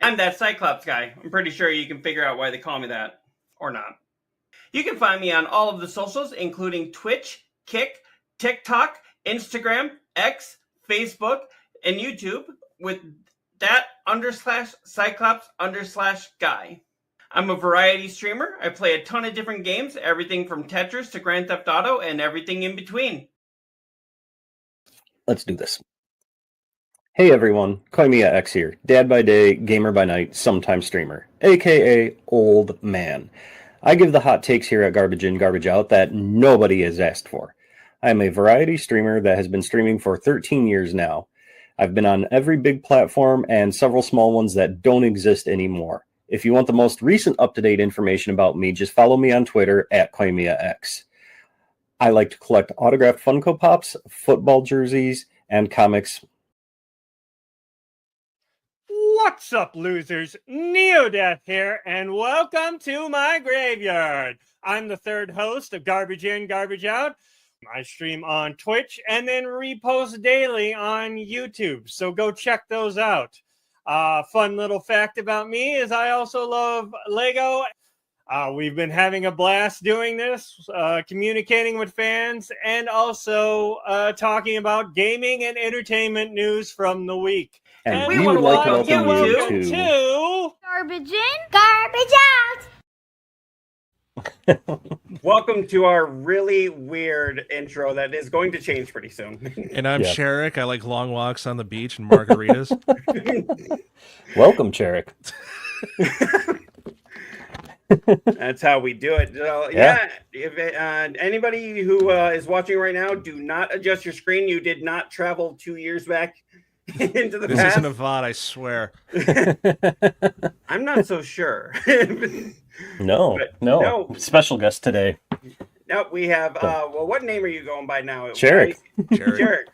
I'm that Cyclops guy. I'm pretty sure you can figure out why they call me that. Or not. You can find me on all of the socials, including Twitch, Kick, TikTok, Instagram, X, Facebook, and YouTube with that_Cyclops_guy. I'm a variety streamer. I play a ton of different games, everything from Tetris to Grand Theft Auto and everything in between. Let's do this. Hey everyone, Koimiya X here. Dad by day, gamer by night, sometime streamer, aka Old Man. I give the hot takes here at Garbage In, Garbage Out that nobody has asked for. I am a variety streamer that has been streaming for 13 years now. I've been on every big platform and several small ones that don't exist anymore. If you want the most recent up-to-date information about me, just follow me on Twitter at Koimiya X. I like to collect autographed Funko Pops, football jerseys, and comics. What's up, losers? Neodeath here, and welcome to my graveyard. I'm the third host of Garbage In, Garbage Out. I stream on Twitch and then repost daily on YouTube, so go check those out. Fun little fact about me is I also love Lego. We've been having a blast doing this, communicating with fans, and also talking about gaming and entertainment news from the week. And we would like to welcome you to Garbage In, Garbage Out. Welcome to our really weird intro that is going to change pretty soon. And I'm Cherik. I like long walks on the beach and margaritas. Welcome, Cherik. That's how we do it. So, yeah. If anybody who is watching right now, do not adjust your screen. You did not travel 2 years back into the This past. isn't a VOD, I swear. I'm not so sure. No. Special guest today. No, we have. Well, what name are you going by now? Cherik. Cherik.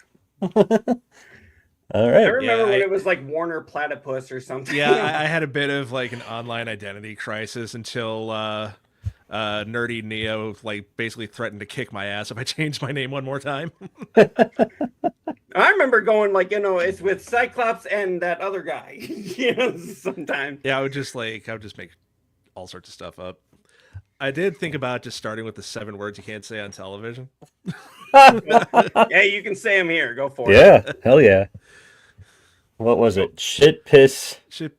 All right. I remember when it was like Warner Platypus or something. Yeah, I had a bit of like an online identity crisis until nerdy Neo like basically threatened to kick my ass if I changed my name one more time. I remember going like, it's with Cyclops and that other guy. Sometimes. Yeah, I would just make all sorts of stuff up. I did think about just starting with the 7 words you can't say on television. Yeah, you can say them here. Go for it. Yeah, hell yeah. What was it? Shit, piss. Shit.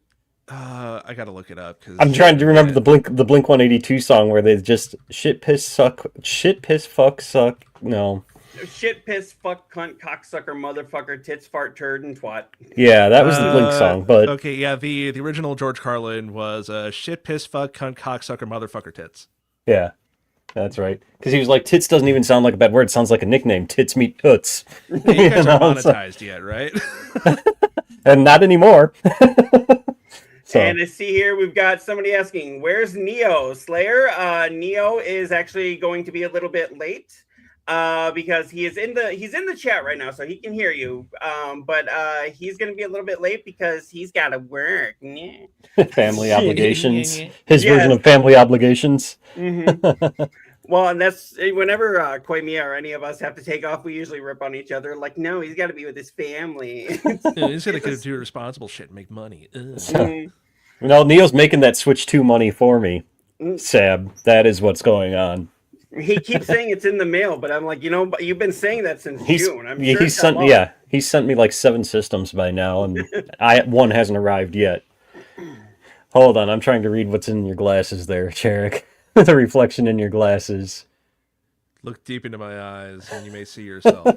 I gotta look it up because I'm trying to remember the Blink 182 song where they just shit, piss, suck, shit, piss, fuck, suck. No. Shit, piss, fuck, cunt, cocksucker, motherfucker, tits, fart, turd, and twat. Yeah, that was the Blink song. But okay, yeah, the original George Carlin was shit, piss, fuck, cunt, cocksucker, motherfucker, tits. Yeah, that's right. Because he was like, tits doesn't even sound like a bad word. It sounds like a nickname. Tits meet toots. You guys aren't monetized yet, right? And not anymore. So. And to see here, we've got somebody asking, where's Neo? Slayer, Neo is actually going to be a little bit late. Because he's in the chat right now, so he can hear you. But he's going to be a little bit late because he's got to work. Family obligations. His version of family obligations. Mm-hmm. Well, and that's whenever Koimiya or any of us have to take off, we usually rip on each other. Like, no, he's got to be with his family. Yeah, he's got to do responsible shit and make money. Neo's making that Switch 2 money for me. Sab, that is what's going on. He keeps saying it's in the mail, but I'm like, you've been saying that since June. I'm sure he sent me like 7 systems by now, and one hasn't arrived yet. Hold on, I'm trying to read what's in your glasses there, Cherik. The reflection in your glasses. Look deep into my eyes, and you may see yourself.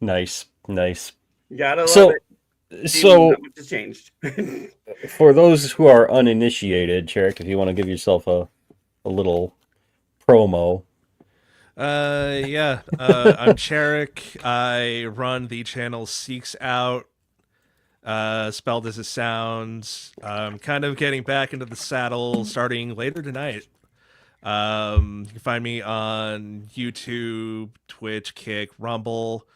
Nice. You gotta love it. So, not much has changed. For those who are uninitiated, Cherik, if you want to give yourself a little promo. I'm Cherik. I run the channel Seeks Out, spelled as it sounds. Kind of getting back into the saddle starting later tonight. You can find me on YouTube, Twitch, Kick, Rumble,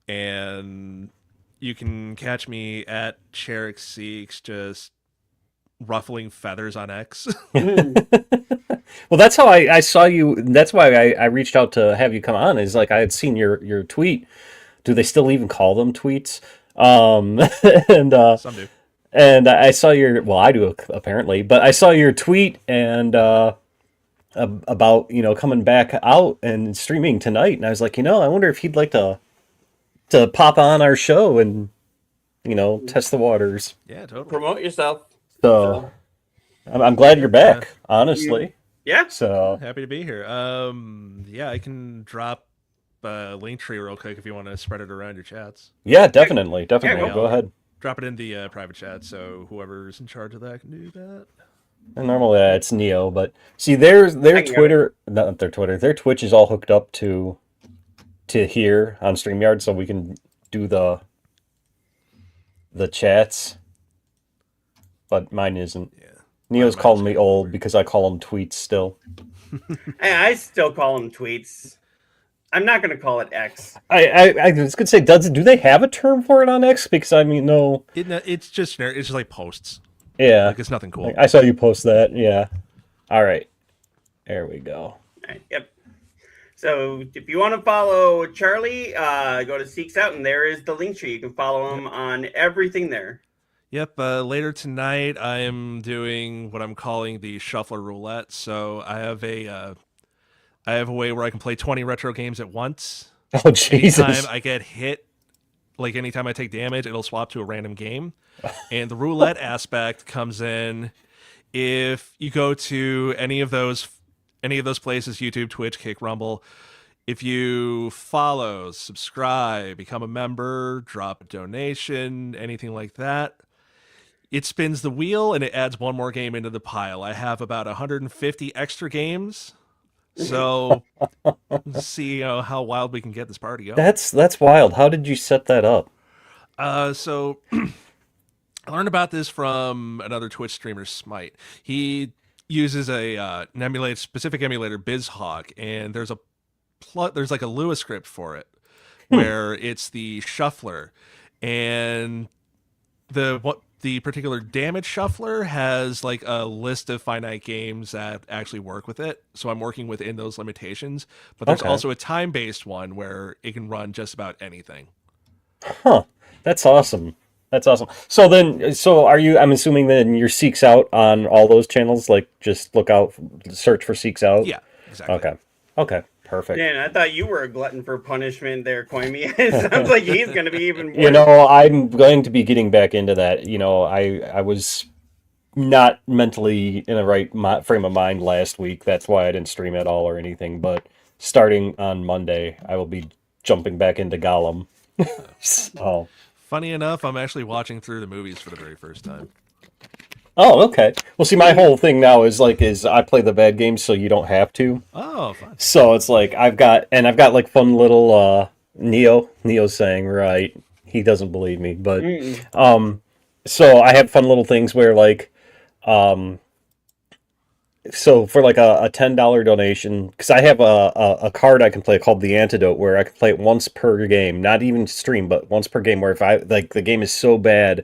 and you can catch me at Cherik Seeks, just ruffling feathers on X. Well, that's how I saw you. That's why I reached out to have you come on. Is like I had seen your tweet. Do they still even call them tweets? And Some do. and I saw your, well, I do apparently, but I saw your tweet and about coming back out and streaming tonight, and I was like, I wonder if he'd like to pop on our show and test the waters. Yeah, totally. Promote yourself. So I'm glad you're back, honestly. Yeah. So Happy to be here. Yeah, I can drop a link tree real quick if you want to spread it around your chats. yeah, definitely. Yeah, Go ahead. Drop it in the private chat, so whoever's in charge of that can do that. And normally it's Neo, but see, their I can Twitter, not their Twitter, their Twitch is all hooked up to here on StreamYard, so we can do the chats. But mine isn't. Yeah. Neo's Mine's calling me kinda old weird. because I call him tweets still. Hey, I still call them tweets. I'm not going to call it X. I was gonna say, do they have a term for it on X? Because I mean, no, It's just generic. It's just like posts. yeah, Like it's nothing cool. I saw you post that. Yeah, all right, there we go. All right, yep. So if you want to follow Charlie, go to Seeks Out, and there is the link tree. You can follow him on everything there. Yep. Later tonight, I am doing what I'm calling the Shuffler Roulette. So I have a way where I can play 20 retro games at once. Oh Jesus! Anytime I get hit, like anytime I take damage, it'll swap to a random game. And the roulette aspect comes in if you go to any of those places, YouTube, Twitch, Kick, Rumble. If you follow, subscribe, become a member, drop a donation, anything like that, it spins the wheel and it adds one more game into the pile. I have about 150 extra games. So let's see how wild we can get this party going. That's wild. How did you set that up? So I learned about this from another Twitch streamer, Smite. He uses an specific emulator, BizHawk, and there's like a Lua script for it where it's the shuffler, and the particular damage shuffler has like a list of finite games that actually work with it. So I'm working within those limitations, but there's Okay. also a time-based one where it can run just about anything. Huh. That's awesome. That's awesome. So are you? I'm assuming then your Seeks Out on all those channels. Like, just search for Seeks Out. Yeah, exactly. Okay. Perfect. Man, I thought you were a glutton for punishment there, Koimi. It sounds like he's going to be even worse. I'm going to be getting back into that. I was not mentally in the right frame of mind last week. That's why I didn't stream at all or anything. But starting on Monday, I will be jumping back into Gollum. So. Funny enough, I'm actually watching through the movies for the very first time. Oh, okay. Well, see, my whole thing now is I play the bad games so you don't have to. Oh, fun. So it's like I've got like fun little Neo's saying, right, he doesn't believe me, but so I have fun little things where so for like a $10 donation, because I have a card I can play called the Antidote, where I can play it once per game, not even stream, but once per game, where if I like the game is so bad,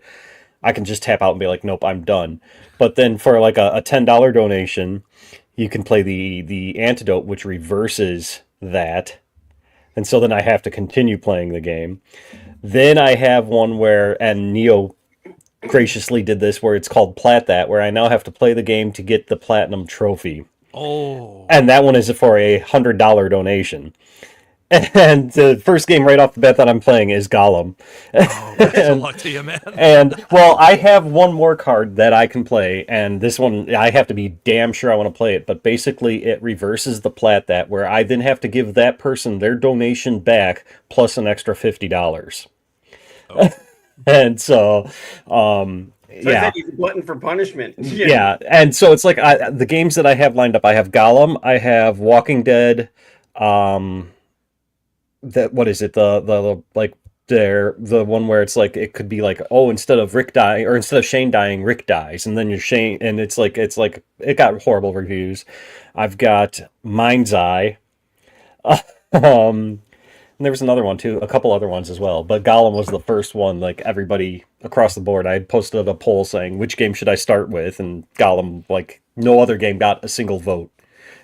I can just tap out and be like, nope, I'm done. But then for like a $10 donation, you can play the Antidote, which reverses that. And so then I have to continue playing the game. Then I have one and Neo graciously did this, where it's called Plat That, where I now have to play the game to get the Platinum Trophy. Oh. And that one is for a $100 donation. And the first game right off the bat that I'm playing is Gollum. Oh, best of luck to you, man. And, well, I have one more card that I can play, and this one, I have to be damn sure I want to play it, but basically it reverses the Plat That, where I then have to give that person their donation back, plus an extra $50. Oh. And so, So yeah. I said he's a glutton for punishment. Yeah, and so it's like the games that I have lined up, I have Gollum, I have Walking Dead, that what is it, the one where it's like it could be like, oh, instead of Shane dying, Rick dies, and then you're Shane, and it's like it got horrible reviews. I've got Mind's Eye, and there was another one too, a couple other ones as well, but Gollum was the first one. Like, everybody across the board, I had posted a poll saying which game should I start with, and Gollum, like no other game, got a single vote.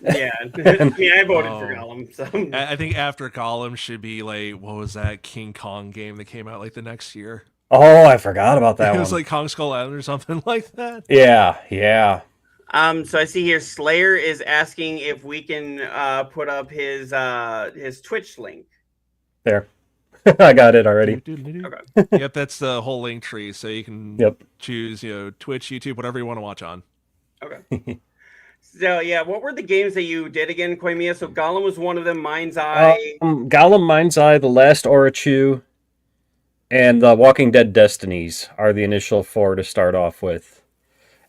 Yeah, I mean, I voted for Gollum. So I think after Gollum should be like, what was that King Kong game that came out like the next year? Oh, I forgot about that It one. was like Kong Skull Island or something like that. Yeah. So I see here Slayer is asking if we can put up his Twitch link. There. I got it already. Okay. Yep, that's the whole link tree, so you can choose, Twitch, YouTube, whatever you want to watch on. Okay. So yeah, what were the games that you did again, Koimiya? So Gollum was one of them. Mind's Eye. Gollum, Mind's Eye, The Last Orochu, and the Walking Dead Destinies are the initial 4 to start off with.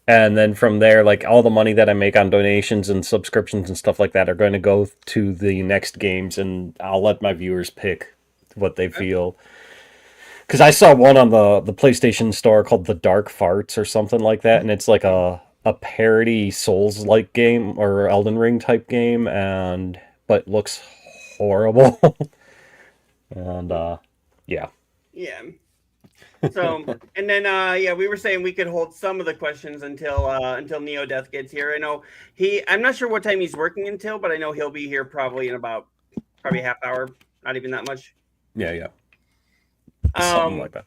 And then from there, like, all the money that I make on donations and subscriptions and stuff like that are going to go to the next games, and I'll let my viewers pick what they feel. Because I saw one on the PlayStation Store called The Dark Farts or something like that, and it's like a parody Souls-like game or Elden Ring type game, but looks horrible. And yeah. Yeah. So, and then we were saying we could hold some of the questions until Neo Death gets here. I know I'm not sure what time he's working until, but I know he'll be here probably in about half hour, not even that much. Yeah. Something like that.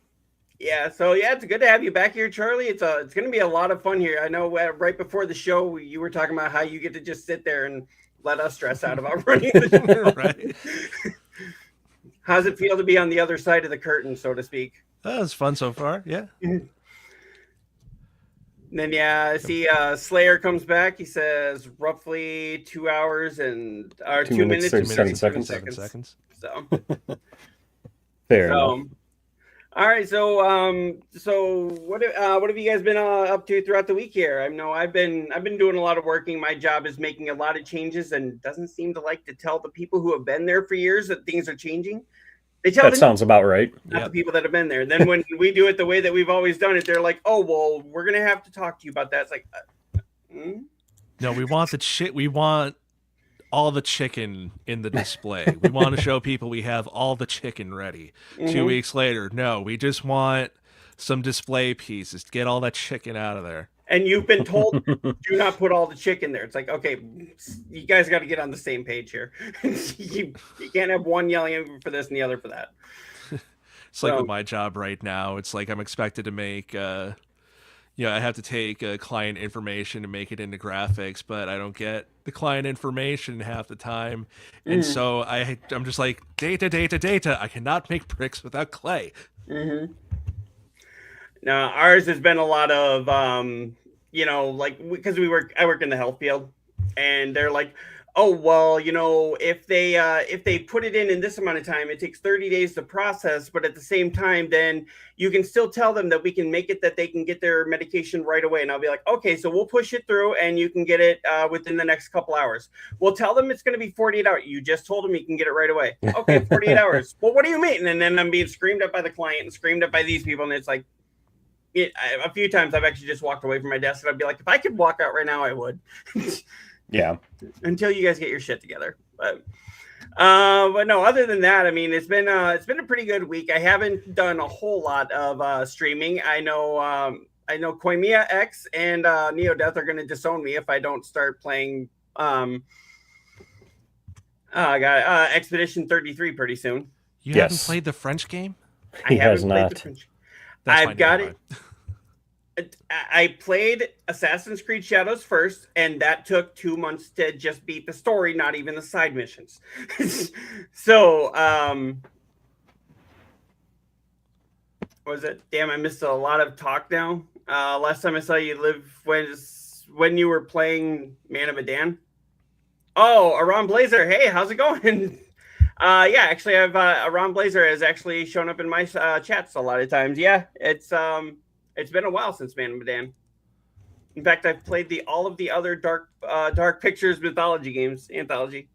Yeah, so it's good to have you back here, Charlie. It's going to be a lot of fun here. I know right before the show you were talking about how you get to just sit there and let us stress out about running the show. Right. How's it feel to be on the other side of the curtain, so to speak? That was fun so far, yeah. And then I see Slayer comes back. He says roughly 2 hours and 2 minutes 37 and seconds. So Fair enough. All right, so what have you guys been up to throughout the week here? I know I've been doing a lot of working. My job is making a lot of changes and doesn't seem to like to tell the people who have been there for years that things are changing. They tell that sounds about right. Not the people that have been there. And then when we do it the way that we've always done it, they're like, "Oh, well, we're gonna have to talk to you about that." It's like, No, we want we want all the chicken in the display. We want to show people we have all the chicken ready. 2 weeks later, no, we just want some display pieces to get all that chicken out of there. And you've been told do not put all the chicken there. It's like, okay, you guys got to get on the same page here. you can't have one yelling for this and the other for that. It's like with my job right now. It's like I'm expected to make I have to take client information and make it into graphics, but I don't get the client information half the time. And so I'm just like, data. I cannot make bricks without clay. Mm-hmm. Now, ours has been a lot of, because I work in the health field, and they're like, oh, well, if they put it in this amount of time, it takes 30 days to process. But at the same time, then you can still tell them that we can make it that they can get their medication right away. And I'll be like, okay, so we'll push it through and you can get it within the next couple hours. We'll tell them it's going to be 48 hours. You just told them you can get it right away. Okay, 48 hours. Well, what do you mean? And then I'm being screamed at by the client and screamed at by these people. And it's like, a few times I've actually just walked away from my desk and I'd be like, if I could walk out right now, I would. Yeah. Until you guys get your shit together. But no, other than that, I mean, it's been a pretty good week. I haven't done a whole lot of streaming. I know Koimiya X and Neo Death are going to disown me if I don't start playing Expedition 33 pretty soon. You haven't played the French game? I haven't played the French. I've got it. I played Assassin's Creed Shadows first, and that took 2 months to just beat the story, not even the side missions. So, what was it? Damn, I missed a lot of talk now. Last time I saw you live was when you were playing Man of Medan. Oh, Aram Blazer. Hey, how's it going? Actually, I've Aram Blazer has actually shown up in my chats a lot of times. Yeah, it's been a while since Man of Medan. In fact, I've played all of the other Dark Pictures mythology games, anthology.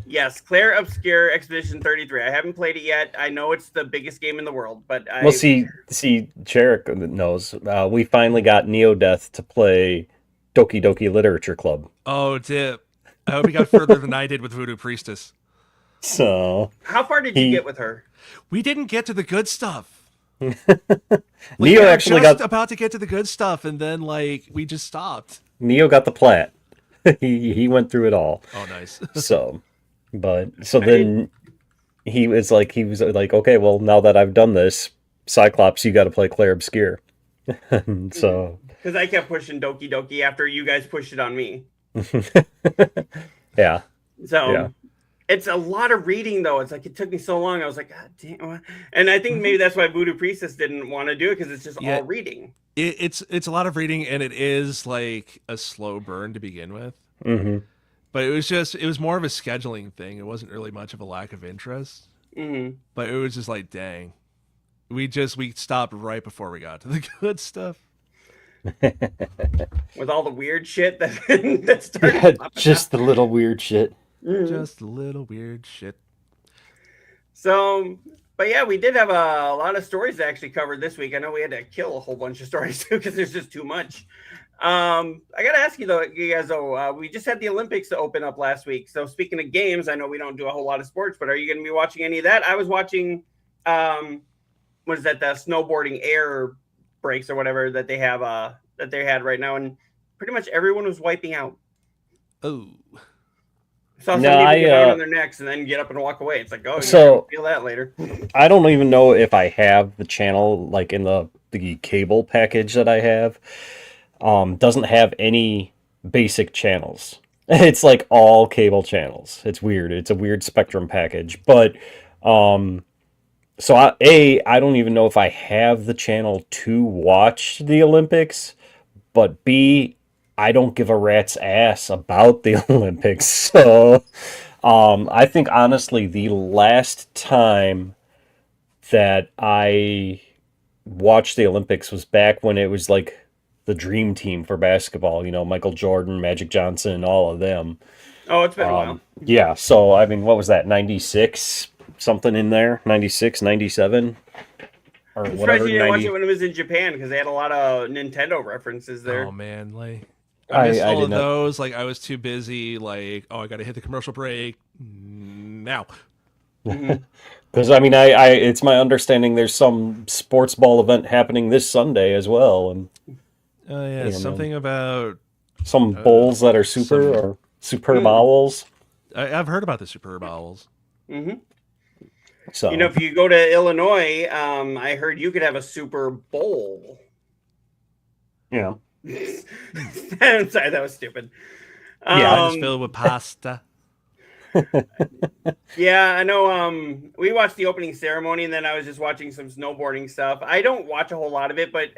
Yes, Claire Obscure Expedition 33. I haven't played it yet. I know it's the biggest game in the world, but see, Jarek knows. We finally got Neo Death to play Doki Doki Literature Club. Oh, dip. I hope he got further than I did with Voodoo Priestess. So, how far did you get with her? We didn't get to the good stuff. Neo actually got about to get to the good stuff, and then we just stopped. Neo got the plat. he went through it all. Oh, nice. So then he was like, okay, well, now that I've done this, Cyclops, you got to play Claire Obscure. So, because I kept pushing Doki Doki after you guys pushed it on me. yeah. So Yeah. it's a lot of reading, though. It's like it took me so long. I was like, God damn. And I think maybe that's why Voodoo Priestess didn't want to do it, because it's just all reading. It's a lot of reading, and it is like a slow burn to begin with. Mm-hmm. But it was more of a scheduling thing. It wasn't really much of a lack of interest. Mm-hmm. But it was just like, dang, we stopped right before we got to the good stuff. With all the weird shit that started. Yeah, just the little weird shit. Mm-hmm. Just a little weird shit. So, but yeah, we did have a lot of stories to actually cover this week. I know we had to kill a whole bunch of stories too, because there's just too much. I gotta ask you guys though, we just had the Olympics to open up last week. So speaking of games, I know we don't do a whole lot of sports, but are you going to be watching any of that? I was watching, what is that, the snowboarding air breaks or whatever that they have, that they had right now, and pretty much everyone was wiping out. Oh. Saw some people get down on their necks and then get up and walk away. It's like, oh, so feel that later. I don't even know if I have the channel, like in the cable package that I have. Doesn't have any basic channels. It's like all cable channels. It's weird. It's a weird spectrum package. But so I don't even know if I have the channel to watch the Olympics, but B, I don't give a rat's ass about the Olympics. So I think honestly the last time that I watched the Olympics was back when it was like the dream team for basketball, you know, Michael Jordan, Magic Johnson, all of them. Oh, it's been a while. Yeah, so I mean, what was that, 96? Something in there? 96, 97? Or I'm whatever. surprised you didn't watch it when it was in Japan, because they had a lot of Nintendo references there. Oh man, like I missed all of those. Like I was too busy. Like, oh, I got to hit the commercial break now. Because I mean, I it's my understanding there's some sports ball event happening this Sunday as well, and yeah, something about some bowls that are super bowls. I've heard about the super bowls. Mm-hmm. So you know, if you go to Illinois, I heard you could have a Super Bowl. Yeah. I'm sorry, that was stupid. Yeah, it's filled with pasta. Yeah, I know. We watched the opening ceremony, and then I was just watching some snowboarding stuff. I don't watch a whole lot of it, but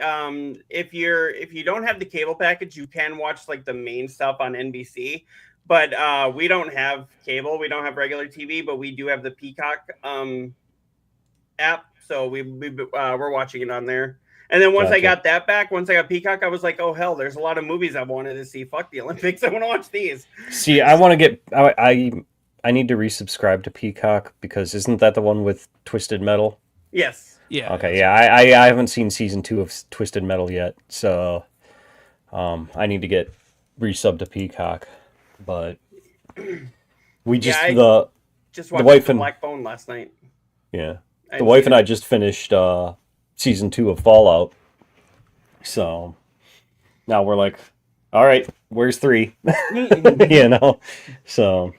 if you don't have the cable package, you can watch like the main stuff on NBC. But we don't have cable. We don't have regular TV, but we do have the Peacock app, so we're watching it on there. And then once I got that back, once I got Peacock, I was like, oh, hell, there's a lot of movies I wanted to see. Fuck the Olympics. I want to watch these. See, I want to get... I need to resubscribe to Peacock, because isn't that the one with Twisted Metal? Yes. Yeah. Okay, yeah. I haven't seen season 2 of Twisted Metal yet, so I need to get resub to Peacock. But we just... just watched the wife and Black Phone last night. Yeah. The wife and I just finished season 2 of Fallout. So now we're like, all right, where's 3? You know? So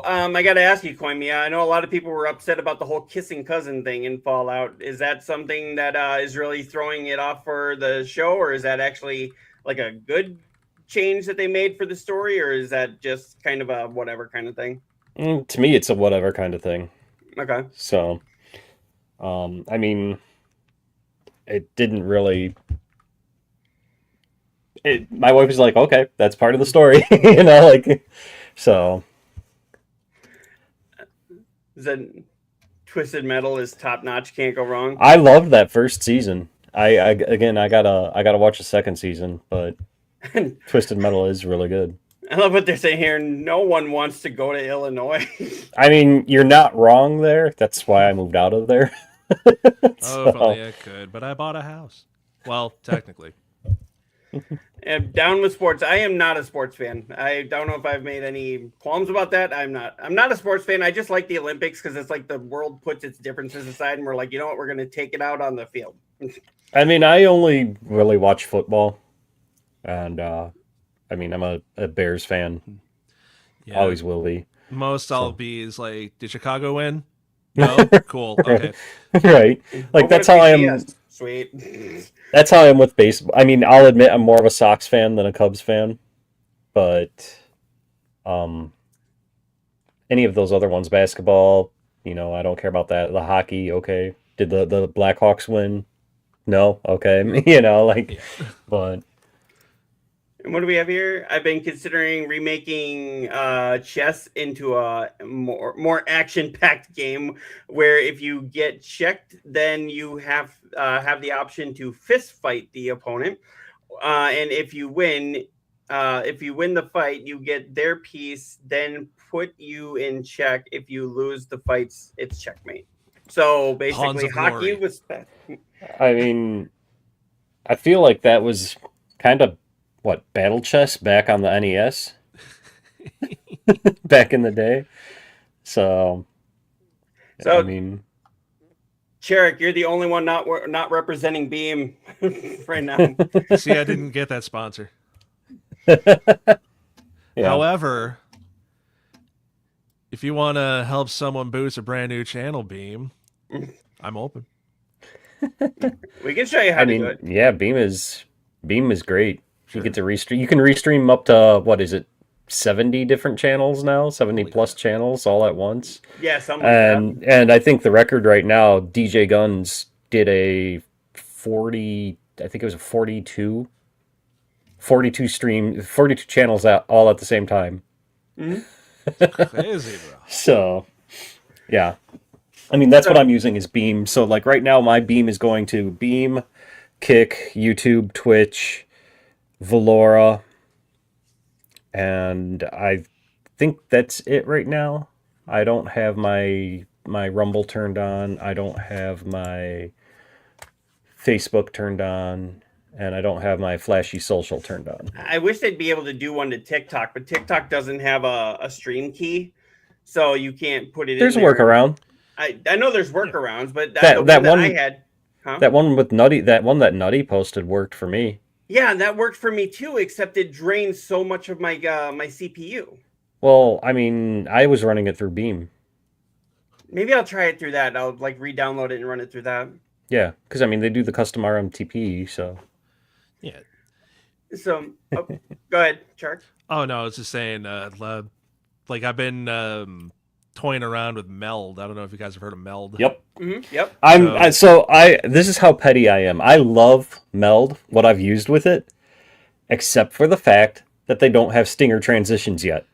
I got to ask you, Koimiya, I know a lot of people were upset about the whole kissing cousin thing in Fallout. Is that something that is really throwing it off for the show, or is that actually like a good change that they made for the story, or is that just kind of a whatever kind of thing? To me, it's a whatever kind of thing. Okay. So, I mean, it didn't really... my wife was like, okay, that's part of the story. You know, like, so... The Twisted Metal is top notch, can't go wrong. I loved that first season. I gotta watch the second season, but Twisted Metal is really good. I love what they're saying here. No one wants to go to Illinois. I mean, you're not wrong there. That's why I moved out of there. So. Oh, if only I could, but I bought a house. Well, technically. And down with sports. I am not a sports fan. I don't know if I've made any qualms about that. I'm not a sports fan. I just like the Olympics because it's like the world puts its differences aside and we're like, you know what, we're going to take it out on the field. I mean, I only really watch football. And, I mean, I'm a Bears fan. Yeah. Always will be. Most I'll So- be is like, did Chicago win? No? Cool. Okay. Right. Like, that's how I am. Yes. Sweet. That's how I am with baseball. I mean, I'll admit I'm more of a Sox fan than a Cubs fan, but any of those other ones, basketball, I don't care about that. The hockey, okay. Did the Blackhawks win? No, okay. But And what do we have here? I've been considering remaking chess into a more action-packed game where if you get checked, then you have the option to fist fight the opponent, and if you win the fight, you get their piece, then put you in check. If you lose the fights, it's checkmate. So basically, of hockey glory. was. I mean, I feel like that was kind of battle chess back on the NES back in the day. So I mean, Cherrick, you're the only one not representing Beam right now. See, I didn't get that sponsor. yeah. However, if you want to help someone boost a brand new channel, Beam, I'm open. We can show you how to do it. Yeah, Beam is great. Sure. You get to restream. You can restream up to what is it, 70 different channels now, 70 plus channels all at once. Yeah, something like that. And I think the record right now, DJ Guns did a 40. I think it was a 42 channels all at the same time. Crazy, bro. So, yeah. I mean, that's what I'm using is Beam. So, like, right now, my Beam is going to Beam, Kick, YouTube, Twitch, Valora, and I think that's it right now. I don't have my Rumble turned on. I don't have my Facebook turned on. And I don't have my flashy social turned on. I wish they'd be able to do one to TikTok, but TikTok doesn't have a stream key, so you can't put it There's in a there. workaround. I know there's workarounds, but That one I had, that one with Nutty, that one that Nutty posted worked for me. Yeah, that worked for me too, except it drains so much of my my CPU. Well, I mean, I was running it through Beam. Maybe I'll try it through that. I'll like re-download it and run it through that. Yeah, because I mean, they do the custom RMTP, so. Yeah. So, go ahead, Chark. Oh no, I was just saying, like I've been toying around with Meld. I don't know if you guys have heard of Meld. Yep. Mm-hmm. Yep. This is how petty I am. I love Meld, what I've used with it, except for the fact that they don't have stinger transitions yet.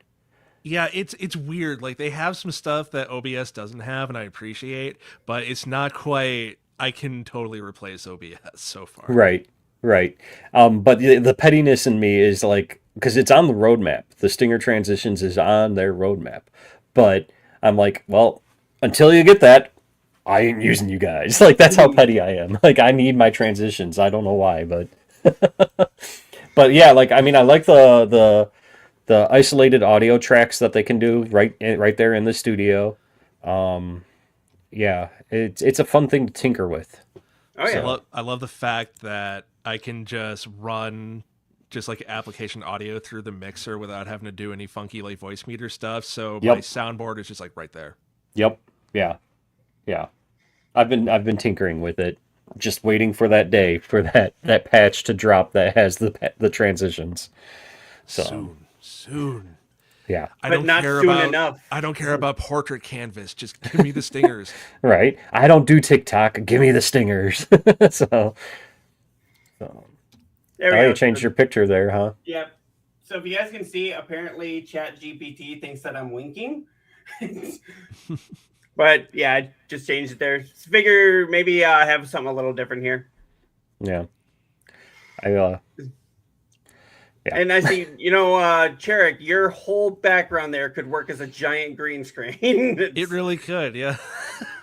Yeah, it's weird. Like they have some stuff that OBS doesn't have, and I appreciate, but it's not quite. I can totally replace OBS so far. Right. But the pettiness in me is like, because it's on the roadmap. The stinger transitions is on their roadmap. But I'm like, well, until you get that, I ain't using you guys. Like, that's how petty I am. Like, I need my transitions. I don't know why, but but yeah, like, I mean, I like the isolated audio tracks that they can do right there in the studio. Yeah, it's a fun thing to tinker with. Oh yeah. So, I love the fact that I can just run just like application audio through the mixer without having to do any funky like voice meter stuff. So my soundboard is just like right there. Yep. Yeah. I've been tinkering with it, just waiting for that day for that patch to drop that has the transitions. So Soon. Yeah. I But don't not care soon about enough. I don't care about portrait canvas. Just give me the stingers. Right. I don't do TikTok. Give me the stingers. So There we you go. changed your picture there, huh? Yep. So if you guys can see, apparently ChatGPT thinks that I'm winking. But yeah, I just changed it there. Figure maybe I have something a little different here. Yeah. Yeah. And I see, Cherrick, your whole background there could work as a giant green screen. It really could, yeah.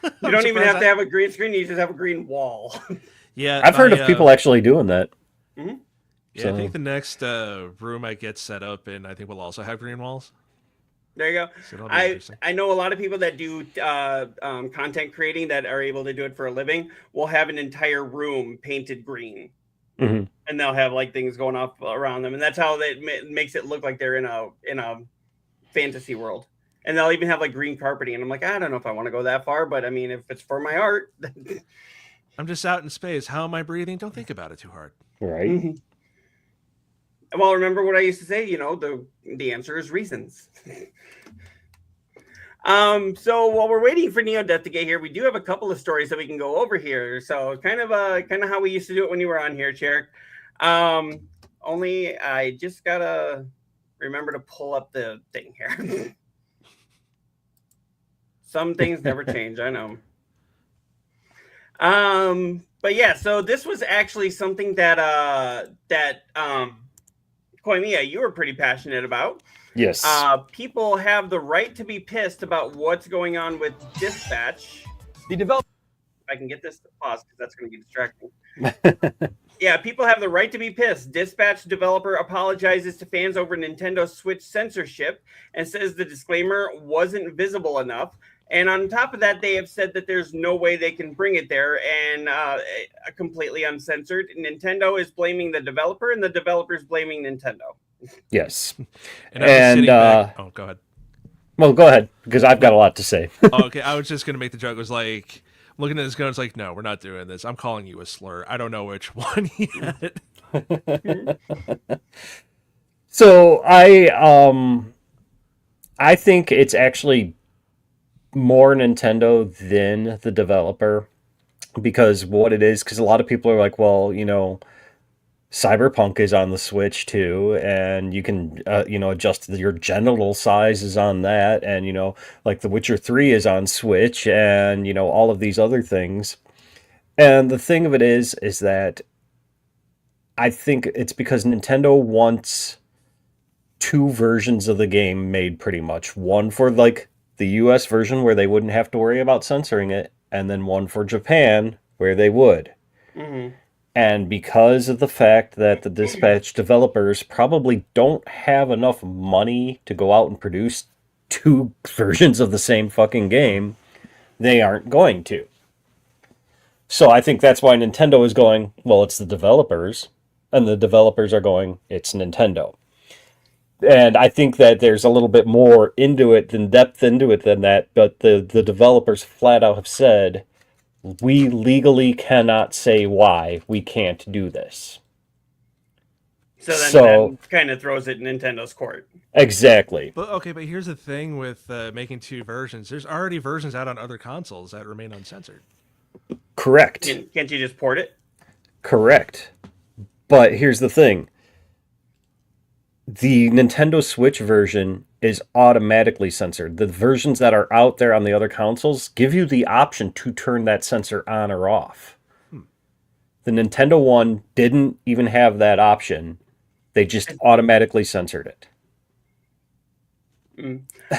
You don't even have to have a green screen, you just have a green wall. Yeah, I've heard of people actually doing that. Mm-hmm. Yeah, So- I think the next room I get set up in, I think we'll also have green walls. There you go. So that'll be interesting. I know a lot of people that do content creating that are able to do it for a living will have an entire room painted green. Mhm. And they'll have like things going off around them, and that's how that makes it look like they're in a fantasy world. And they'll even have like green carpeting. And I'm like, I don't know if I want to go that far, but I mean, if it's for my art. I'm just out in space. How am I breathing? Don't think about it too hard. Right. Well, remember what I used to say, you know, the answer is reasons. So while we're waiting for Neo Death to get here, we do have a couple of stories that we can go over here. So kind of how we used to do it when you were on here, Cherrick. Only I just gotta remember to pull up the thing here. Some things never change, I know. But yeah, so this was actually something that Koimiya, you were pretty passionate about. Yes. People have the right to be pissed about what's going on with Dispatch. The developer. I can get this to pause because that's going to be distracting. Yeah, people have the right to be pissed. Dispatch developer apologizes to fans over Nintendo Switch censorship and says the disclaimer wasn't visible enough. And on top of that, they have said that there's no way they can bring it there and completely uncensored. Nintendo is blaming the developer and the developer's blaming Nintendo. Yes. And oh, go ahead. Well, go ahead, because I've got a lot to say. Okay, I was just going to make the joke. It was like, looking at this gun, it's like, no, we're not doing this. I'm calling you a slur. I don't know which one yet. So I think it's actually more Nintendo than the developer, because what it is, because a lot of people are like, well, you know, Cyberpunk is on the Switch too, and you can adjust your genital sizes on that, and like The Witcher 3 is on Switch, and all of these other things. And the thing of it is that I think it's because Nintendo wants two versions of the game made, pretty much. One for like the US version where they wouldn't have to worry about censoring it, and then one for Japan where they would. Mm-hmm. And because of the fact that the Dispatch developers probably don't have enough money to go out and produce two versions of the same fucking game, they aren't going to. So I think that's why Nintendo is going, well, it's the developers, and the developers are going, it's Nintendo. And I think that there's a little bit more depth into it than that, but the developers flat out have said, we legally cannot say why we can't do this. So then that kind of throws it in Nintendo's court. Exactly. But here's the thing with making two versions. There's already versions out on other consoles that remain uncensored. Correct. Can't you just port it? Correct. But here's the thing. The Nintendo Switch version is automatically censored. The versions that are out there on the other consoles give you the option to turn that censor on or off. The Nintendo one didn't even have that option. They just automatically censored it.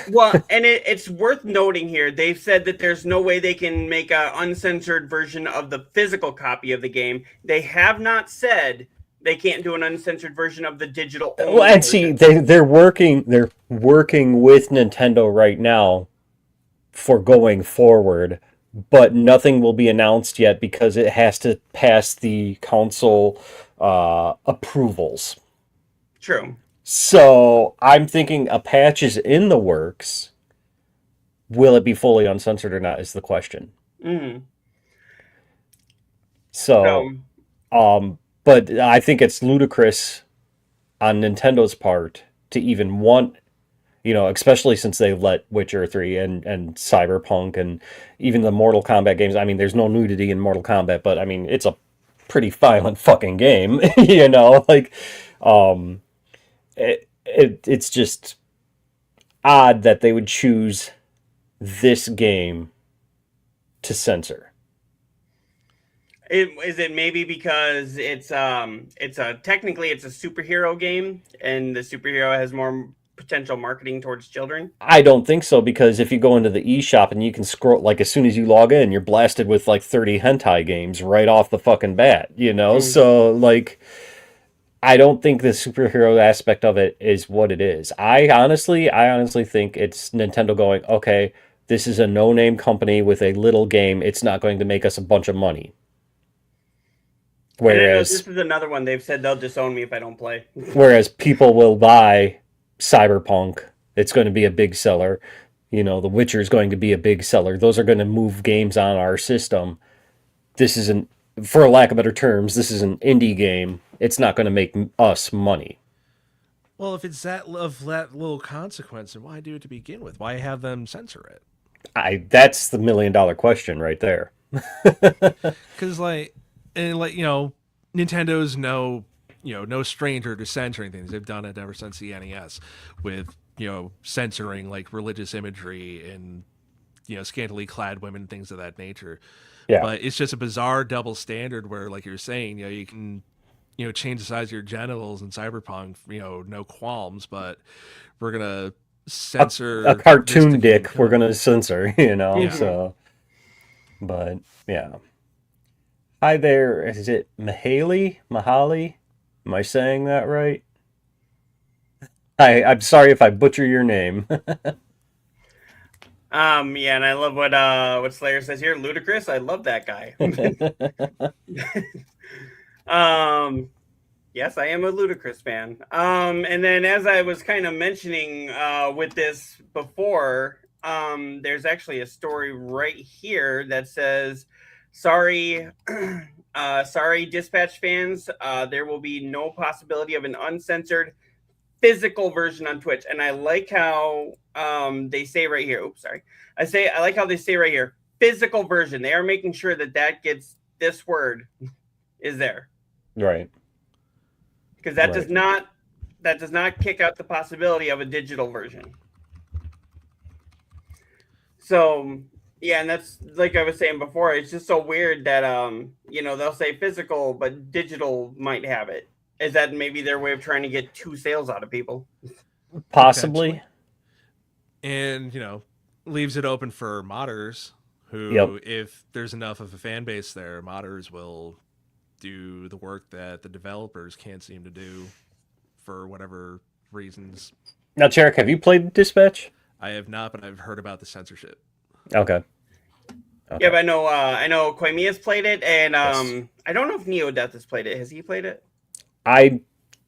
Well, and it's worth noting here, they've said that there's no way they can make an uncensored version of the physical copy of the game. They have not said they can't do an uncensored version of the digital. Well, and see, they're working with Nintendo right now for going forward, but nothing will be announced yet because it has to pass the console approvals. True. So I'm thinking a patch is in the works. Will it be fully uncensored or not is the question. Mm-hmm. But I think it's ludicrous on Nintendo's part to even want, especially since they let Witcher 3 and Cyberpunk and even the Mortal Kombat games. I mean, there's no nudity in Mortal Kombat, but I mean, it's a pretty violent fucking game, it's just odd that they would choose this game to censor. Is it maybe because it's technically it's a superhero game and the superhero has more potential marketing towards children? I don't think so, because if you go into the eShop and you can scroll, like as soon as you log in, you're blasted with like 30 hentai games right off the fucking bat, So like, I don't think the superhero aspect of it is what it is. I honestly think it's Nintendo going, okay, this is a no-name company with a little game. It's not going to make us a bunch of money. Whereas this is another one they've said they'll disown me if I don't play. Whereas people will buy Cyberpunk. It's going to be a big seller. The Witcher is going to be a big seller. Those are going to move games on our system. This isn't, for lack of better terms, this is an indie game. It's not going to make us money. Well, if it's that little consequence, then why do it to begin with? Why have them censor it? That's the $1 million question right there. Because Nintendo's no stranger to censoring things. They've done it ever since the NES with censoring like religious imagery and scantily clad women, things of that nature. Yeah. But it's just a bizarre double standard where, like you're saying, you can change the size of your genitals in Cyberpunk, no qualms, but we're gonna censor a cartoon dick. We're gonna censor, Yeah. So. But yeah. Hi there. Is it Mahali? Am I saying that right? I'm sorry if I butcher your name. Yeah, and I love what Slayer says here. Ludicrous. I love that guy. Yes, I am a Ludicrous fan. And then as I was kind of mentioning with this before, there's actually a story right here that says, sorry, Dispatch fans, there will be no possibility of an uncensored physical version on Twitch. And I like how they say right here, I like how they say right here, physical version. They are making sure that gets, this word is there. Right. Because that does not kick out the possibility of a digital version. So yeah, and that's like I was saying before, it's just so weird that they'll say physical, but digital might have it. Is that maybe their way of trying to get 2 sales out of people? Possibly. And leaves it open for modders who, if there's enough of a fan base there, modders will do the work that the developers can't seem to do for whatever reasons. Now, Cherrick, have you played Dispatch? I have not, but I've heard about the censorship. Okay. Yeah, but I know Koimiya's played it, and I don't know if NeoDeath has played it. Has he played it? I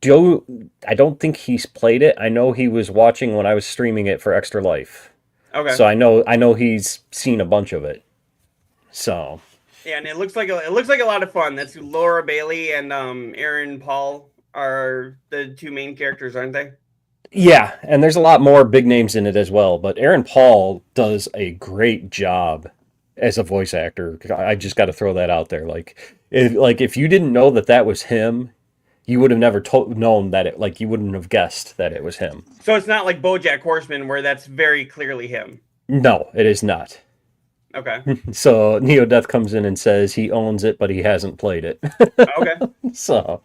don't think he's played it. I know he was watching when I was streaming it for Extra Life. Okay. So I know he's seen a bunch of it. So. Yeah, and it looks like a lot of fun. That's Laura Bailey and Aaron Paul are the 2 main characters, aren't they? Yeah, and there's a lot more big names in it as well. But Aaron Paul does a great job as a voice actor. I just got to throw that out there. If you didn't know that was him, you would have never known that you wouldn't have guessed that it was him. So it's not like BoJack Horseman where that's very clearly him. No, it is not. Okay. So NeoDeath comes in and says he owns it, but he hasn't played it. Okay. So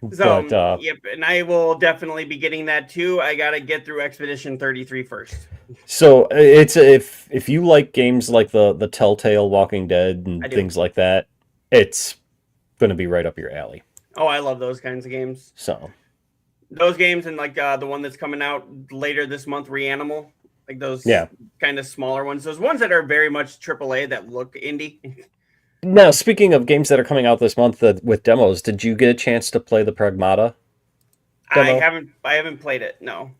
yep, and I will definitely be getting that too. I gotta get through Expedition 33 first. So it's if you like games like the Telltale Walking Dead and things like that, it's going to be right up your alley. Oh, I love those kinds of games. So those games and like the one that's coming out later this month, Reanimal, like those kind of smaller ones, those ones that are very much AAA that look indie. Now, speaking of games that are coming out this month with demos, did you get a chance to play the Pragmata demo? I haven't played it. No,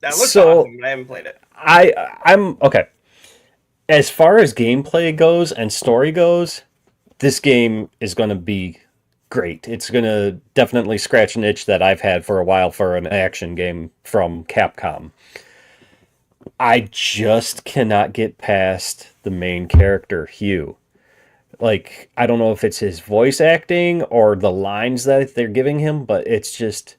that looks awesome, but I haven't played it. I'm okay. As far as gameplay goes and story goes, this game is going to be great. It's going to definitely scratch an itch that I've had for a while for an action game from Capcom. I just cannot get past the main character, Hugh. I don't know if it's his voice acting or the lines that they're giving him, but it's just,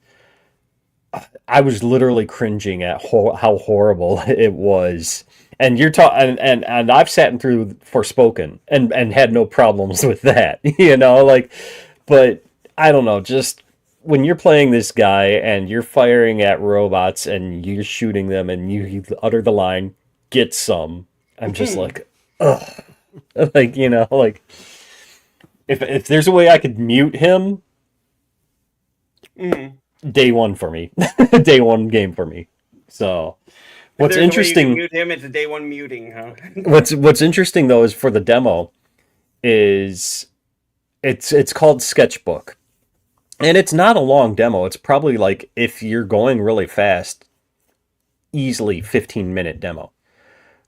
I was literally cringing at how horrible it was. And you're talking, and I've sat through Forspoken and had no problems with that, but I don't know, just when you're playing this guy and you're firing at robots and you're shooting them and you utter the line, "Get some," I'm just like, ugh. If there's a way I could mute him, day one for me, day one game for me. So, what's interesting? Mute him. It's a day one muting, huh? What's interesting though is for the demo, is it's called Sketchbook, and it's not a long demo. It's probably if you're going really fast, easily 15-minute demo.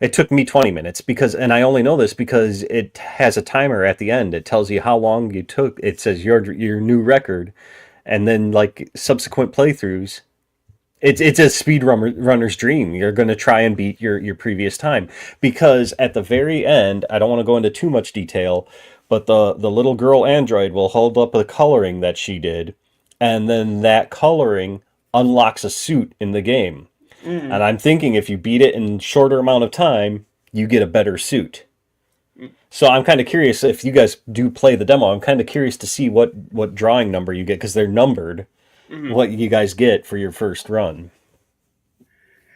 It took me 20 minutes and I only know this because it has a timer at the end. It tells you how long you took. It says your new record, and then like subsequent playthroughs. It's a runner's dream. You're going to try and beat your previous time, because at the very end, I don't want to go into too much detail, but the little girl android will hold up the coloring that she did, and then that coloring unlocks a suit in the game. And I'm thinking if you beat it in shorter amount of time, you get a better suit. So I'm kind of curious if you guys do play the demo. I'm kind of curious to see what drawing number you get, because they're numbered. What you guys get for your first run.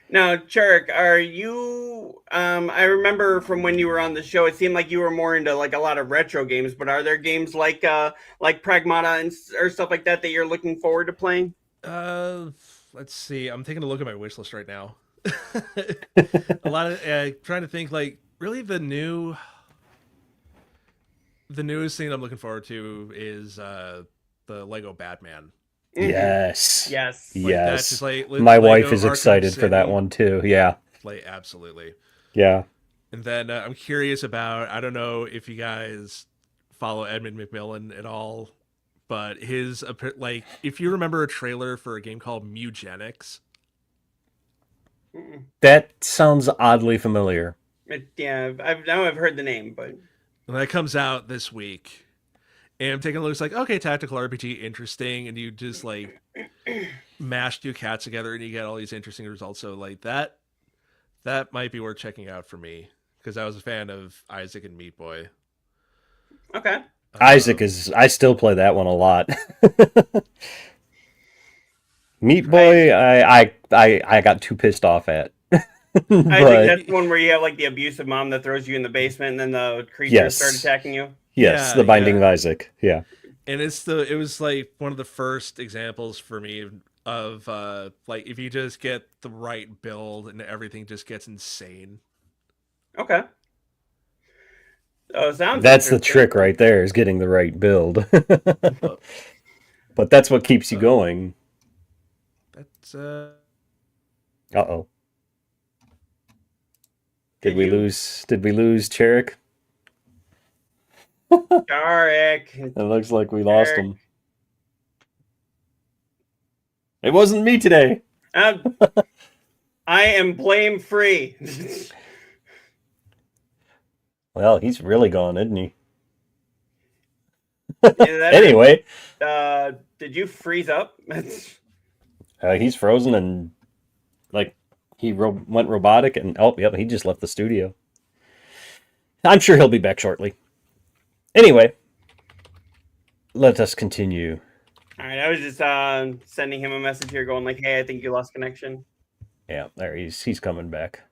Now, Churik, are you? I remember from when you were on the show, it seemed like you were more into like a lot of retro games. But are there games like Pragmata or stuff like that you're looking forward to playing? Let's see. I'm taking a look at my wish list right now. A lot of trying to think, like, really the newest thing I'm looking forward to is the Lego Batman. Yes. Yes. Like, Yes. that's just like My Lego wife is Arkham excited for that City. one too. Yeah. Like, absolutely. Yeah. And then I'm curious about, I don't know if you guys follow Edmund McMillan at all, but his, like, if you remember a trailer for a game called Mugenics. That sounds oddly familiar. Yeah, I've heard the name, but And that comes out this week. And I'm taking a look, it's like, okay, tactical RPG, interesting. And you just, like, mash two cats together and you get all these interesting results. So, like, that might be worth checking out for me, because I was a fan of Isaac and Meat Boy. okay. Isaac I still play that one a lot. Meat Boy, I got too pissed off at. I think that's the one where you have like the abusive mom that throws you in the basement and then the creatures start attacking you. Yes, Yeah, The Binding of Isaac. Yeah. And it was like one of the first examples for me of like, if you just get the right build and everything just gets insane. Okay. Oh, sounds That's the interesting. trick right there, is getting the right build. But that's what keeps you going. That's Uh-oh. Did we lose Cherik? Churik. It looks like we lost him. It wasn't me today. I am blame free. Well, he's really gone, isn't he? Anyway, did you freeze up? He's frozen and like he went robotic, and yep, he just left the studio. I'm sure he'll be back shortly. Anyway, let us continue. All right, I was just sending him a message here going like, hey, I think you lost connection. Yeah, there he's coming back.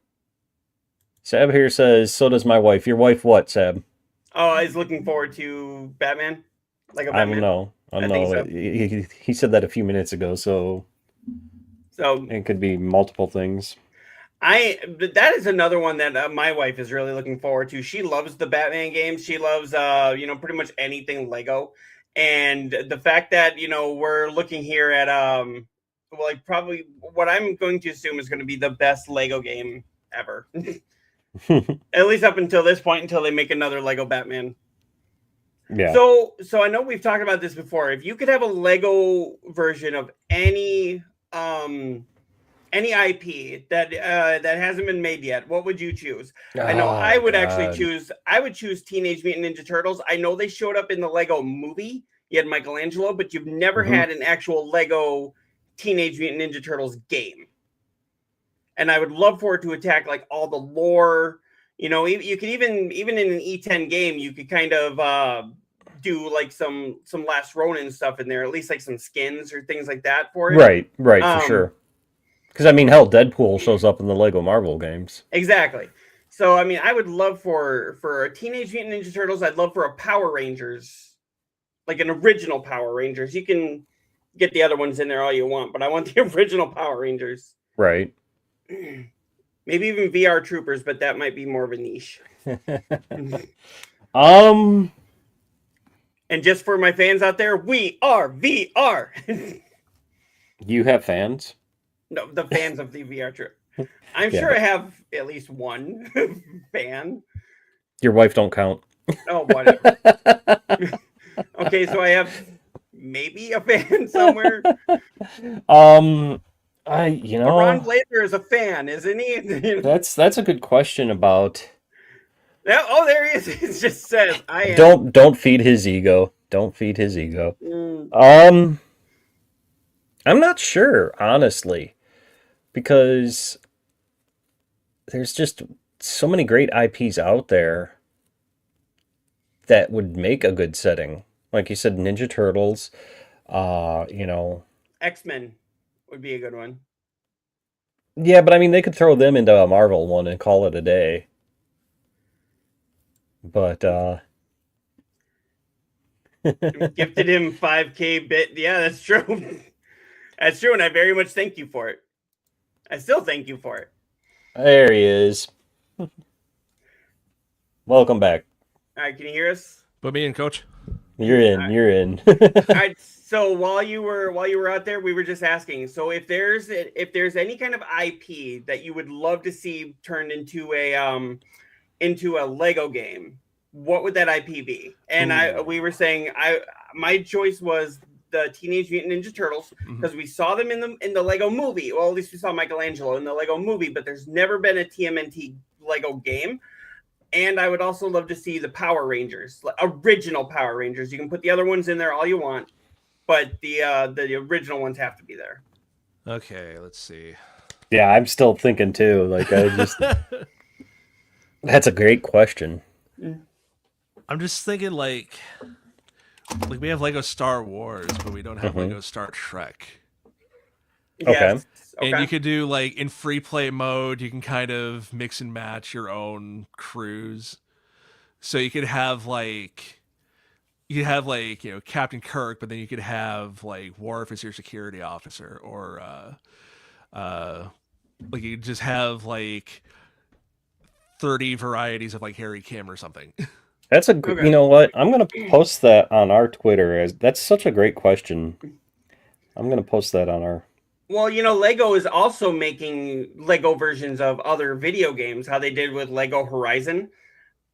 Sab here says, so does my wife. Your wife what, Sab? Oh, he's looking forward to Batman? Like a Batman? I don't know. So. He said that a few minutes ago, so it could be multiple things. That is another one that my wife is really looking forward to. She loves the Batman games. She loves pretty much anything Lego. And the fact that, we're looking here at probably what I'm going to assume is going to be the best Lego game ever. At least up until this point, until they make another Lego Batman. Yeah. So I know we've talked about this before. If you could have a Lego version of any IP that hasn't been made yet, what would you choose? I know I would actually choose Teenage Mutant Ninja Turtles. I know they showed up in the Lego movie. You had Michelangelo, but you've never had an actual Lego Teenage Mutant Ninja Turtles game. And I would love for it to attack like all the lore. You could even in an E10 game, you could kind of do like some Last Ronin stuff in there, at least like some skins or things like that for it. Right, for sure. Because hell, Deadpool shows up in the Lego Marvel games. Exactly. So I would love for a Teenage Mutant Ninja Turtles. I'd love for a Power Rangers, like an original Power Rangers. You can get the other ones in there all you want, but I want the original Power Rangers. Right. Maybe even VR Troopers, but that might be more of a niche. And just for my fans out there, we are VR. You have fans? No, the fans of the VR I'm Yeah. sure I have at least one fan. Your wife don't count. Oh, whatever. Okay, so I have maybe a fan somewhere. Ron Ron Blazer is a fan, isn't he? that's a good question about. Oh, there he is. It just says, "I am." Don't feed his ego. Don't feed his ego. Mm. I'm not sure, honestly, because there's just so many great IPs out there that would make a good setting. Like you said, Ninja Turtles, X-Men would be a good one. Yeah, but I mean, they could throw them into a Marvel one and call it a day. But, Gifted him 5K bit. Yeah, that's true. That's true, and I very much thank you for it. I still thank you for it. There he is. Welcome back. All right, can you hear us? Put me in, Coach. You're in. You're in. All right. So while you were out there, we were just asking. So if there's any kind of IP that you would love to see turned into a Lego game, what would that IP be? And we were saying my choice was the Teenage Mutant Ninja Turtles because we saw them in the Lego movie. Well, at least we saw Michelangelo in the Lego movie, but there's never been a TMNT Lego game. And I would also love to see the Power Rangers, original Power Rangers. You can put the other ones in there all you want, but the original ones have to be there. Okay, let's see. Yeah, I'm still thinking too. Like, that's a great question. I'm just thinking like we have Lego Star Wars, but we don't have Lego Star Trek. Okay. Yes. And you could do like in free play mode, you can kind of mix and match your own crews. So you could have Captain Kirk, but then you could have like Worf as your security officer, or like you just have like 30 varieties of like Harry Kim or something. That's Okay. You know what? I'm gonna post that on our Twitter. That's such a great question. I'm gonna post that on our. Well, Lego is also making Lego versions of other video games, how they did with Lego Horizon.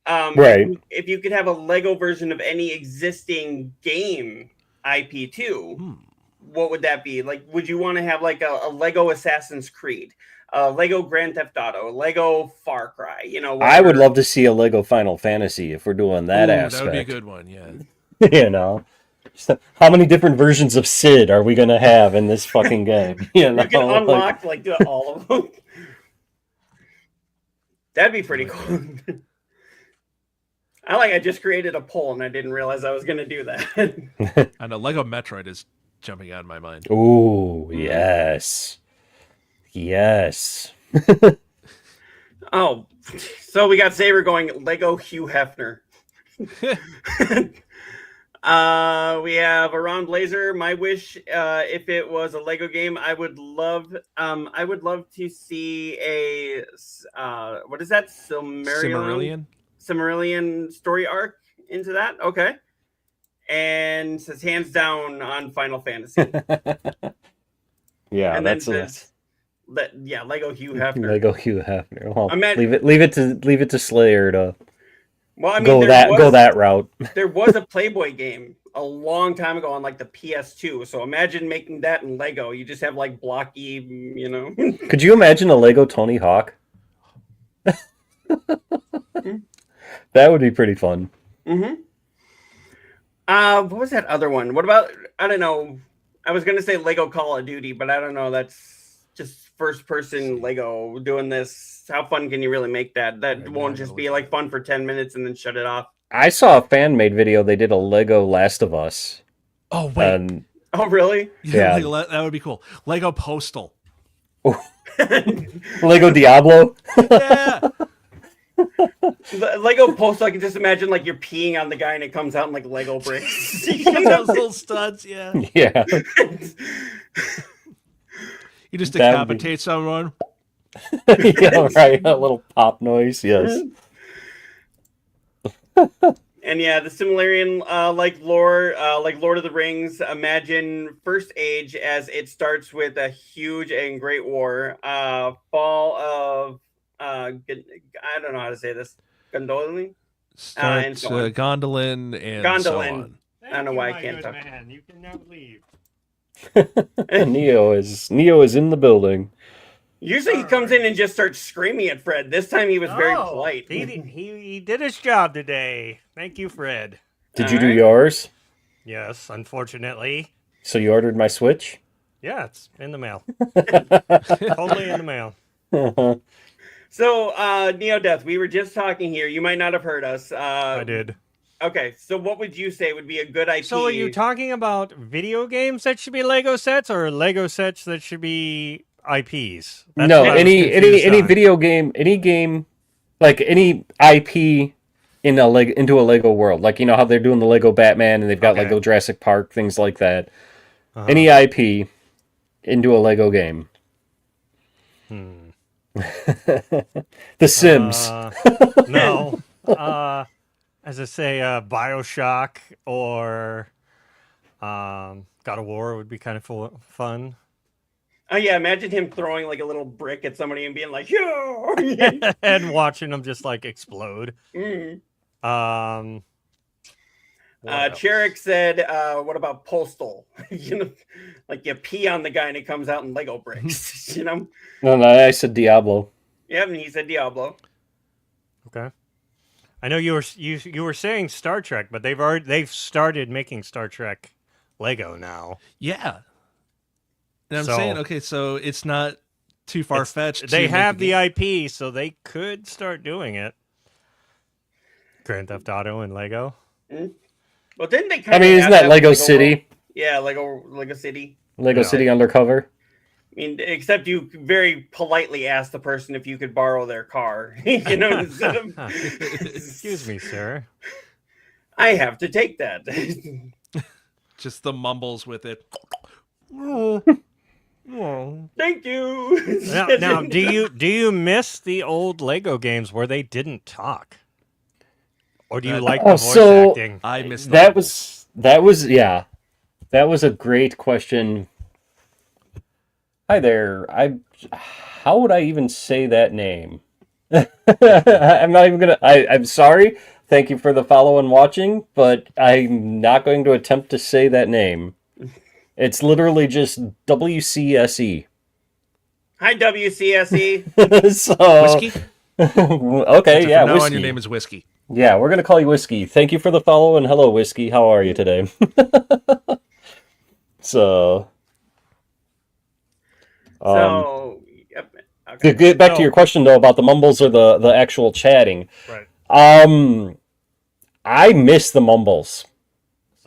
Right. If you could have a Lego version of any existing game IP too, what would that be? Like, would you want to have like a Lego Assassin's Creed, Lego Grand Theft Auto, Lego Far Cry? I would love to see a Lego Final Fantasy if we're doing that aspect. That would be a good one, yeah. How many different versions of Sid are we going to have in this fucking game? You can unlock all of them. That'd be pretty cool. I just created a poll and I didn't realize I was going to do that. I know Lego Metroid is jumping out of my mind. Ooh, yes. Yes. Oh, so we got Saber going Lego Hugh Hefner. We have a Ron Blazer. My wish, if it was a Lego game, I would love to see a what is that? Silmarillion story arc into that. Okay, and says hands down on Final Fantasy. Yeah, and that's then says, Lego Hugh Hefner. Lego Hugh Hefner. Well, meant, leave it to Slayer to. Well, I mean, go that route. There was a Playboy game a long time ago on like the PS2. So imagine making that in Lego. You just have like blocky, Could you imagine a Lego Tony Hawk? That would be pretty fun. Mm-hmm. What was that other one? What about, I don't know. I was going to say Lego Call of Duty, but I don't know. That's just first person Lego doing this. How fun can you really make that? That won't just be like fun for 10 minutes and then shut it off. I saw a fan made video. They did a Lego Last of Us. Oh, wait. Oh, really? Yeah. That would be cool. Lego Postal. Lego Diablo. Yeah. Lego Postal, I can just imagine like you're peeing on the guy and it comes out in like Lego bricks. Those little studs, yeah. Yeah. You just decapitate someone. Yeah, right. A little pop noise, yes. And yeah, the Silmarillion, like lore, like Lord of the Rings, imagine First Age as it starts with a huge and great war. Fall of, I don't know how to say this, Gondolin? Starts Gondolin and so Gondolin. on. I don't know why I can't good talk. man. You can now leave. Neo is in the building. Usually he comes in and just starts screaming at Fred. This time he was very polite. He did his job today. Thank you, Fred. Did you do Alright. yours? Yes, unfortunately. So you ordered my Switch? Yeah, it's in the mail. Totally in the mail. So, Neo Death, we were just talking here. You might not have heard us. I did. Okay, so what would you say would be a good IP? So are you talking about video games that should be Lego sets or Lego sets that should be IPs? That's No, what I was any confused on. video game, any game, like any IP in into a Lego world. Like, you know how they're doing the Lego Batman and they've got Okay. Lego Jurassic Park, things like that. Uh-huh. Any IP into a Lego game. The Sims. No. As I say, Bioshock or God of War would be kind of fun. Oh yeah, imagine him throwing like a little brick at somebody and being like, "Yo!" And watching them just like explode. Mm. What else? Cherik said, "What about Postal? You know, like you pee on the guy and it comes out in Lego bricks. You know? No, I said Diablo. Yeah, and he said Diablo. Okay. I know you were saying Star Trek, but they've started making Star Trek Lego now. Yeah. And I'm So- saying, okay, so it's not too far fetched. They have the IP, so they could start doing it. Grand Theft Auto and Lego. Well, didn't they? I mean, isn't that Lego City? World? Yeah, Lego City. Lego Yeah. City Undercover? I mean, except you very politely asked the person if you could borrow their car. You know, instead of, Excuse me, sir. I have to take that. Just the mumbles with it. Thank you. Now, do you miss the old Lego games where they didn't talk, or do you like the voice acting? I missed That was yeah. That was a great question. Hi there. How would I even say that name? I'm not even gonna. I'm sorry. Thank you for the follow and watching, but I'm not going to attempt to say that name. It's literally just WCSE. Hi, WCSE. So Whiskey? okay, So yeah, from now Whiskey. on, your name is Whiskey. Yeah, we're gonna call you Whiskey. Thank you for the follow and hello, Whiskey. How are you today? So, So, yep. Okay. to get back to So- your question though about the mumbles or the actual chatting. Right. I miss the mumbles.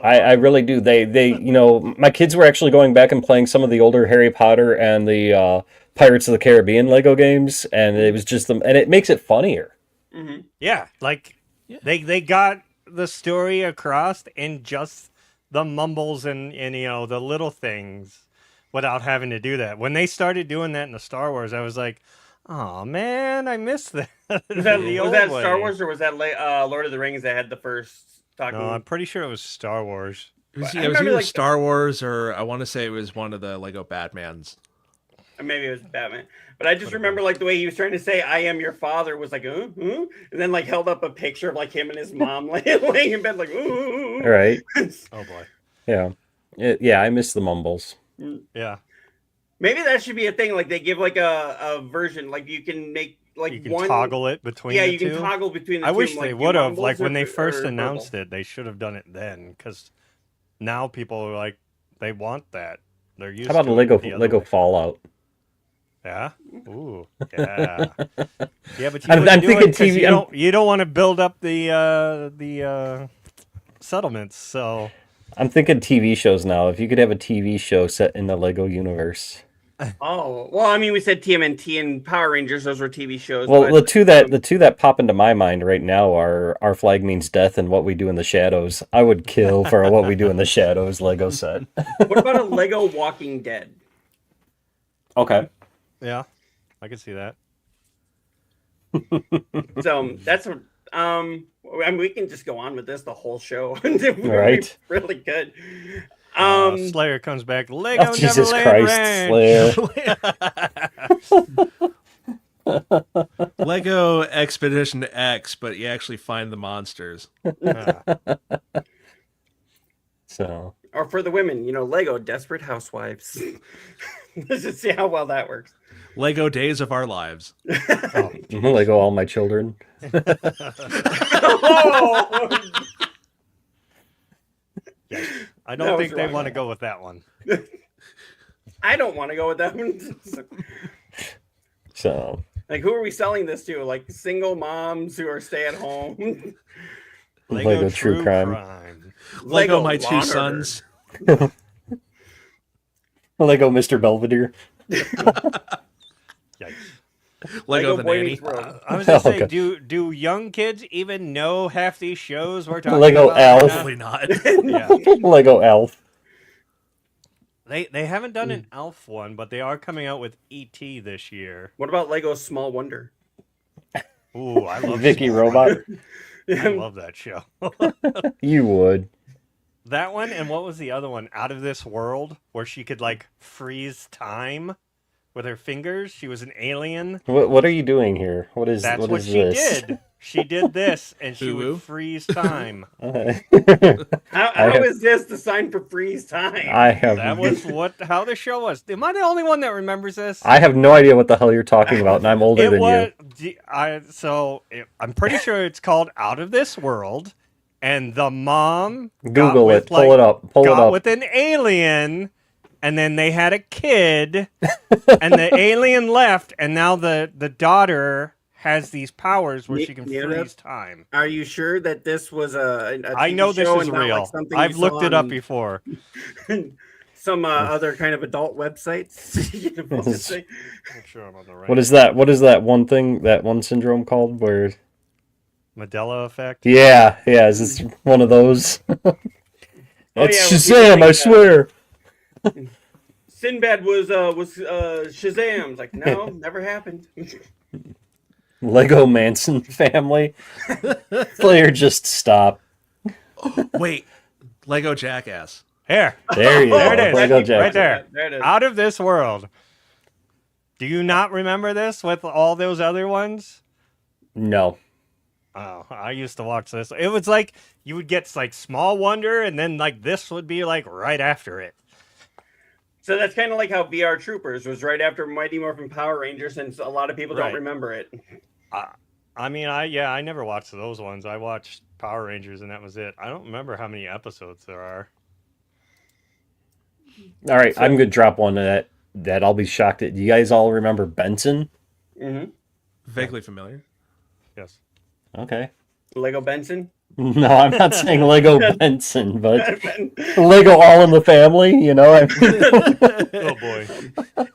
I really do. They you know, my kids were actually going back and playing some of the older Harry Potter and the Pirates of the Caribbean Lego games, and it was just and it makes it funnier. Mhm. Yeah, like they got the story across in just the mumbles and you know the little things without having to do that. When they started doing that in the Star Wars, I was like, oh man, I missed that. Was that, The was old that way. Star Wars or was that Lord of the Rings that had the first talking? No, I'm pretty sure it was Star Wars. It was, I it was remember, either like, Star Wars or I want to say it was one of the Lego Batmans. Or maybe it was Batman. But I just remember like the way he was trying to say "I am your father" was like and then like held up a picture of like him and his mom laying in bed like ooh. All right. Oh boy. Yeah. Yeah, I miss the mumbles. Yeah. Maybe that should be a thing. Like they give like a version, like you can make like You can one toggle it between Yeah, the you two. can toggle between the I two. wish like, they you would have. mumbles Like when or- they first or announced purple. it, they should have done it then. Because now people are like, they want that. They're used. How about to a it Lego the other Lego way. Fallout? Yeah. Ooh. Yeah. Yeah, but you I'm wouldn't do thinking it 'cause TV You don't want to build up the settlements. So I'm thinking TV shows now. If you could have a TV show set in the Lego universe. Oh well, I mean, we said TMNT and Power Rangers; those were TV shows. Well, but, the two that pop into my mind right now are Our Flag Means Death and What We Do in the Shadows. I would kill for a What We Do in the Shadows Lego set. what about a Lego Walking Dead? Okay. yeah, I can see that. So that's what I mean, we can just go on with this the whole show. We're Right. really good. Slayer comes back. Lego Oh, Jesus Neverland Christ, Ranch. Slayer. Lego Expedition X, but you actually find the monsters. So, Or for the women, Lego Desperate Housewives. Let's just see how well that works. Lego Days of Our Lives. Lego All My Children. I don't think they want to go with that one. I don't want to go with that one. So, Like, who are we selling this to? Like, single moms who are stay at home? Lego True Crime. Lego My Law Two and Sons. Lego Mr. Belvedere. Yikes. Lego the Boy Nanny. Meets World. I was gonna say, Okay. do young kids even know half these shows we're talking Lego about? Elf. Probably not. Yeah. Lego Elf. They haven't done an Elf one, but they are coming out with E.T. this year. What about Lego Small Wonder? Ooh, I love Vicky Small Robot. Wonder. I love that show. You would. That one, and what was the other one? Out of This World, where she could like freeze time with her fingers. She was an alien. What are you doing here? That's what what is she this? did. She did this, and she Boo-boo? would freeze time. How is this the sign for freeze time? I have That was how the show was. Am I the only one that remembers this? I have no idea what the hell you're talking about, and I'm older It than was. you. I'm pretty sure it's called Out of This World, and the mom Google it. Pull it up. Pull it got up. with an alien, and then they had a kid, and the alien left, and now the daughter has these powers where she can freeze time. Are you sure that this was a I TV know this show is and not real. like something I've you looked saw it up on before. some other kind of adult websites? We'll just say. I'm sure I'm on the right. What is that? What is that one thing? That one syndrome called? Where? Mandela effect? Yeah. Is this one of those? It's yeah, when Shazam! people I think, swear. Sinbad was Shazam. It's like, no, never happened. Lego Manson family. Player, just stop. Wait. Lego Jackass. Here. There you There go. it is. Lego Right Jack. there. There it is. Out of This World. Do you not remember this with all those other ones? No. Oh, I used to watch this. It was like you would get like Small Wonder, and then like this would be like right after it. So that's kind of like how VR Troopers was right after Mighty Morphin Power Rangers, and a lot of people don't Right. remember it. I mean, I never watched those ones. I watched Power Rangers, and that was it. I don't remember how many episodes there are. All right, I'm gonna drop one that I'll be shocked at. Do you guys all remember Benson? Mm-hmm. Vaguely familiar. Yes. Okay. Lego Benson. No, I'm not saying Lego Benson, but Lego All in the Family. You know. Oh boy.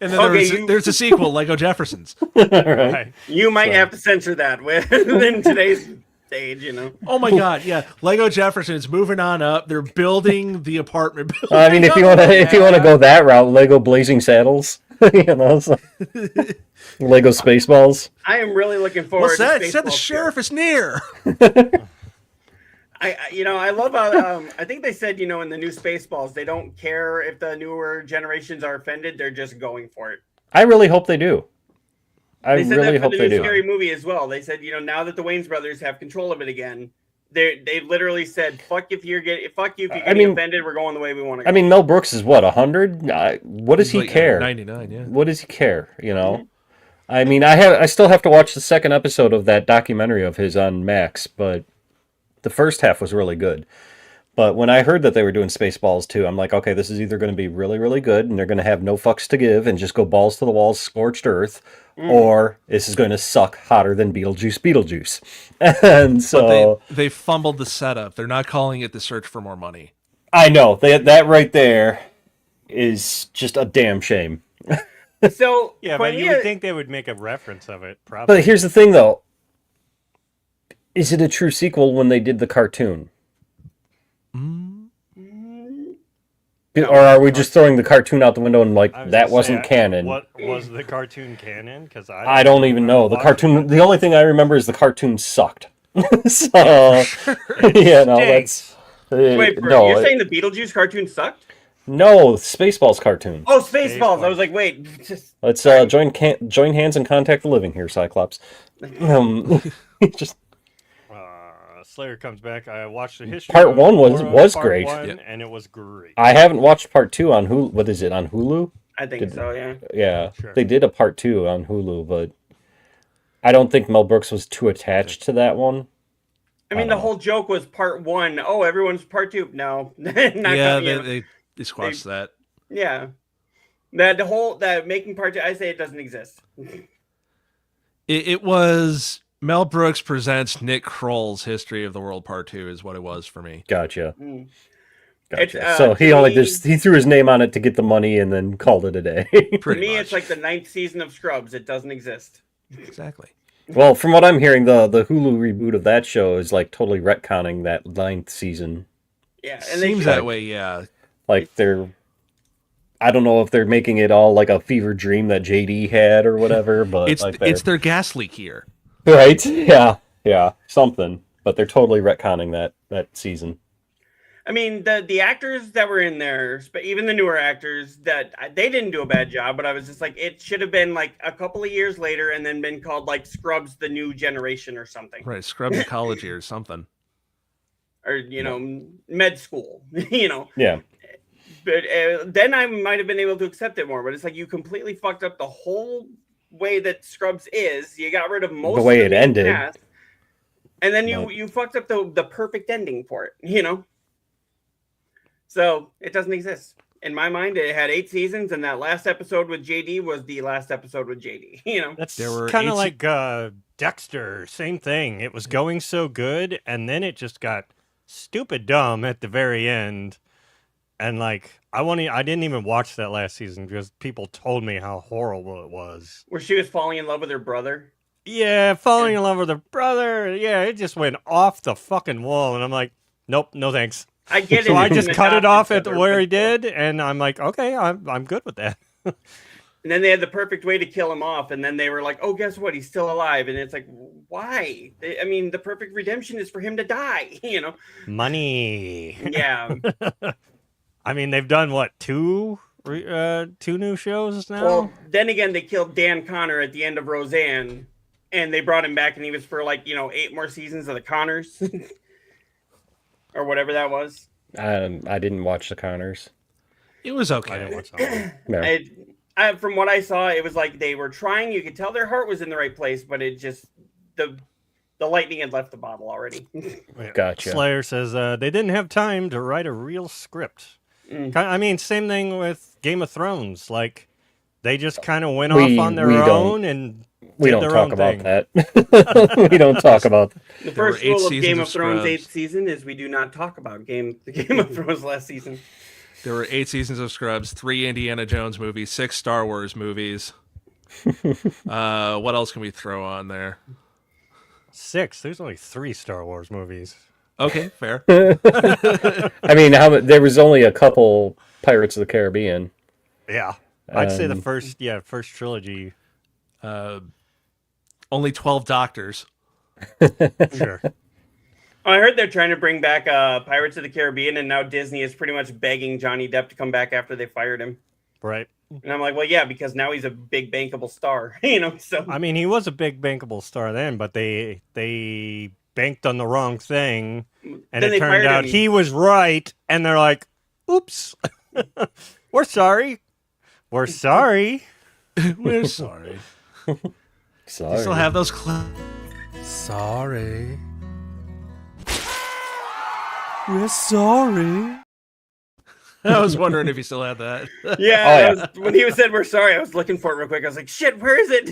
And then Okay, there's a sequel, Lego Jeffersons. Right. You might So- have to censor that in today's age, Oh my god, yeah. Lego Jeffersons moving on up. They're building the apartment building. I mean, if you want to go that route, Lego Blazing Saddles. You know, so- Lego Spaceballs. I am really looking forward What's that? to It said the Spaceballs sheriff is near. I love how I think they said, in the new Spaceballs, they don't care if the newer generations are offended, they're just going for it. I really hope they do. I They said really that for hope the they new do. Scary Movie as well. They said, now that the Wayans brothers have control of it again, they literally said, fuck you if you're getting offended, we're going the way we want to go. I mean, Mel Brooks is what, 100? What does he Like, care? 99, yeah. What does he care? You know. I mean, I still have to watch the second episode of that documentary of his on Max, but the first half was really good. But when I heard that they were doing Spaceballs too, I'm like, okay, this is either going to be really, really good, and they're going to have no fucks to give and just go balls to the walls, scorched earth, or this is going to suck hotter than Beetlejuice. And so But they fumbled the setup. They're not calling it The Search for More Money. I know that right there is just a damn shame. So Yeah, but you would think they would make a reference of it, probably. But here's the thing, though. Is it a true sequel when they did the cartoon? Or are we just throwing the cartoon out the window and like, I was that gonna wasn't say, canon? What was the cartoon canon? Because I don't even know. The cartoon. The only thing I remember is the cartoon sucked. So, you know, that's Wait, no, you're saying the Beetlejuice cartoon sucked? no, Spaceballs cartoon. Oh, Spaceballs. Spaceballs. I was like, wait. Just, Let's join hands and contact the living here, Cyclops. Just Slayer comes back. I watched the history. Part of one was part great. one, Yeah. and it was great. I haven't watched part 2 on Hulu. What is it on Hulu? I think so, yeah. Yeah, Sure. they did a part 2 on Hulu, but I don't think Mel Brooks was too attached to that one. I mean, the whole joke was part 1. Oh, everyone's part 2. No. Not Yeah, coming. they squashed that. Yeah. That making part 2, I say it doesn't exist. It was Mel Brooks presents Nick Kroll's History of the World Part 2 is what it was for me. Gotcha. Mm. Gotcha. It's, So he to only me- just he threw his name on it to get the money and then called it a day. To Pretty me, much. it's like the 9th season of Scrubs. It doesn't exist. Exactly. Well, from what I'm hearing, the Hulu reboot of that show is like totally retconning that 9th season. Yeah, and they Seems should- that way, yeah. Like I don't know if they're making it all like a fever dream that JD had or whatever, but It's their gas leak year. right, yeah, something. But they're totally retconning that season. I mean, the actors that were in there, but even the newer actors, that they didn't do a bad job. But I was just like, it should have been like a couple of years later, and then been called like Scrubs: The New Generation or something, Right, Scrubs Ecology or something. or med school, Yeah, But then I might have been able to accept it more. But it's like you completely fucked up the whole way that Scrubs is. You got rid of most the way of it the main ended. cast, and then But- you fucked up the perfect ending for it. So it doesn't exist. In my mind, it had 8 seasons, and that last episode with JD was the last episode with JD. That's There were kind 8 of like Dexter. Same thing. It was going so good, and then it just got stupid dumb at the very end. And like, I didn't even watch that last season because people told me how horrible it was. Where she was falling in love with her brother. Yeah, falling in love with her brother. Yeah, it just went off the fucking wall, and I'm like, nope, no thanks. I get it. So I in just the cut it top off each at other, where but- he did, and I'm like, okay, I'm good with that. And then they had the perfect way to kill him off, and then they were like, "Oh, guess what? He's still alive." And it's like, why? I mean, the perfect redemption is for him to die. Money. Yeah. I mean, they've done what, two new shows now? Well, then again, they killed Dan Connor at the end of Roseanne, and they brought him back, and he was for 8 more seasons of the Connors, or whatever that was. I didn't watch the Connors. It was I okay. didn't watch that one. No. From what I saw, it was like they were trying. You could tell their heart was in the right place, but it just the lightning had left the bottle already. Yeah. Gotcha. Slayer says they didn't have time to write a real script. Mm. I mean, same thing with Game of Thrones. Like, they just kind of went We- off on their we don't- own and We did don't their talk own about thing. that. We don't talk about. The There were first 8 rule of seasons Game of of Thrones' Scrubs. 8th season is we do not talk about the Game of Thrones last season. There were 8 seasons of Scrubs, 3 Indiana Jones movies, 6 Star Wars movies. What else can we throw on there? 6. There's only 3 Star Wars movies. Okay, fair. I mean, there was only a couple Pirates of the Caribbean. Yeah. I'd say the Um, first trilogy. Only 12 doctors. Sure. I heard they're trying to bring back Pirates of the Caribbean, and now Disney is pretty much begging Johnny Depp to come back after they fired him. Right. And I'm like, well, yeah, because now he's a big bankable star, So I mean, he was a big bankable star then, but they banked on the wrong thing, and Then it they turned fired out him. he was right, and they're like, "Oops, we're sorry, we're sorry." We're sorry. Sorry. You still have those Sorry. We're sorry. I was wondering if you still had that. yeah, when he said we're sorry, I was looking for it real quick. I was like, shit, where is it?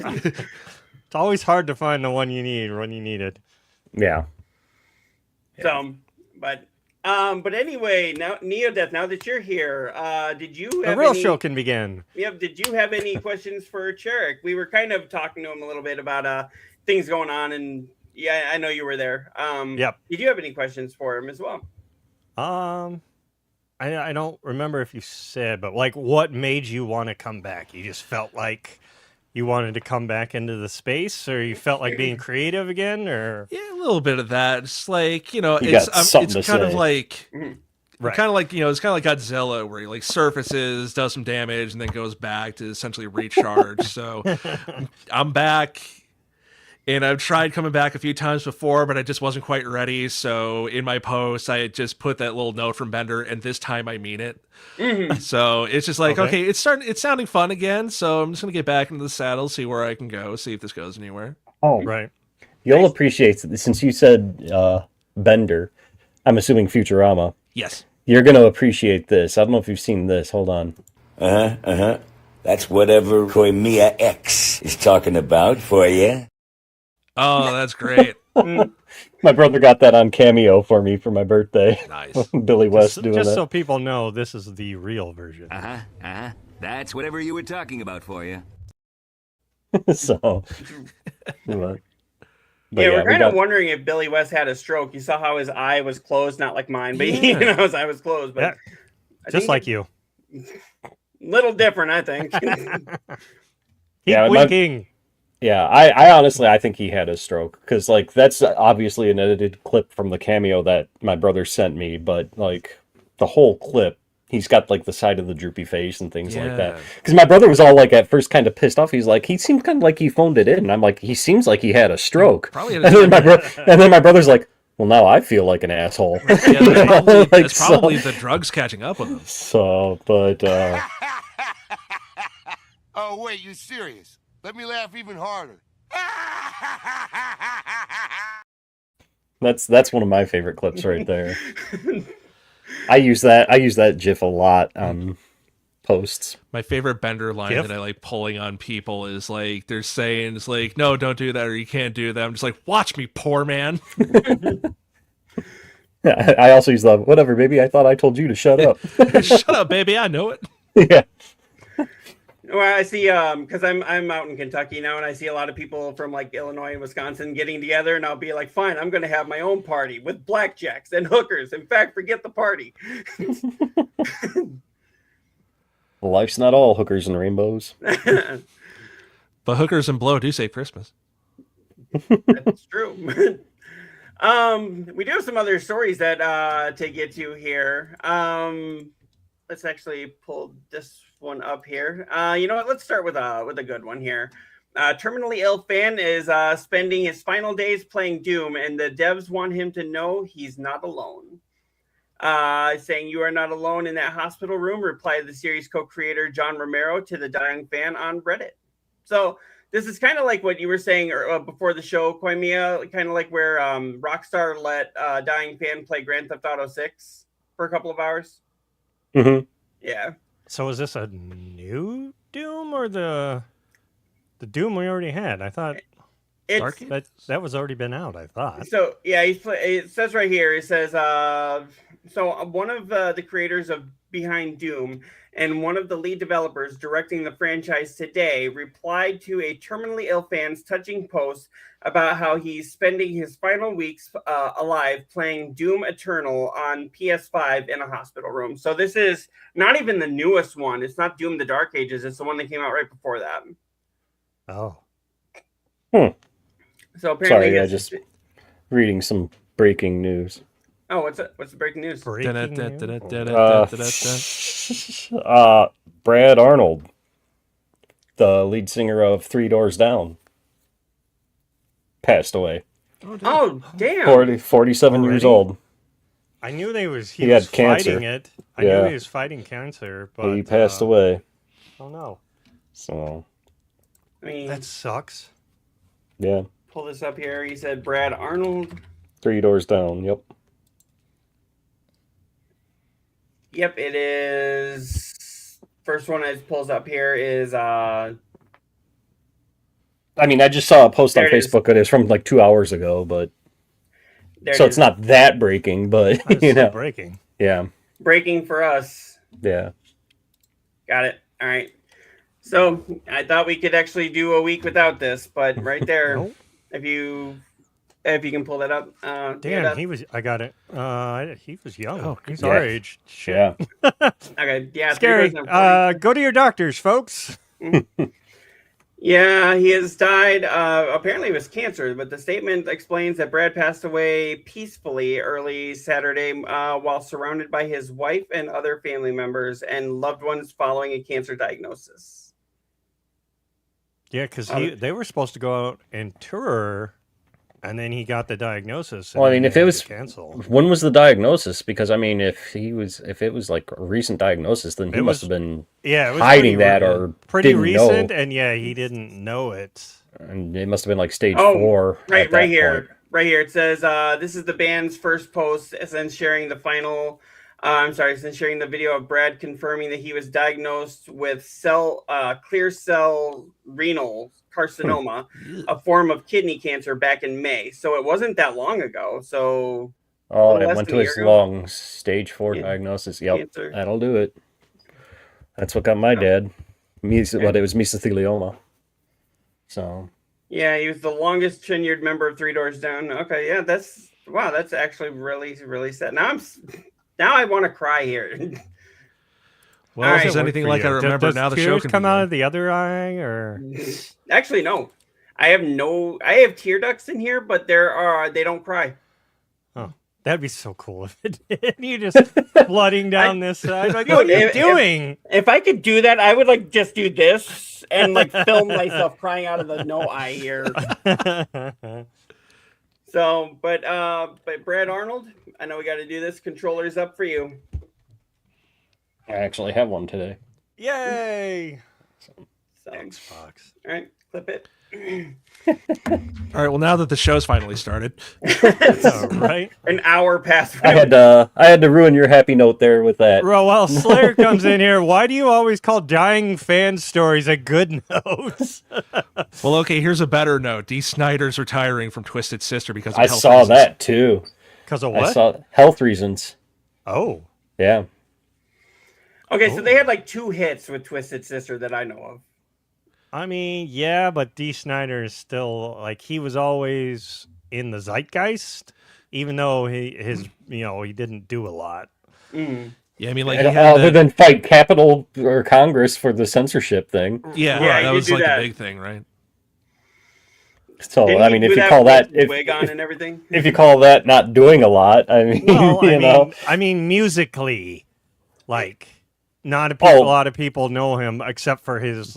It's always hard to find the one you need when you need it. Yeah. So, but anyway, now Neodeath, now that you're here, did you The have real any, show can begin. Yeah, did you have any questions for Cherrick? We were kind of talking to him a little bit about things going on, and yeah, I know you were there. Yep. Did you have any questions for him as well? I don't remember if you said, but like, what made you want to come back? You just felt like you wanted to come back into the space, or you felt like being creative again, or Yeah, little bit of that. It's like, You got something it's to kind of say. like, Right. kind of like, it's kind of like Godzilla, where he like surfaces, does some damage, and then goes back to essentially recharge. So I'm back. And I've tried coming back a few times before, but I just wasn't quite ready. So in my post, I had just put that little note from Bender, and this time I mean it. So it's just like, okay, it's sounding fun again. So I'm just gonna get back into the saddle, see where I can go, see if this goes anywhere. Oh, Right. you'll appreciate it since you said Bender. I'm assuming Futurama. Yes. You're gonna appreciate this. I don't know if you've seen this. Hold on. That's whatever Koimiya X is talking about for you. Oh, that's great. My brother got that on Cameo for me for my birthday. Nice. Billy West doing Just that. so people know, this is the real version. That's whatever you were talking about for you. So, but We're we kind of got- wondering if Billy West had a stroke. You saw how his eye was closed, not like mine, but his eye was closed. But Yeah, I just think like you. little different, I think. Keep my- winking. Yeah, I honestly I think he had a stroke because like that's obviously an edited clip from the Cameo that my brother sent me, but like the whole clip, he's got like the side of the droopy face and things like that. Because my brother was all like at first kind of pissed off. He's like, he seemed kind of like he phoned it in. And I'm like, he seems like he had a stroke. Probably had And then my brother's like, well, now I feel like an asshole. That's probably the drugs catching up with him. So, but Oh, wait, you serious? Let me laugh even harder. that's one of my favorite clips right there. I use that GIF a lot on posts. My favorite Bender line GIF? that I like pulling on people is like, they're saying, it's like, no, don't do that, or you can't do that. I'm just like, watch me, poor man. I also use the whatever, baby. I thought I told you to shut up. Shut up, baby. I know it. Yeah. Well, I see, because I'm out in Kentucky now, and I see a lot of people from like Illinois and Wisconsin getting together, and I'll be like, fine, I'm going to have my own party with blackjacks and hookers. In fact, forget the party. Life's not all hookers and rainbows. But hookers and blow do say Christmas. That's true. We do have some other stories that to get to here. Let's actually pull this one up here. You know what? Let's start with a good one here. Terminally ill fan is spending his final days playing Doom, and the devs want him to know he's not alone. Saying you are not alone in that hospital room, replied the series co-creator John Romero to the dying fan on Reddit. So this is kind of like what you were saying before the show, Koimiya, kind of like where Rockstar let dying fan play Grand Theft Auto 6 for a couple of hours. Mm-hmm. Yeah. So is this a new Doom or the Doom we already had? I thought It's that was already been out. I thought. so yeah. It says right here. It says so one of the creators of Behind Doom and one of the lead developers directing the franchise today replied to a terminally ill fan's touching post about how he's spending his final weeks alive playing Doom Eternal on PS5 in a hospital room. So this is not even the newest one. It's not Doom the Dark Ages. It's the one that came out right before that. Oh. So apparently, Sorry, I just reading some breaking news. Oh, what's the breaking news? Breaking news? Brad Arnold, the lead singer of Three Doors Down, passed away. Oh, damn. 47 years Already? old. I knew he was had fighting cancer. it. I Yeah. knew he was fighting cancer, but He passed away. Oh no, So, I mean, that sucks. yeah. pull this up here. He said Brad Arnold. Three Doors Down. Yep. Yep, it is. First one it pulls up here is I mean, I just saw a post on There it is. Facebook. It is from like 2 hours ago, but there so it it's is. not that breaking, but That's you still know, breaking. yeah, breaking for us. yeah. Got it. All right. So I thought we could actually do a week without this, but right there, Nope. if you can pull that up. Damn, I got it. He was young. Oh, He's yeah. our age. Shit. Yeah. Okay. Yeah. Scary. 3,040. Go to your doctors, folks. Yeah, he has died. Apparently, it was cancer, but the statement explains that Brad passed away peacefully early Saturday while surrounded by his wife and other family members and loved ones following a cancer diagnosis. Yeah, because they were supposed to go out and tour, and then he got the diagnosis. Well, I mean, if it was canceled, when was the diagnosis? Because I mean, if it was like a recent diagnosis, then he must have been it was hiding that or pretty didn't recent, know. and yeah, he didn't know it. And it must have been like stage 4. Right, at that right here, point. right here. It says this is the band's first post since sharing the final. Since sharing the video of Brad confirming that he was diagnosed with clear cell renal carcinoma, a form of kidney cancer, back in May. So it wasn't that long ago. So and it went to his lung, stage 4 diagnosis. Yep, cancer. That'll do it. That's what got my dad. It was mesothelioma. So. Yeah, he was the longest tenured member of Three Doors Down. Okay, yeah, that's actually really, really sad. Now I want to cry here. Well, if there's anything like I remember does now, the show tears can come begin. out of the other eye, or Actually, no. I have tear ducts in here, but they don't cry. oh, that'd be so cool if it did. You just flooding down this side. Like, what are you doing? If I could do that, I would like just do this and like film myself crying out of the no eye here. So, but Brad Arnold, I know we got to do this. Controller's up for you. I actually have one today. Yay! So, Xbox. All right, clip it. All right. Well, now that the show's finally started, Right? An hour passed. I had to ruin your happy note there with that. Well, while Slayer comes in here, why do you always call dying fan stories a good note? well, okay. Here's a better note. Dee Snider's retiring from Twisted Sister because of I health saw reasons. that too. Because of what? I saw health reasons. Oh. Yeah. Okay, so they had like 2 hits with Twisted Sister that I know of. I mean, yeah, but Dee Snider is still like he was always in the zeitgeist, even though he didn't do a lot. Mm. Yeah, I mean, like other than fight Capitol or Congress for the censorship thing. Yeah, Yeah, that you was do like that. the big thing, right? So Didn't I he mean, do if you that call with that his wig on and everything. if you call that not doing a lot, I mean, Well, I mean, musically, like. Not a lot of people know him except for his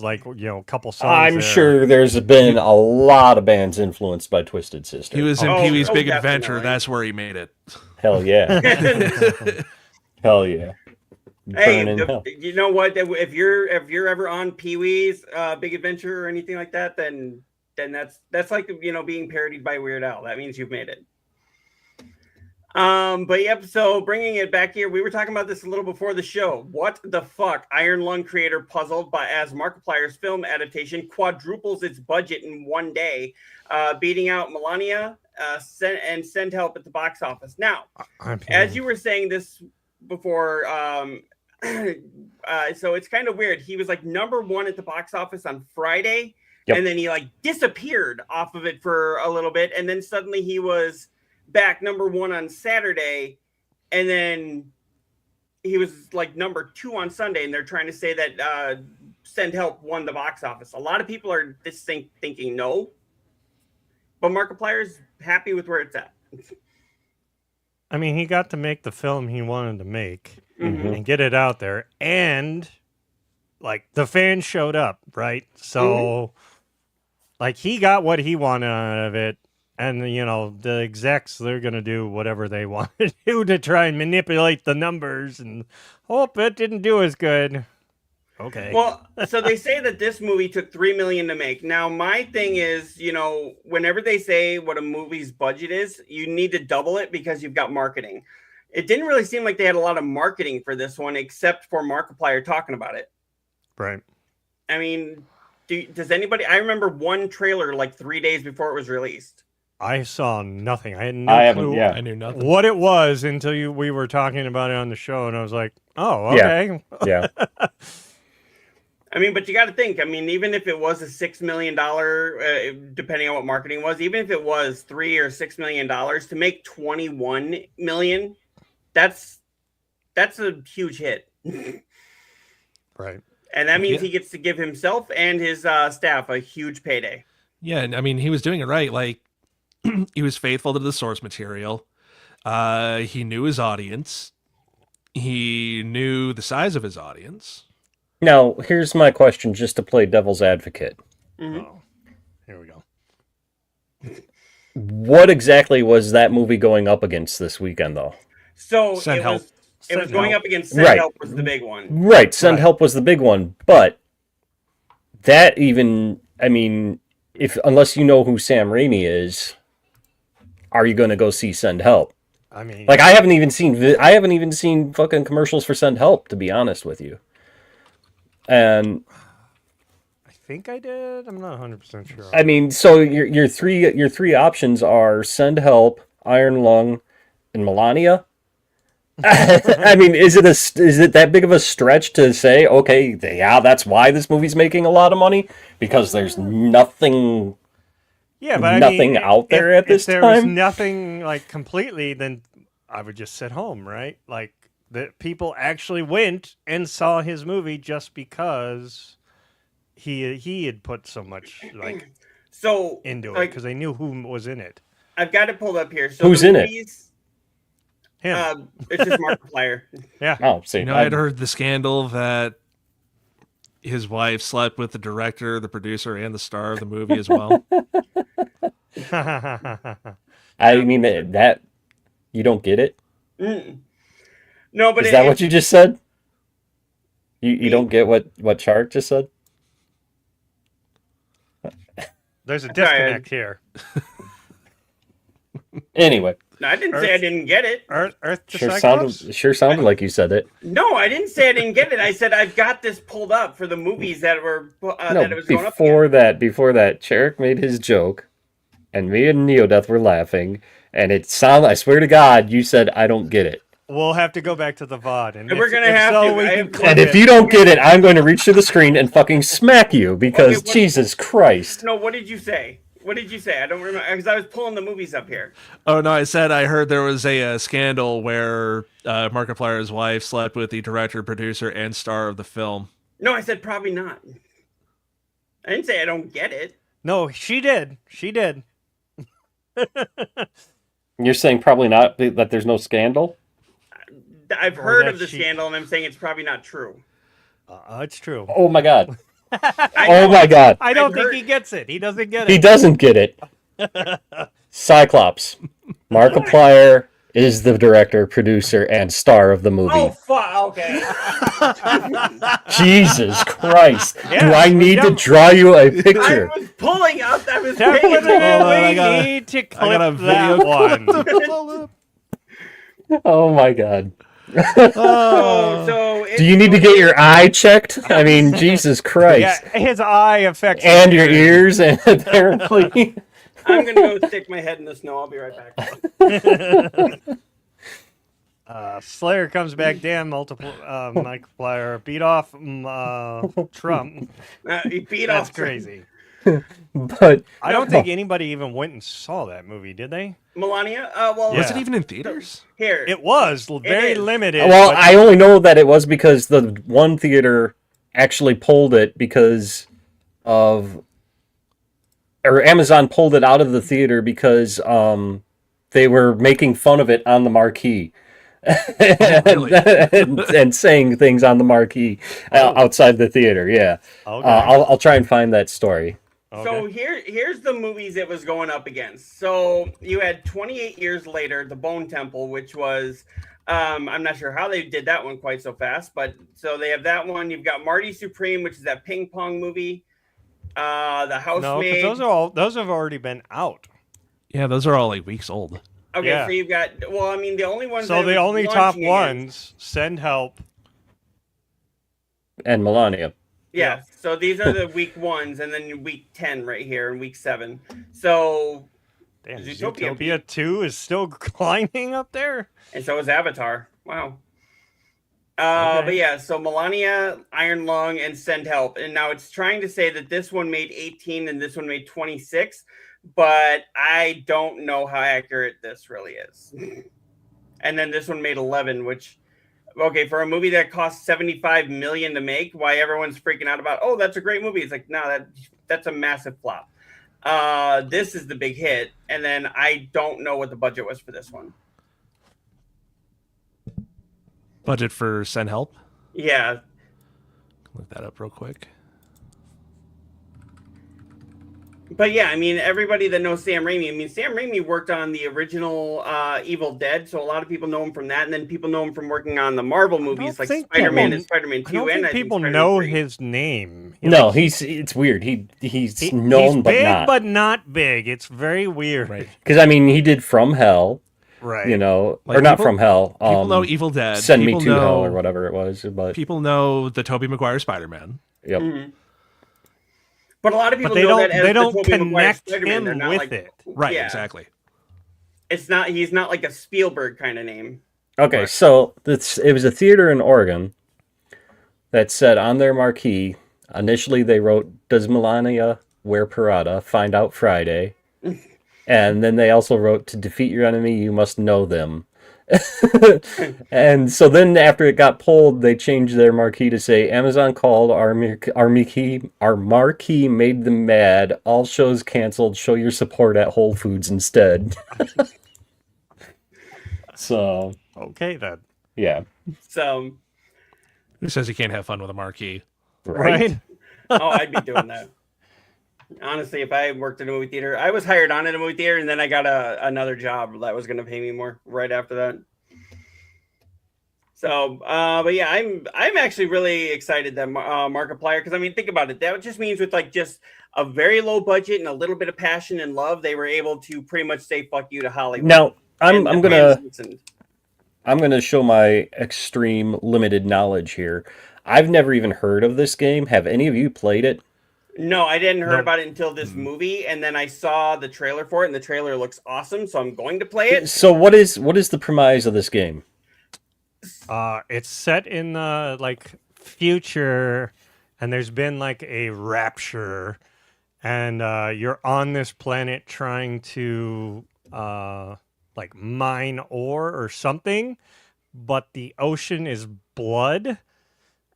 couple songs. I'm sure there's been a lot of bands influenced by Twisted Sister. He was in Pee-wee's Big definitely. Adventure. That's where he made it. Hell yeah. Hell yeah. Hey, Burn in hell. you know what? If you're ever on Pee-wee's Big Adventure or anything like that, then that's like being parodied by Weird Al. That means you've made it. But yep. So bringing it back here, we were talking about this a little before the show. What the fuck? Iron Lung creator puzzled by as Markiplier's film adaptation quadruples its budget in one day, beating out Melania and Send Help at the box office. Now, as you were saying this before, so it's kind of weird. He was like #1 at the box office on Friday, and then he like disappeared off of it for a little bit, and then suddenly he was back #1 on Saturday, and then he was like #2 on Sunday, and they're trying to say that Send Help won the box office. A lot of people are thinking no, but Markiplier's happy with where it's at. I mean, he got to make the film he wanted to make and get it out there, and like the fans showed up, right? So like he got what he wanted out of it. And, the execs, they're going to do whatever they want to do to try and manipulate the numbers and hope it didn't do as good. Okay. Well, so they say that this movie took $3 million to make. Now, my thing is, whenever they say what a movie's budget is, you need to double it because you've got marketing. It didn't really seem like they had a lot of marketing for this one, except for Markiplier talking about it. Right. I mean, does anybody... I remember one trailer like 3 days before it was released. I saw nothing. I had no clue. I knew nothing. What it was until we were talking about it on the show, and I was like, "Oh, okay." Yeah. I mean, but you got to think. I mean, even if it was a $6 million, depending on what marketing was, even if it was $3 or $6 million to make 21 million, that's a huge hit. Right. And that means Yeah. he gets to give himself and his staff a huge payday. Yeah, and I mean, he was doing it right. Like, he was faithful to the source material. He knew his audience. He knew the size of his audience. Now, here's my question, just to play devil's advocate. Mhm. Oh, here we go. What exactly was that movie going up against this weekend, though? So Send Help. it was Send going Help. up against Send Right. Help was the big one. Right, Send Right. Help was the big one, but that even, I mean, unless you know who Sam Raimi is, are you going to go see Send Help? I mean, Like, I haven't even seen fucking commercials for Send Help, to be honest with you. And I think I did. I'm not 100% sure. I mean, so your three options are Send Help, Iron Lung, and Melania. I mean, is it that big of a stretch to say, okay, yeah, that's why this movie's making a lot of money, because there's nothing Yeah, but nothing out there at this if there was time? nothing like completely, then I would just sit home, right? Like the people actually went and saw his movie just because he had put so much like So into it like, because they knew who was in it. I've got it pulled up here. So Who's the in it? movies, Him. it's just Markiplier. Yeah. Oh, see, You know, I'd heard the scandal that his wife slept with the director, the producer, and the star of the movie as well. I mean that you don't get it. Mm. No, but Is that what you just said? You don't get what Chart just said? There's a Sorry, disconnect here. Anyway, No, I didn't say I didn't get it. Earth to sure Cyclops? sounded like you said it. No, I didn't say I didn't get it. I said I've got this pulled up for the movies that were that it was going up against. Before that, Cherrick made his joke, and me and Neodeath were laughing, and it sounded. I swear to God, you said I don't get it. We'll have to go back to the VOD, and We're gonna have to. we I can have- clip And if it. you don't get it, I'm going to reach to the screen and fucking smack you because Okay, what- Jesus Christ. No, what did you say? What did you say? I don't remember because I was pulling the movies up here. Oh no! I heard there was a scandal where Markiplier's wife slept with the director, producer, and star of the film. No, I said probably not. I didn't say I don't get it. No, she did. She did. You're saying probably not that there's no scandal? I've Or heard that of the she- scandal, and I'm saying it's probably not true. It's true. Oh my God. I Oh know. my God. I don't I've think heard- he gets it. He doesn't get He it. doesn't get it. Cyclops. Markiplier is the director, producer, and star of the movie. Oh fuck! Okay. Jesus Christ. Do Yeah, I need to yeah. draw you a I picture? was pulling up. I was paying Definitely I need to I got a clip that video. one. Oh my God. So Do you need to get your eye checked? I mean, Jesus Yeah, Christ. his eye affects his And your hearing. ears, and apparently. I'm gonna go stick my head in the snow. I'll be right back. Slayer comes back. Damn, multiple Markiplier beat off Trump. He beat That's off crazy. But I don't think anybody even went and saw that movie, did they? Melania. Well, Yeah. Was it even in theaters? here. It was very is. limited. well, but- I only know that it was because the one theater actually pulled it because of, or Amazon pulled it out of the theater because they were making fun of it on the marquee. and saying things on the marquee outside the theater. Yeah, Okay. I'll try and find that story. So Okay. here's the movies it was going up against. So you had 28 years later, The Bone Temple, which was I'm not sure how they did that one quite so fast, but so they have that one. You've got Marty Supreme, which is that ping pong movie. The No, Housemaid. because those have already been out. Yeah, those are all like weeks old. Okay, yeah. so you've got I mean the only ones. So that the it was only top launching against- ones, Send Help. And Melania. Yeah, so these are the week ones, and then week 10 right here, and week 7. So, Damn, Zootopia Zootopia 2 is still climbing up there. and so is Avatar. Wow. Okay. But yeah, so Melania, Iron Lung, and Send Help. And now it's trying to say that this one made 18 and this one made 26, but I don't know how accurate this really is. And then this one made 11, which okay, for a movie that cost $75 million to make, why everyone's freaking out about, oh, that's a great movie. It's like, no, that's a massive flop. This is the big hit, and then I don't know what the budget was for this one. Budget for Send Help? Yeah. Look that up real quick. But yeah, I mean, everybody that knows Sam Raimi, I mean, Sam Raimi worked on the original Evil Dead, so a lot of people know him from that, and then people know him from working on the Marvel movies like Spider-Man and Spider-Man 2. I don't think people know his name. No, it's weird. He's known but big, not. but not big. It's very weird. Right. Because I mean, he did From Hell, Right. you know, Like or not people- From Hell. People know Evil Dead. Send people Me to know, Hell or whatever it was. But People know the Tobey Maguire Spider-Man. yep. Mm-hmm. But a lot of people But they know don't. that as They the don't Tobey Maguire connect Spider-Man. They're him not with like, it. Right, yeah. exactly. It's not. He's not like a Spielberg kind of name. Okay, Right. so it was a theater in Oregon that said on their marquee, initially they wrote, "Does Melania wear Parada? Find out Friday." And then they also wrote, "To defeat your enemy, you must know them." And so then after it got pulled, they changed their marquee to say, "Amazon called, our marquee made them mad. All shows canceled. Show your support at Whole Foods instead." So, Okay then. yeah. So, Who says you can't have fun with a marquee? Right. oh, I'd be doing that. Honestly, if I worked in a movie theater, I was hired on in a movie theater, and then I got another job that was going to pay me more right after that. So, but yeah, I'm actually really excited that Markiplier, because I mean, think about it. That just means with like just a very low budget and a little bit of passion and love, they were able to pretty much say "fuck you" to Hollywood. Now, I'm And the gonna fans listened. I'm gonna show my extreme limited knowledge here. I've never even heard of this game. Have any of you played it? No, I didn't hear No. about it until this movie, and then I saw the trailer for it, and the trailer looks awesome, so I'm going to play it. So what is the premise of this game? It's set in like future, and there's been like a rapture, and you're on this planet trying to like mine ore or something, but the ocean is blood.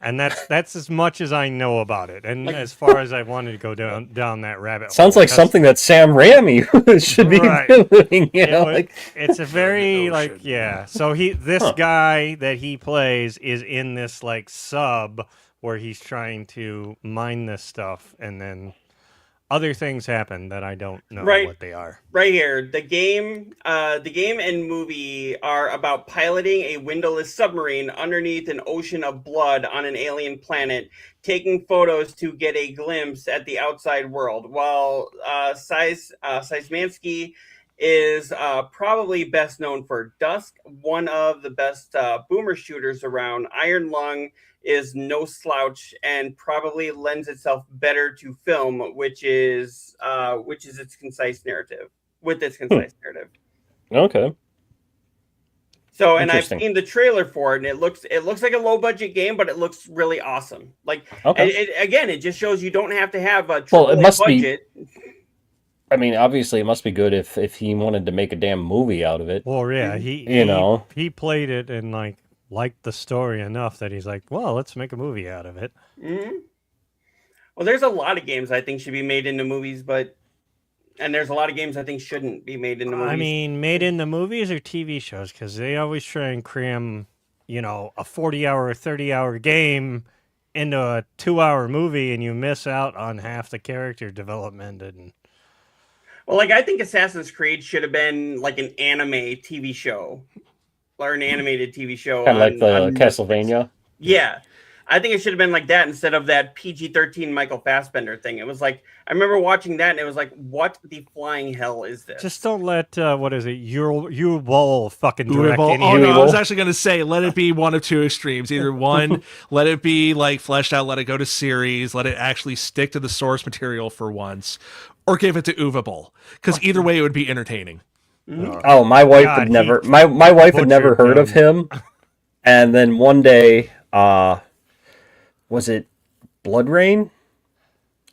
And that's as much as I know about it, and as far as I wanted to go down that rabbit Sounds hole. like something that Sam Raimi should be Right. doing. You know, like It's a very The like ocean. So this guy that he plays is in this like sub where he's trying to mine this stuff, and then other things happen that I don't know Right. what they are. Right here, the game and movie are about piloting a windowless submarine underneath an ocean of blood on an alien planet, taking photos to get a glimpse at the outside world. While Seismansky is probably best known for Dusk, one of the best boomer shooters around. Iron Lung is no slouch and probably lends itself better to film, which is its concise narrative. With its concise narrative. okay. So, and I've Interesting. seen the trailer for it, and it looks like a low budget game, but it looks really awesome. Like, Okay. Again, it just shows you don't have to have a Well, it AAA must be- budget. I mean, obviously, it must be good if he wanted to make a damn movie out of it. Well, yeah, he played it and like liked the story enough that he's like, well, let's make a movie out of it. Mm-hmm. Well, there's a lot of games I think should be made into movies, and there's a lot of games I think shouldn't be made into movies. I mean, made into movies or TV shows, because they always try and cram, a 40-hour or 30-hour game into a 2-hour movie, and you miss out on half the character development. And well, like I think Assassin's Creed should have been like an anime TV show or an animated TV show. Kind of like the on Castlevania. Yeah. I think it should have been like that instead of that PG-13 Michael Fassbender thing. It was like, I remember watching that and it was like, what the flying hell is this? just don't let, what is it, you Ball fucking direct Uwe any Boll- of no, I it. was actually going to say, let it be one of two extremes. Either one, let it be like fleshed out, let it go to series, let it actually stick to the source material for once, or give it to Uwe Boll. Because either way, it would be entertaining. Oh, my wife God, had never. My wife had never butchered heard of him, and then one day, was it Blood Rain?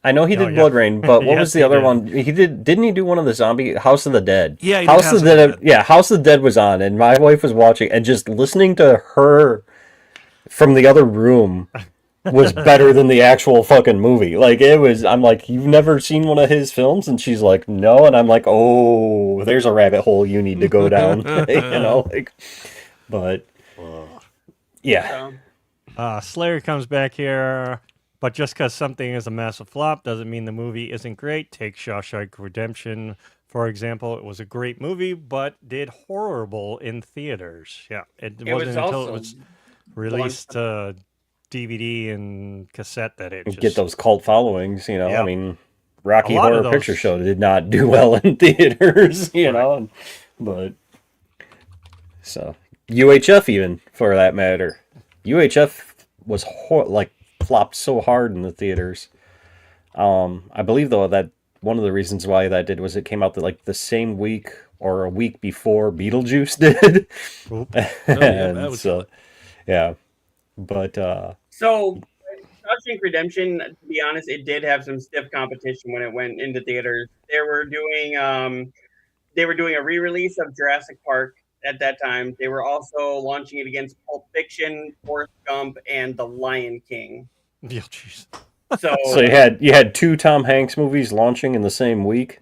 I know he did yeah. Blood Rain, but what Yes, was the he other did. one? He didn't he do one of the zombie House of the Dead? Yeah, he did House House of of the the Dead. Dead. Yeah, House of the Dead was on, and my wife was watching, and just listening to her from the other room was better than the actual fucking movie. Like, it was, I'm like, you've never seen one of his films? And she's like, no. And I'm like, oh, there's a rabbit hole you need to go down. Like, but, yeah. Slayer comes back here, but just because something is a massive flop doesn't mean the movie isn't great. Take Shawshank Redemption, for example. It was a great movie, but did horrible in theaters. Yeah, it wasn't until it was released DVD and cassette that it just... Get those cult followings, Yep. I mean, Rocky A lot Horror of those... Picture Show did not do well in theaters, know, but so UHF even for that matter, UHF was flopped so hard in the theaters. I believe though that one of the reasons why that did was it came out the same week or a week before Beetlejuice did. That was so, yeah. But so Shawshank Redemption, to be honest, it did have some stiff competition when it went into theaters. They were doing a re-release of Jurassic Park at that time. They were also launching it against Pulp Fiction, Forrest Gump, and The Lion King. Yeah, jeez. So you had two Tom Hanks movies launching in the same week.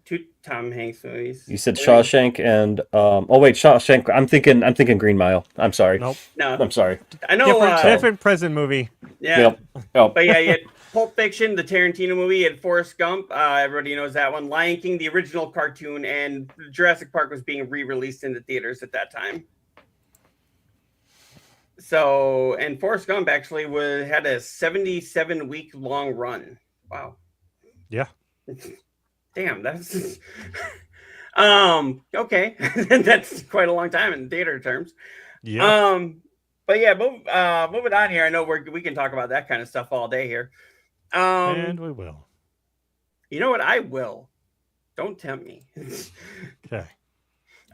Two Tom Hanks movies. You said Shawshank and Shawshank. I'm thinking Green Mile. I'm sorry. Nope. No, I'm sorry. I know. Different present movie. Yeah. Yep. But yeah, you had Pulp Fiction, the Tarantino movie, you had Forrest Gump. Everybody knows that one. Lion King, the original cartoon, and Jurassic Park was being re-released in the theaters at that time. So, and Forrest Gump actually had a 77-week long run. Wow. Yeah. Damn, that's okay. That's quite a long time in theater terms. Yeah. But yeah, moving on here. I know we can talk about that kind of stuff all day here. And we will. You know what? I will. Don't tempt me. Okay.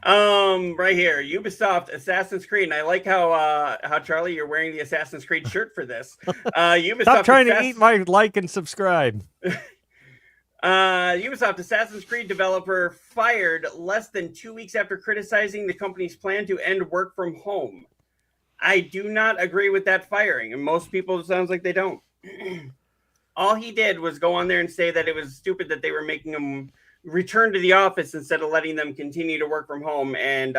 Right here, Ubisoft Assassin's Creed, and I like how Charlie, you're wearing the Assassin's Creed shirt for this. Ubisoft. Stop trying to eat my like and subscribe. Ubisoft Assassin's Creed developer fired less than 2 weeks after criticizing the company's plan to end work from home. I do not agree with that firing, and most people, it sounds like they don't. All he did was go on there and say that it was stupid that they were making him return to the office instead of letting them continue to work from home, and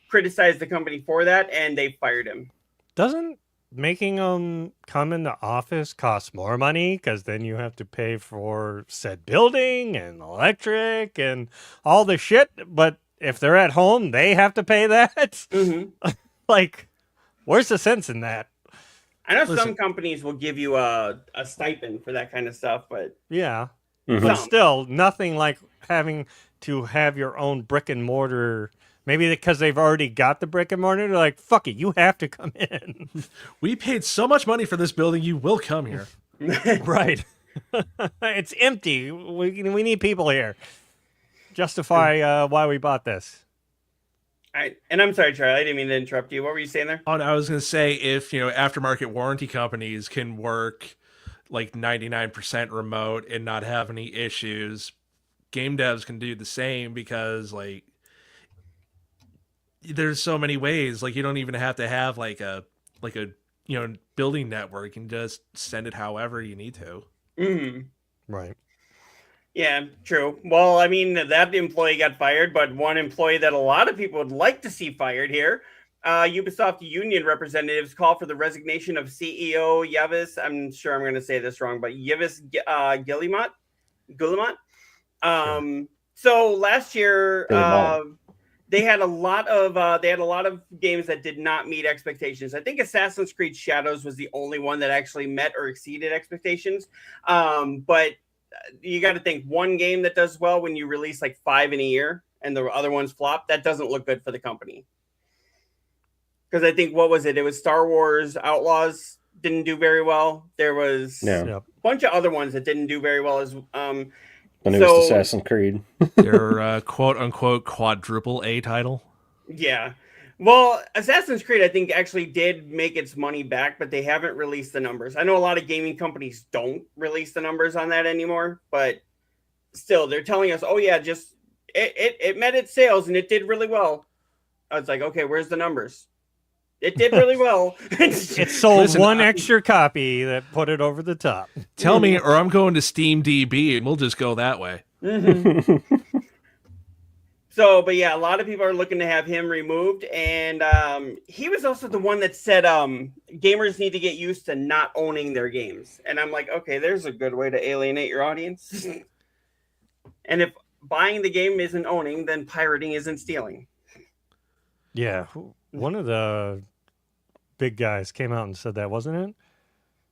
criticize the company for that, and they fired him. Doesn't making them come in the office cost more money because then you have to pay for said building and electric and all the shit? But if they're at home, they have to pay that? Mm-hmm. Like, where's the sense in that? I know some companies will give you a stipend for that kind of stuff, but yeah. Mm-hmm. But still, nothing like having to have your own brick and mortar. Maybe because they've already got the brick and mortar, they're like, fuck it, you have to come in. We paid so much money for this building, you will come here. Right. It's empty. We need people here. Justify why we bought this. And I'm sorry, Charlie, I didn't mean to interrupt you. What were you saying there? Oh, no, I was going to say, if aftermarket warranty companies can work like 99% remote and not have any issues, game devs can do the same, because like there's so many ways. Like, you don't even have to have like a building network. You can just send it however you need to. Mm-hmm. Right. Yeah, true. Well, I mean, that employee got fired, but one employee that a lot of people would like to see fired here, Ubisoft union representatives call for the resignation of CEO Yves. I'm sure I'm going to say this wrong, but Yves Guillemot. So last year, they had a lot of games that did not meet expectations. I think Assassin's Creed Shadows was the only one that actually met or exceeded expectations. But you got to think, one game that does well when you release like 5 in a year and the other ones flop, that doesn't look good for the company. Because I think, what was it? It was Star Wars Outlaws didn't do very well. There was a bunch of other ones that didn't do very well as And it was Assassin's Creed. Their quote unquote quadruple A title. Yeah. Well, Assassin's Creed, I think, actually did make its money back, but they haven't released the numbers. I know a lot of gaming companies don't release the numbers on that anymore, but still, they're telling us, oh yeah, just it met its sales and it did really well. I was like, okay, where's the numbers? It did really well. It sold Listen, one extra copy that put it over the top. Tell me, or I'm going to Steam DB, and we'll just go that way. So, but yeah, a lot of people are looking to have him removed, and he was also the one that said gamers need to get used to not owning their games. And I'm like, okay, there's a good way to alienate your audience. And if buying the game isn't owning, then pirating isn't stealing. Yeah, one of the big guys came out and said that, wasn't it?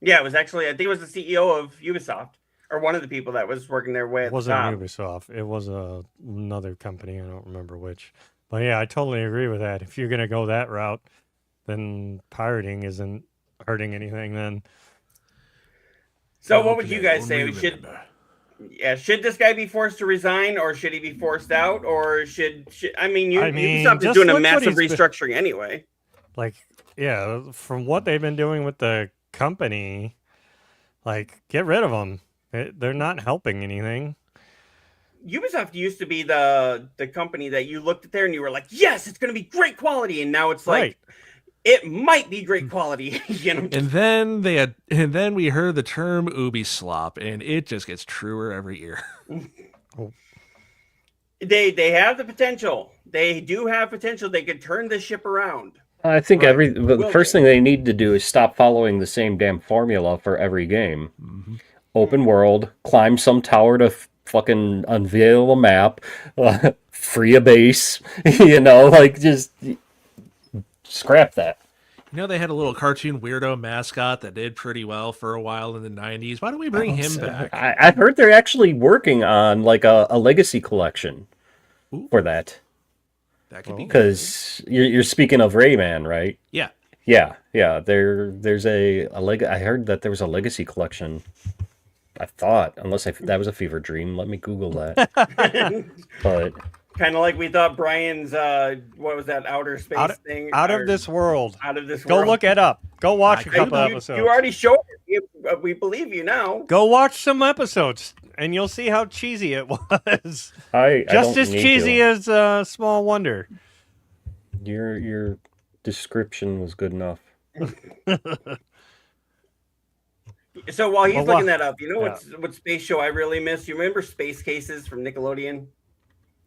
Yeah, it was actually, I think it was the CEO of Ubisoft, or one of the people that was working their way at It wasn't the top. Ubisoft. It was another company. I don't remember which. But yeah, I totally agree with that. If you're going to go that route, then pirating isn't hurting anything then. So what would you guys say? Should this guy be forced to resign, or should he be forced out, or should Ubisoft is just doing a look what massive he's been- restructuring anyway. Like, yeah, from what they've been doing with the company, like, get rid of them. They're not helping anything. Ubisoft used to be the company that you looked at there and you were like, yes, it's going to be great quality, and now it's like, Right. it might be great quality. And then we heard the term Ubislop, and it just gets truer every year. They have the potential. They do have potential. They could turn this ship around. I think Right. the first thing they need to do is stop following the same damn formula for every game. Mm-hmm. Open world, climb some tower to fucking unveil a map, free a base, just scrap that. You know, they had a little cartoon weirdo mascot that did pretty well for a while in the 90s. Why don't we bring him back? I heard they're actually working on like a legacy collection for that. That could be good. Because you're speaking of Rayman, right? Yeah. Yeah. There's a I heard that there was a legacy collection. I thought, that was a fever dream. Let me Google that. But Kind of like we thought Brian's, what was that, outer space thing? Out of this world. Out of this Go world. look it up. Go watch a couple You episodes. already showed it. We believe you now. Go watch some episodes, and you'll see how cheesy it was. I Just don't as need cheesy to. as Small Wonder. Your description was good enough. So while he's Well, looking that up, you know what space show I really miss? You remember Space Cases from Nickelodeon?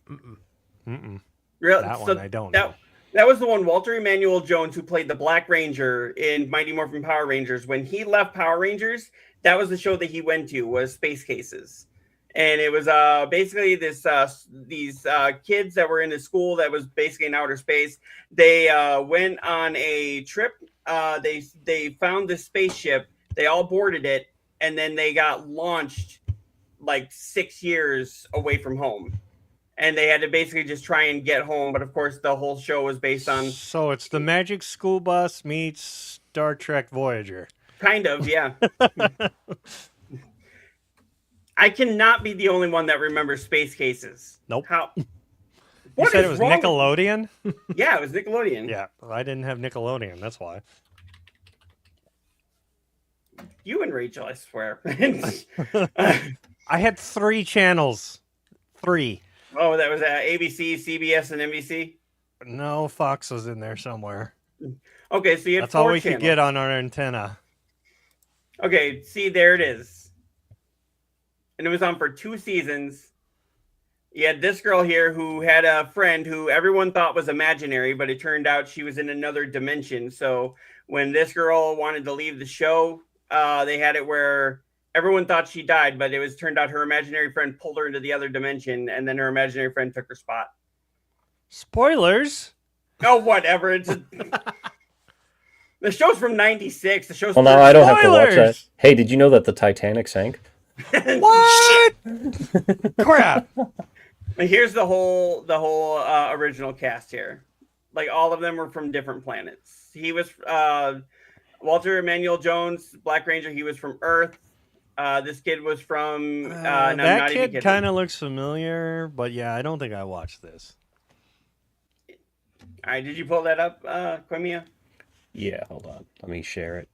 Mm-mm. That one I don't know. That was the one, Walter Emmanuel Jones, who played the Black Ranger in Mighty Morphin Power Rangers. When he left Power Rangers, that was the show that he went to, was Space Cases. And it was basically these kids that were in a school that was basically in outer space. They went on a trip. They found this spaceship. They all boarded it, and then they got launched like 6 years away from home. And they had to basically just try and get home. But of course, the whole show was based on... So it's the Magic School Bus meets Star Trek Voyager. Kind of, yeah. I cannot be the only one that remembers Space Cases. Nope. How? You What said is it was wrong with- Nickelodeon? Yeah, it was Nickelodeon. Yeah, I didn't have Nickelodeon. That's why. You and Rachel, I swear. I had 3 channels. 3. Oh, that was ABC, CBS, and NBC? No, Fox was in there somewhere. Okay, so you had That's all 4 we channels. could get on our antenna. Okay, see, there it is. And it was on for 2 seasons. You had this girl here who had a friend who everyone thought was imaginary, but it turned out she was in another dimension. So when this girl wanted to leave the show, they had it where everyone thought she died, but turned out her imaginary friend pulled her into the other dimension, and then her imaginary friend took her spot. Spoilers? Oh, whatever. The show's from '96. The show's Well, now I don't have to watch that. Spoilers! Hey, did you know that the Titanic sank? What? Crap. And here's the whole original cast here. Like, all of them were from different planets. He was Walter Emmanuel Jones, Black Ranger. He was from Earth. This kid was from that kid kind of looks familiar, but yeah, I don't think I watched this. All right, did you pull that up, Quimia? Yeah, hold on. Let me share it.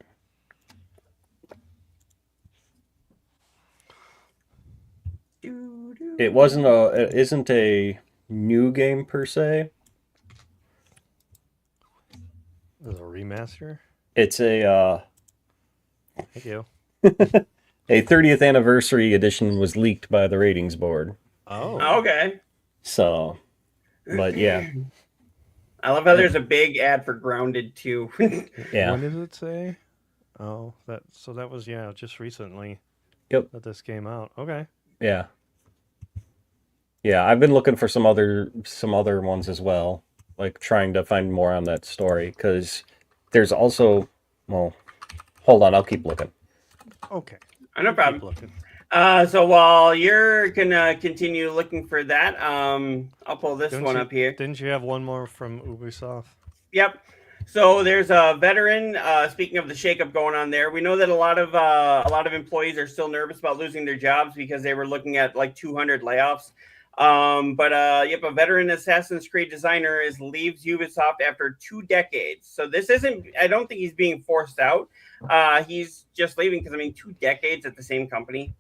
It isn't a new game per se. Is it a remaster? It's a Thank you. a 30th anniversary edition was leaked by the ratings board. Oh. Okay. So, but yeah, I love how there's a big ad for Grounded too. yeah. When did it say? Oh, that was just recently. Yep. That this came out. Okay. Yeah. Yeah, I've been looking for some other ones as well, like trying to find more on that story because there's also, well, hold on, I'll keep looking. Okay. No Keep problem. looking. So while you're gonna continue looking for that, I'll pull this one up here. Didn't you have one more from Ubisoft? Yep. So there's a veteran. Speaking of the shakeup going on there, we know that a lot of employees are still nervous about losing their jobs because they were looking at like 200 layoffs. Yep, a veteran Assassin's Creed designer leaves Ubisoft after 2 decades. So this isn't. I don't think he's being forced out. He's just leaving because 2 decades at the same company.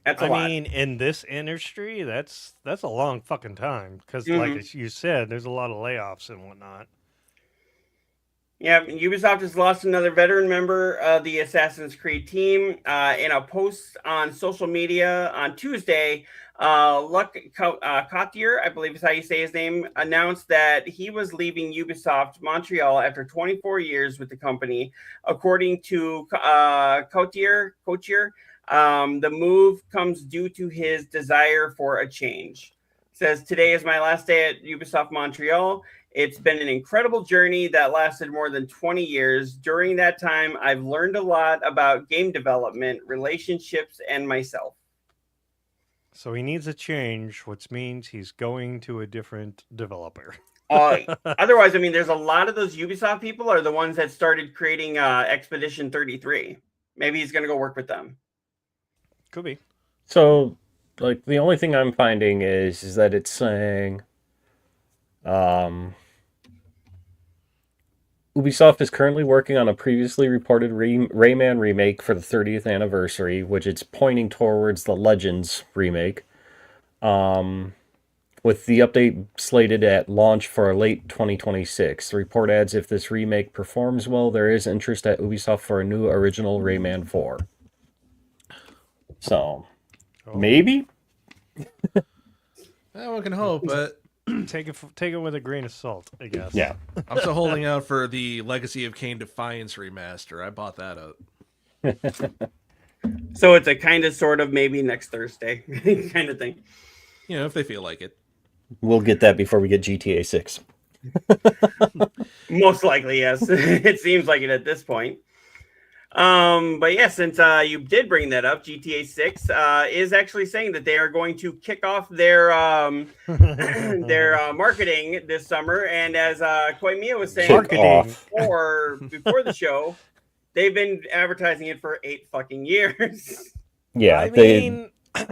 That's a lot. In this industry, that's a long fucking time because, Mhm. like you said, there's a lot of layoffs and whatnot. Yeah, Ubisoft has lost another veteran member of the Assassin's Creed team. In a post on social media on Tuesday, Luc Cotier, I believe is how you say his name, announced that he was leaving Ubisoft Montreal after 24 years with the company. According to Cotier, the move comes due to his desire for a change. Says, today is my last day at Ubisoft Montreal. It's been an incredible journey that lasted more than 20 years. During that time, I've learned a lot about game development, relationships, and myself. So he needs a change, which means he's going to a different developer. Otherwise, there's a lot of those Ubisoft people are the ones that started creating Expedition 33. Maybe he's going to go work with them. Could be. So, like, the only thing I'm finding is that it's saying, Ubisoft is currently working on a previously reported Rayman remake for the 30th anniversary, which it's pointing towards the Legends remake. With the update slated at launch for late 2026. The report adds if this remake performs well, there is interest at Ubisoft for a new original Rayman 4. So, maybe? One can hope, but take it with a grain of salt, I guess. Yeah. I'm still holding out for the Legacy of Kain Defiance remaster. I bought that out. So it's a kind of, sort of, maybe next Thursday kind of thing. If they feel like it. We'll get that before we get GTA 6. Most likely, yes. It seems like it at this point. But yeah, since you did bring that up, GTA 6 is actually saying that they are going to kick off their their marketing this summer. And as Koimiya was saying before the show, they've been advertising it for 8 fucking years. Yeah,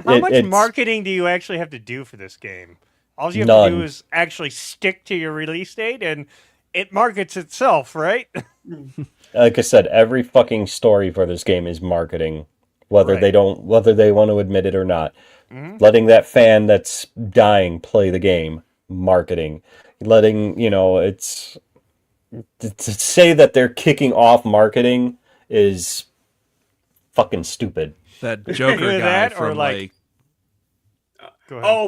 how much marketing do you actually have to do for this game? All you have to do is actually stick to your release date, and it markets itself, right? Like I said, every fucking story for this game is marketing, whether they want to admit it or not. Mm-hmm. Letting that fan that's dying play the game, marketing. Letting, it's to say that they're kicking off marketing is fucking stupid. That Joker guy from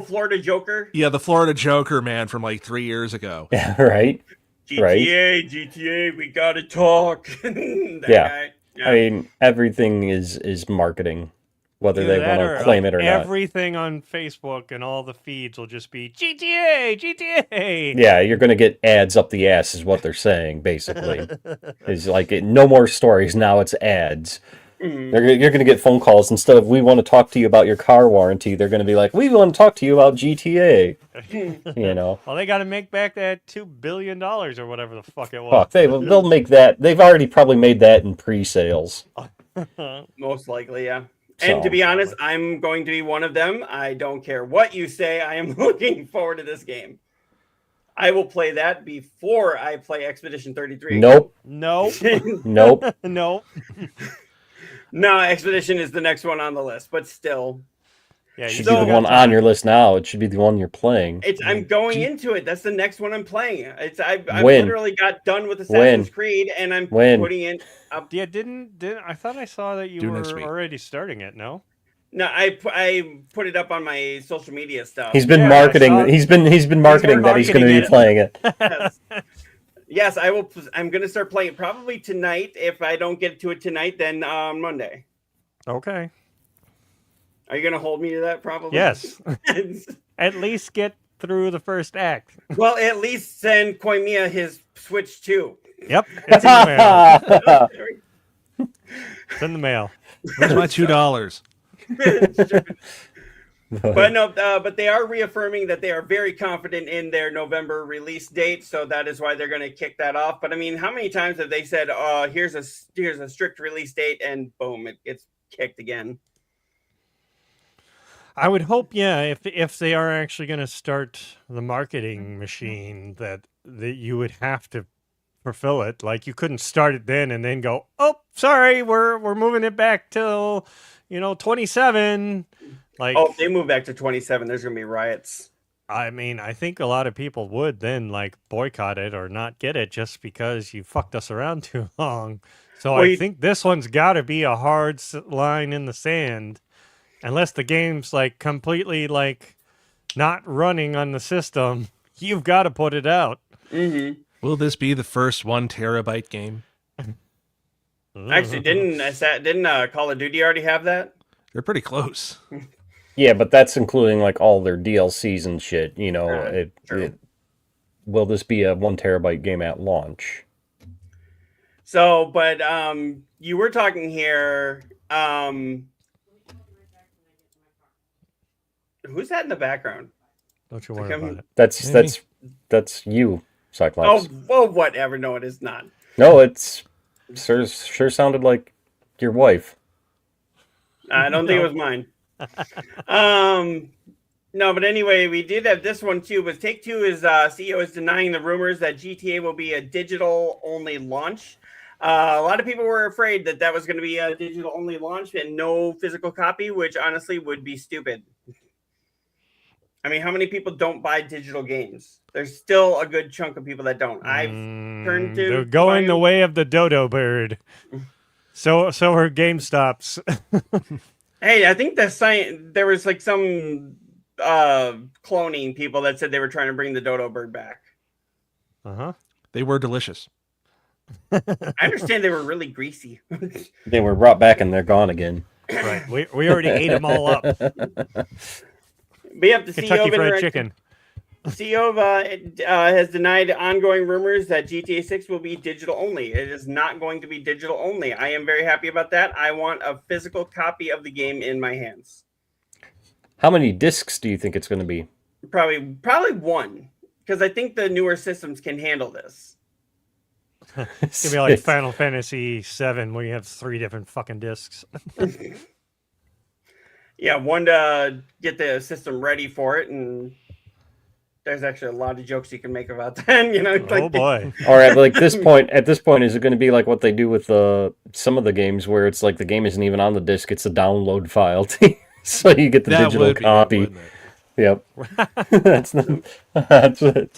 Florida Joker? Yeah, the Florida Joker man from 3 years ago. Yeah, right. GTA, we gotta talk. Guy. Yeah. Everything is marketing, whether they want to claim it or not. Everything on Facebook and all the feeds will just be GTA. Yeah, you're going to get ads up the ass is what they're saying, basically. It's no more stories, now it's ads. You're going to get phone calls. Instead of, we want to talk to you about your car warranty, they're going to be like, we want to talk to you about GTA. Well, they got to make back that $2 billion or whatever the fuck it was. Fuck, they'll make that. They've already probably made that in pre-sales. Most likely, yeah. And to be honest, I'm going to be one of them. I don't care what you say. I am looking forward to this game. I will play that before I play Expedition 33. Nope. Nope. No, Expedition is the next one on the list, but still. Yeah, Should So- be the one on your list now. It should be the one you're playing. I'm going into it. That's the next one I'm playing. I've When? literally got done with Assassin's When? Creed, and I'm When? putting in. Yeah, didn't I thought I saw that you Do were next week. already starting it? No. No, I put it up on my social media stuff. He's been Yeah, I marketing. saw- He's been marketing that he's going to be playing it. Yes. Yes, I will. I'm going to start playing it probably tonight. If I don't get to it tonight, then on Monday. Okay. Are you going to hold me to that? Probably. Yes. At least get through the first act. Well, at least send Koimiya his Switch 2. Yep, it's in the mail. It's in the mail. Where's my $2? But no, but they are reaffirming that they are very confident in their November release date, so that is why they're going to kick that off. But I mean, how many times have they said, here's a strict release date," and boom, it gets kicked again? I would hope, yeah, if they are actually going to start the marketing machine, that you would have to fulfill it. Like, you couldn't start it then and then go, "Oh, sorry, we're moving it back till 27." Like, Oh, if they move back to 27, there's going to be riots. I mean, I think a lot of people would then like boycott it or not get it just because you fucked us around too long. So Well, I think this one's got to be a hard line in the sand, unless the game's like completely like not running on the system. You've got to put it out. Mm-hmm. Will this be the first 1 terabyte game? Actually, didn't Call of Duty already have that? They're pretty close. Yeah, but that's including like all their DLCs and shit. True. Will this be a 1 terabyte game at launch? So, but you were talking here. Who's that in the background? Don't you worry about it. That's you, Cyclops. Oh, whatever. No, it is not. No, it's sure sounded like your wife. I don't think it was mine. No, but anyway, we did have this one too. But Take-Two is CEO is denying the rumors that GTA will be a digital-only launch. A lot of people were afraid that was going to be a digital-only launch and no physical copy, which honestly would be stupid. I mean, how many people don't buy digital games? There's still a good chunk of people that don't. I've turned to. They're going the way of the dodo bird. So are GameStops. Hey, I think there was like some cloning people that said they were trying to bring the dodo bird back. They were delicious. I understand they were really greasy. They were brought back and they're gone again. Right. We already ate them all up. We have the Kentucky CEO Fried Chicken. CEO has denied ongoing rumors that GTA 6 will be digital only. It is not going to be digital only. I am very happy about that. I want a physical copy of the game in my hands. How many discs do you think it's going to be? Probably one, because I think the newer systems can handle this. It's gonna be like Final Fantasy VII, where you have 3 different fucking discs. Yeah, one to get the system ready for it, and there's actually a lot of jokes you can make about that. Oh boy! Or at this point, is it going to be like what they do with some of the games, where it's like the game isn't even on the disc; it's a download file, so you get the digital copy. Yep. That's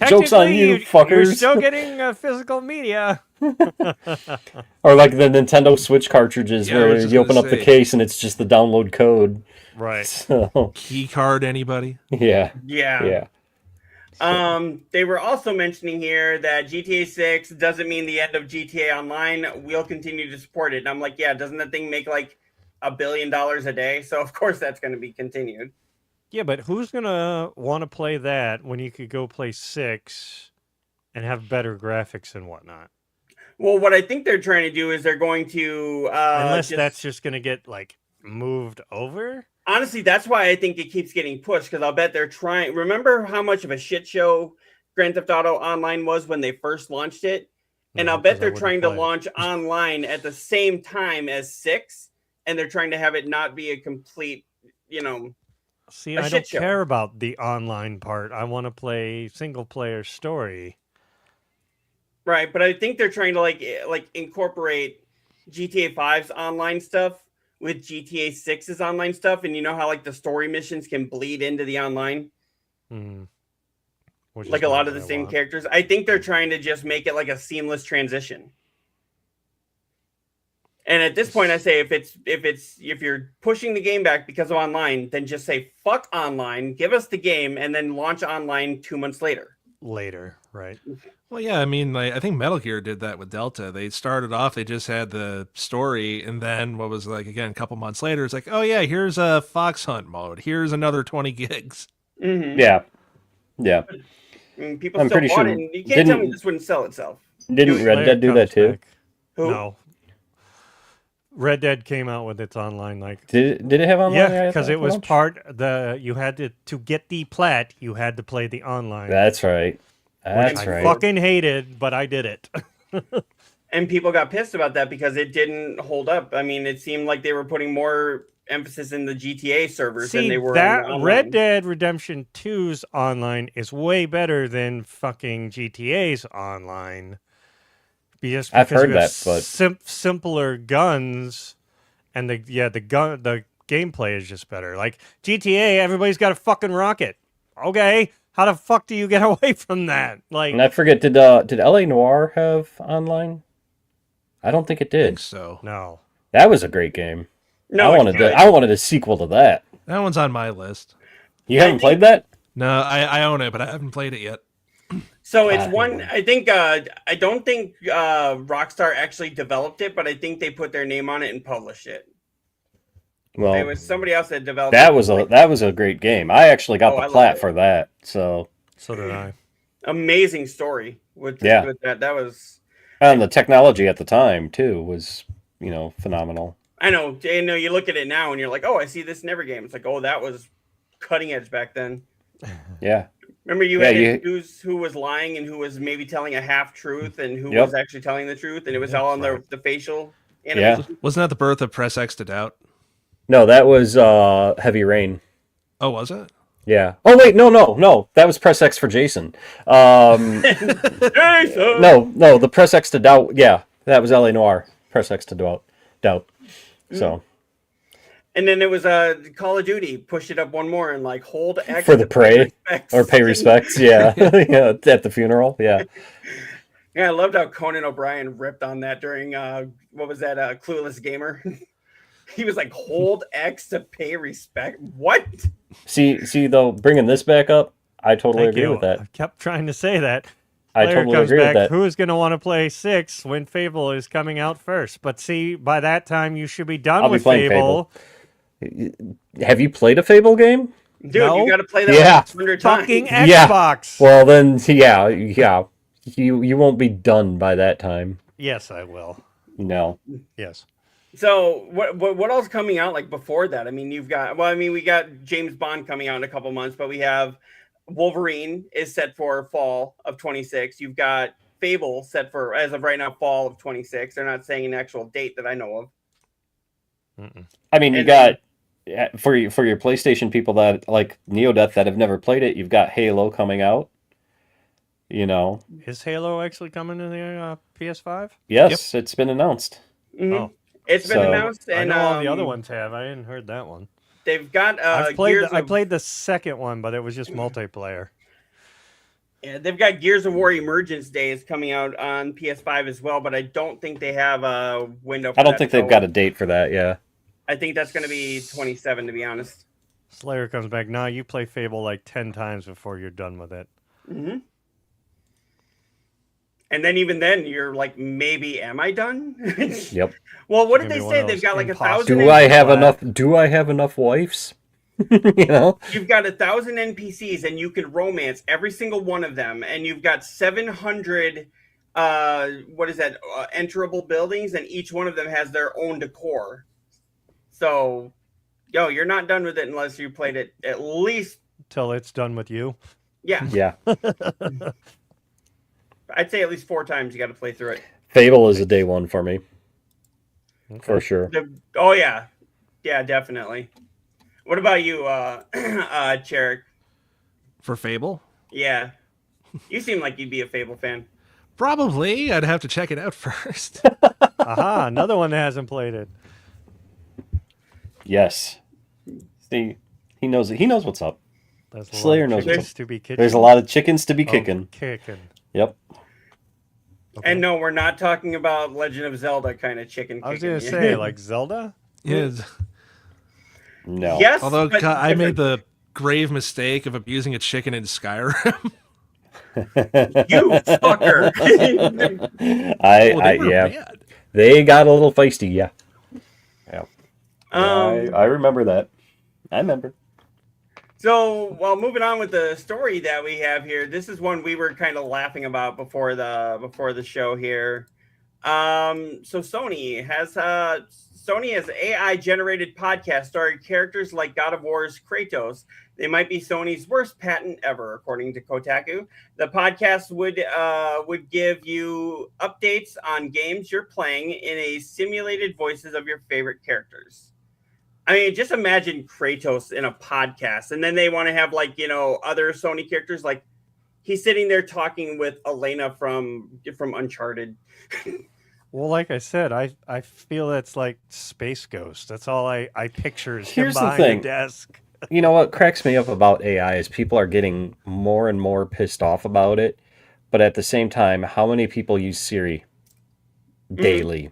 jokes on you, fuckers. You're still getting physical media. Or like the Nintendo Switch cartridges, Yeah, I where was just you open gonna up the say. case and it's just the download code. Right. So, Key card, anybody? yeah. Yeah. They were also mentioning here that GTA 6 doesn't mean the end of GTA Online. We'll continue to support it. And I'm like, yeah, doesn't that thing make like $1 billion a day? So of course that's going to be continued. Yeah, but who's gonna want to play that when you could go play 6 and have better graphics and whatnot? Well, what I think they're trying to do is they're going to Unless that's just gonna get like moved over. Honestly, that's why I think it keeps getting pushed, because I'll bet they're trying. Remember how much of a shit show Grand Theft Auto Online was when they first launched it? And I'll bet they're trying to launch online at the same time as 6, and they're trying to have it not be a complete, See, I don't care about the online part. I want to play single player story. Right, but I think they're trying to like incorporate GTA 5's online stuff with GTA 6's online stuff, and you know how like the story missions can bleed into the online, like a lot of the same characters. I think they're trying to just make it like a seamless transition. And at this point, I say if you're pushing the game back because of online, then just say fuck online, give us the game, and then launch online 2 months later. Right? Well, yeah, I mean, like, I think Metal Gear did that with Delta. They started off, they just had the story, and then what was like again a couple months later, it's like, oh yeah, here's a Fox Hunt mode. Here's another 20 gigs. Mm-hmm. Yeah. I mean, people still bought it, and you can't tell me this wouldn't sell itself. Didn't Red Dead do that too? Who? No. Red Dead came out with its online, like Did it have online? yeah, because it was you had to get the plat, you had to play the online. That's right. That's which I right. fucking hated, but I did it. And people got pissed about that because it didn't hold up. I mean, it seemed like they were putting more emphasis in the GTA servers than they were that on the Red online. Dead Redemption 2's online is way better than fucking GTA's online. Just I've because heard you have that, but simpler guns, and the gameplay is just better. Like GTA, everybody's got a fucking rocket. Okay, how the fuck do you get away from that? Like, and I forget, did LA Noire have online? I don't think it I did. think so. no. That was a great game. No, I wanted a sequel to that. That one's on my list. You haven't played that? No, I own it, but I haven't played it yet. So it's one. I think. I don't think Rockstar actually developed it, but I think they put their name on it and published it. Well, It was somebody else that developed. that it. was a great game. I actually got Oh, I the love plat it. for that. So So did I. Amazing story with Yeah. with that. That was. and the technology at the time too was, phenomenal. I know. You look at it now and you're like, oh, I see this in every game. It's like, oh, that was cutting edge back then. Yeah. Remember, you Yeah, had to choose who was lying and who was maybe telling a half truth and who Yep. was actually telling the truth, and it was all on the facial Yeah. animation. Wasn't that the birth of Press X to Doubt? No, that was Heavy Rain. Oh, was it? Yeah. Oh wait, no. That was Press X for Jason. Jason! No, the Press X to Doubt. Yeah, that was LA Noire. Press X to Doubt. So And then it was Call of Duty. Push it up one more and like hold X for the to pay prey respects. or pay respects. Yeah, yeah, at the funeral. Yeah. Yeah, I loved how Conan O'Brien ripped on that during what was that? Clueless Gamer. He was like, hold X to pay respect. What? See though, bringing this back up, I totally Thank agree you. with that. I kept trying to say that. I Player totally comes agree back, with that. who is going to want to play 6 when Fable is coming out first? But see, by that time, you should be done I'll be with playing Fable. Have you played a Fable game? Dude, No. you got to play that Yeah. like 100 times. Fucking Yeah. Xbox. Well, then, yeah. You won't be done by that time. Yes, I will. No. Yes. So what else coming out like before that? I mean, we got James Bond coming out in a couple months, but we have Wolverine is set for fall of 26. You've got Fable set for, as of right now, fall of 26. They're not saying an actual date that I know of. I mean, you And got for your PlayStation people that like Neodeath that have never played it, you've got Halo coming out. Is Halo actually coming to the PS5? Yes, it's been announced. Mhm. Oh. It's been So- announced, I and know all the other ones have. I hadn't heard that one. they've got I I played the second one, but it was just multiplayer. Yeah, they've got Gears of War Emergence Days coming out on PS5 as well, but I don't think they have a window for I don't that, think they've so got a date for that. Yeah. I think that's going to be 27, to be honest. Slayer comes back. Nah, you play Fable like 10 times before you're done with it. Mm-hmm. And then even then, you're like, maybe am I done? Yep. Well, what did Maybe they one say? of They've those got like impossible- 1,000. Do I have enough wives? You've got 1,000 NPCs, and you can romance every single one of them, and you've got 700. Enterable buildings, and each one of them has their own decor. So, you're not done with it unless you played it at least. Till it's done with you. Yeah, Yeah. I'd say at least 4 times you got to play through it. Fable is a day one for me. For sure. Oh yeah, definitely. What about you, Cherrick? For Fable? Yeah, you seem like you'd be a Fable fan. Probably. I'd have to check it out first. Aha, another one that hasn't played it. Yes. See, he knows it. He knows what's up. There's a Slayer lot knows of chickens what's up. to be kicking. There's a lot of chickens to be Oh, kicking. kicking. Yep. Okay. And no, we're not talking about Legend of Zelda kind of chicken I was kicking. gonna say like Zelda. Yeah. No. Yes, Although but I made different. the grave mistake of abusing a chicken in Skyrim. You fucker. They were yeah. bad. They got a little feisty, yeah. Yeah. Um, I remember that. I remember. So, while moving on with the story that we have here, this is one we were kind of laughing about before the show here. So Sony has AI generated podcasts starring characters like God of War's Kratos. They might be Sony's worst patent ever, according to Kotaku. The podcast would give you updates on games you're playing in a simulated voices of your favorite characters. I mean, just imagine Kratos in a podcast, and then they want to have other Sony characters. Like he's sitting there talking with Elena from Uncharted. Well, like I said, I feel that's like Space Ghost. That's all I picture is him Here's the behind thing. the desk. You know what cracks me up about AI is people are getting more and more pissed off about it, but at the same time, how many people use Siri daily?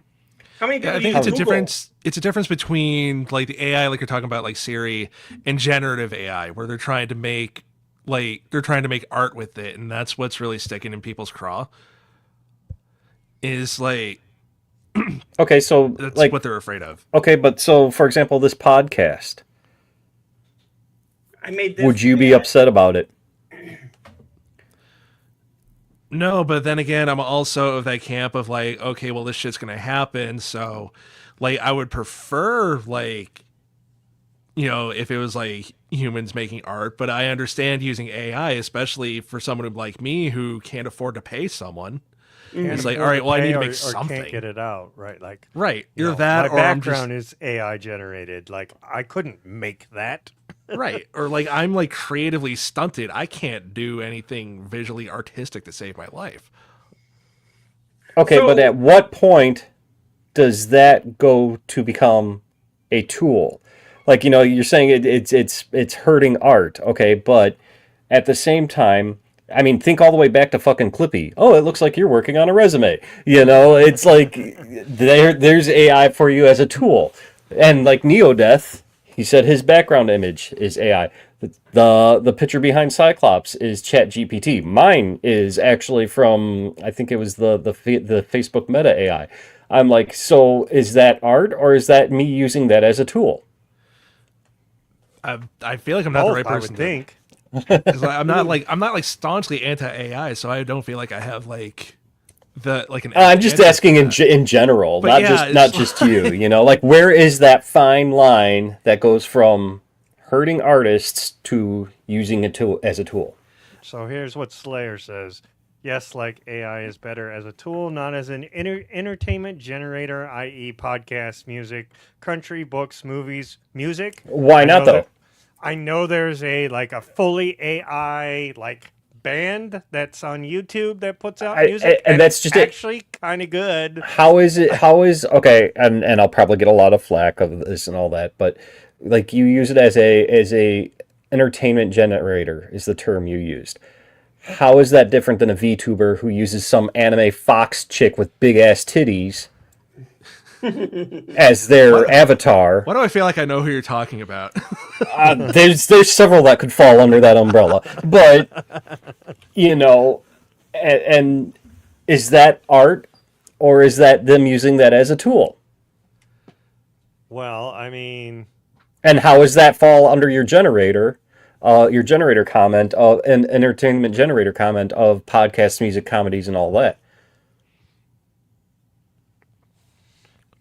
How many people I think use it's a Google? difference. It's a difference between like the AI, like you're talking about, like Siri, and generative AI, where they're trying to make art with it, and that's what's really sticking in people's craw. Is like Okay, so that's like what they're afraid of. okay, but so for example, this podcast, I made this. would you be upset about it? No, but then again, I'm also of that camp of like, okay, well, this shit's gonna happen, so like I would prefer like, you know, if it was like humans making art, but I understand using AI, especially for someone like me who can't afford to pay someone. It's like, all right, well, I need to make something. Can't get it out, right? Like, Right, you either know, that, my or I'm background is AI generated. Like, I couldn't make that. right, or like I'm like creatively stunted. I can't do anything visually artistic to save my life. Okay, So- but at what point does that go to become a tool? Like, you know, you're saying it's hurting art, okay, but at the same time, I mean, think all the way back to fucking Clippy. Oh, it looks like you're working on a resume. You know, it's like there's AI for you as a tool. And like Neodeath, he said his background image is AI. The picture behind Cyclops is ChatGPT. Mine is actually from, I think it was the Facebook Meta AI. I'm like, so is that art or is that me using that as a tool? I feel like I'm not the Both, right I would person. think. 'Cause I'm not like staunchly anti AI, so I don't feel like I have like an. I'm just answer asking for that. in general, But not yeah, not it's just you. You know, like where is that fine line that goes from hurting artists to using it as a tool? So here's what Slayer says. Yes, like AI is better as a tool, not as an entertainment generator, i.e., podcasts, music, country, books, movies, music. Why not though? I know there's a fully AI band that's on YouTube that puts out music, and that's just actually kind of good. How is okay? And I'll probably get a lot of flack of this and all that, but like you use it as a entertainment generator is the term you used. How is that different than a VTuber who uses some anime fox chick with big ass titties as their avatar? Why do I feel like I know who you're talking about? There's several that could fall under that umbrella, but you know, and is that art or is that them using that as a tool? Well, I mean, And how does that fall under your generator comment of an entertainment generator comment of podcasts, music, comedies, and all that?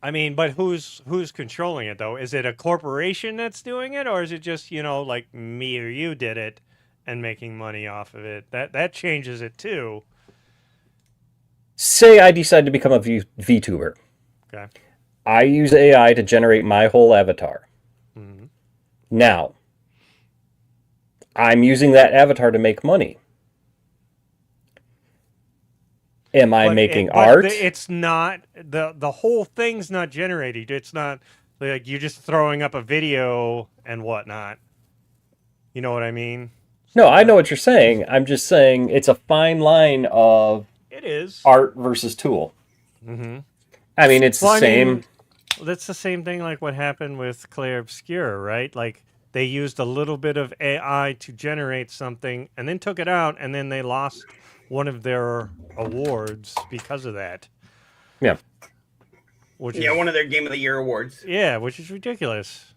I mean, but who's controlling it though? Is it a corporation that's doing it, or is it just like me or you did it and making money off of it? That changes it too. Say I decide to become a VTuber. Okay. I use AI to generate my whole avatar. Mm-hmm. Now, I'm using that avatar to make money. Am I making art? It's not the whole thing's not generated. It's not Like you're just throwing up a video and whatnot. You know what I mean? No, I know what you're saying. I'm just saying it's a fine line of It is. art versus tool. Mm-hmm. I mean, it's the same. That's the same thing like what happened with Clair Obscur, right? Like they used a little bit of AI to generate something and then took it out, and then they lost one of their awards because of that. Yeah. Which Yeah, is, one of their Game of the Year awards. yeah, which is ridiculous.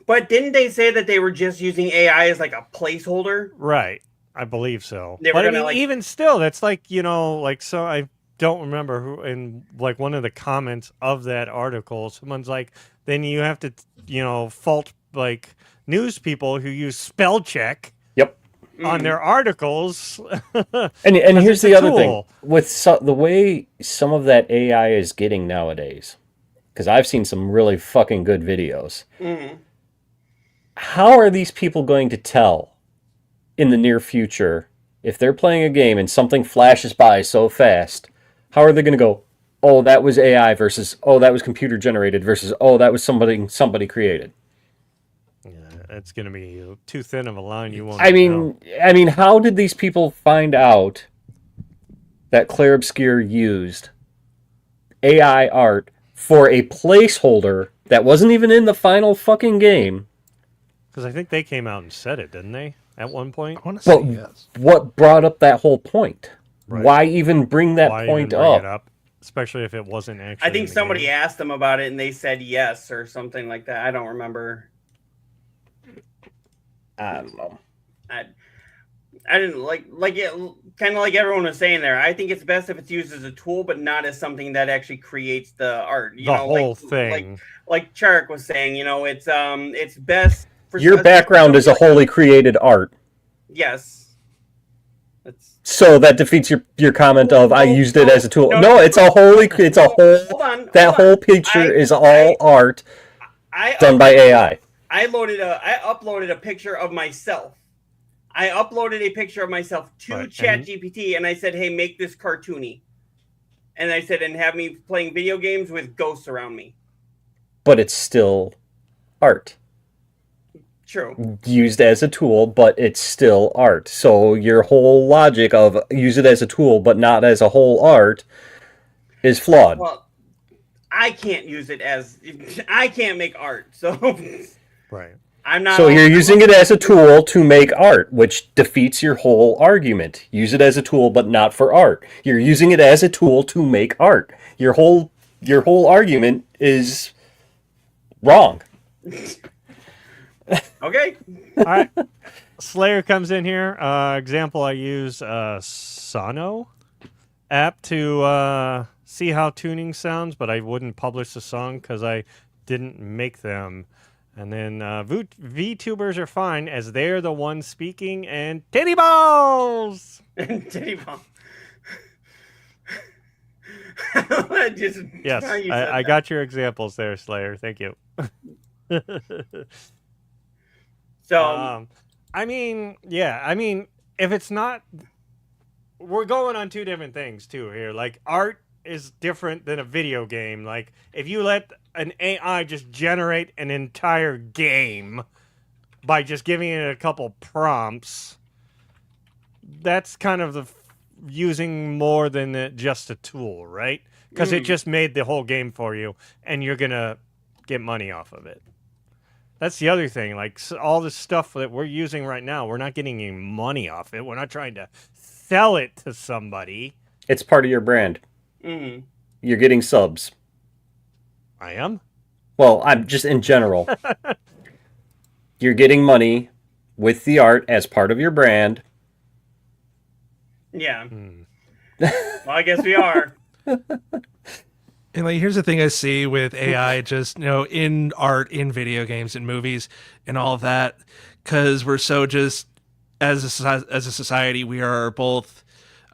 But didn't they say that they were just using AI as like a placeholder? Right. I believe so. They were But I gonna, mean, like- even still, that's like, you know, like, so I don't remember who, in like one of the comments of that article, someone's like, then you have to, you know, fault like news people who use spell check Yep. on their articles. And here's it's a the other tool. thing. With the way some of that AI is getting nowadays, because I've seen some really fucking good videos. Mhm. How are these people going to tell in the near future if they're playing a game and something flashes by so fast? How are they going to go, oh, that was AI versus, oh, that was computer generated versus, oh, that was somebody created? Yeah, it's going to be too thin of a line. You won't. I know. mean, how did these people find out that Clair Obscur used AI art for a placeholder that wasn't even in the final fucking game? Because I think they came out and said it, didn't they? At one point. I want to say Well, yes. what brought up that whole point? Right. Why even bring that Why point even bring up? it up? Especially if it wasn't actually. I think in the somebody game. asked them about it and they said yes or something like that. I don't remember. I don't know. I didn't like it, kind of like everyone was saying there. I think it's best if it's used as a tool, but not as something that actually creates the art. You The know, whole like, thing. like Chark was saying. You know, it's best for Your background is a wholly created art. Yes. That's So that defeats your comment of I used it as a tool. No, it's a whole hold on. that whole picture is all art done by AI. I uploaded a picture of myself. I uploaded a picture of myself to Right, ChatGPT and I said, "Hey, make this cartoony." And I said, "And have me playing video games with ghosts around me." But it's still art. True. Used as a tool, but it's still art. So your whole logic of use it as a tool but not as a whole art is flawed. Well, I can't use it as I can't make art, so Right. I'm not. So you're using it as a tool to make art, which defeats your whole argument. Use it as a tool, but not for art. You're using it as a tool to make art. Your whole argument is wrong. Okay. All right. Slayer comes in here. Example, I use Sono app to see how tuning sounds, but I wouldn't publish the song because I didn't make them. And then VTubers are fine as they're the ones speaking and titty balls. Titty bomb. Just Yes, how you said I that. got your examples there, Slayer. Thank you. So I mean, yeah, I mean, if it's not, we're going on two different things too here. Like art is different than a video game. Like if you let an AI just generate an entire game by just giving it a couple prompts, that's kind of the using more than just a tool, right? Because it just made the whole game for you, and you're gonna get money off of it. That's the other thing. Like all the stuff that we're using right now, we're not getting any money off it. We're not trying to sell it to somebody. It's part of your brand. mhm. You're getting subs. I am. Well, I'm just in general. You're getting money with the art as part of your brand. Yeah. Well, I guess we are. And like, here's the thing I see with AI, just in art, in video games, in movies, and all of that, because we're so just as a society, we are both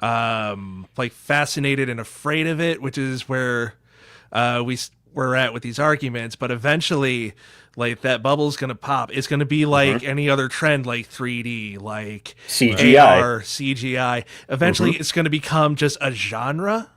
like fascinated and afraid of it, which is where we're at with these arguments. But eventually, like that bubble's gonna pop. It's gonna be like any other trend, like 3D, like CGI. AR, CGI. Eventually, it's gonna become just a genre.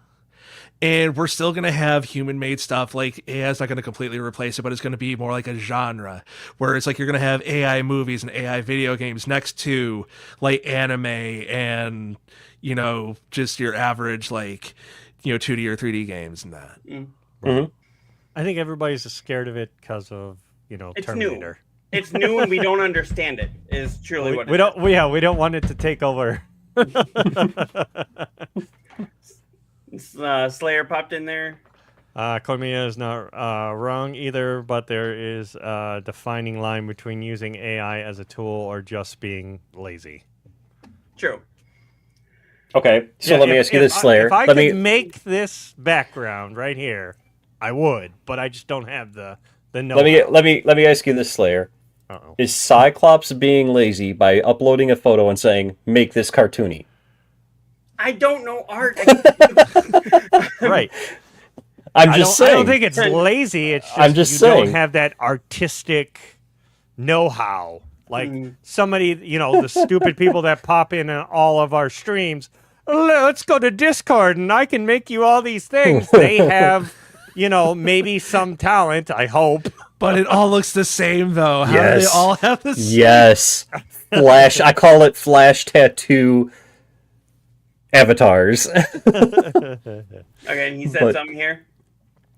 And we're still going to have human-made stuff. Like, AI is not going to completely replace it, but it's going to be more like a genre, where it's like you're going to have AI movies and AI video games next to, like, anime and, you know, just your average, like, you know, 2D or 3D games and that. Mm-hmm. I think everybody's scared of it because of, you know, It's Terminator. new. It's new and we don't understand it. Is truly what We don't. We don't want it to take over. Slayer popped in there. Cormier is not wrong either, but there is a defining line between using AI as a tool or just being lazy. True. Okay, so let me ask you this, Slayer. If I let could me make this background right here, I would, but I just don't have the know. let me ask you this, Slayer. Uh-oh. Is Cyclops being lazy by uploading a photo and saying, "Make this cartoony"? I don't know art. Right. I'm just saying. I don't think it's lazy. It's just, I'm just you saying. don't have that artistic know-how. Like somebody, you know, the stupid people that pop in all of our streams. Let's go to Discord and I can make you all these things. They have, you know, maybe some talent, I hope. But it all looks the same, though. How do they Yes. all have the same? Yes. Flash. I call it flash tattoo avatars. Okay, and he said But- something here.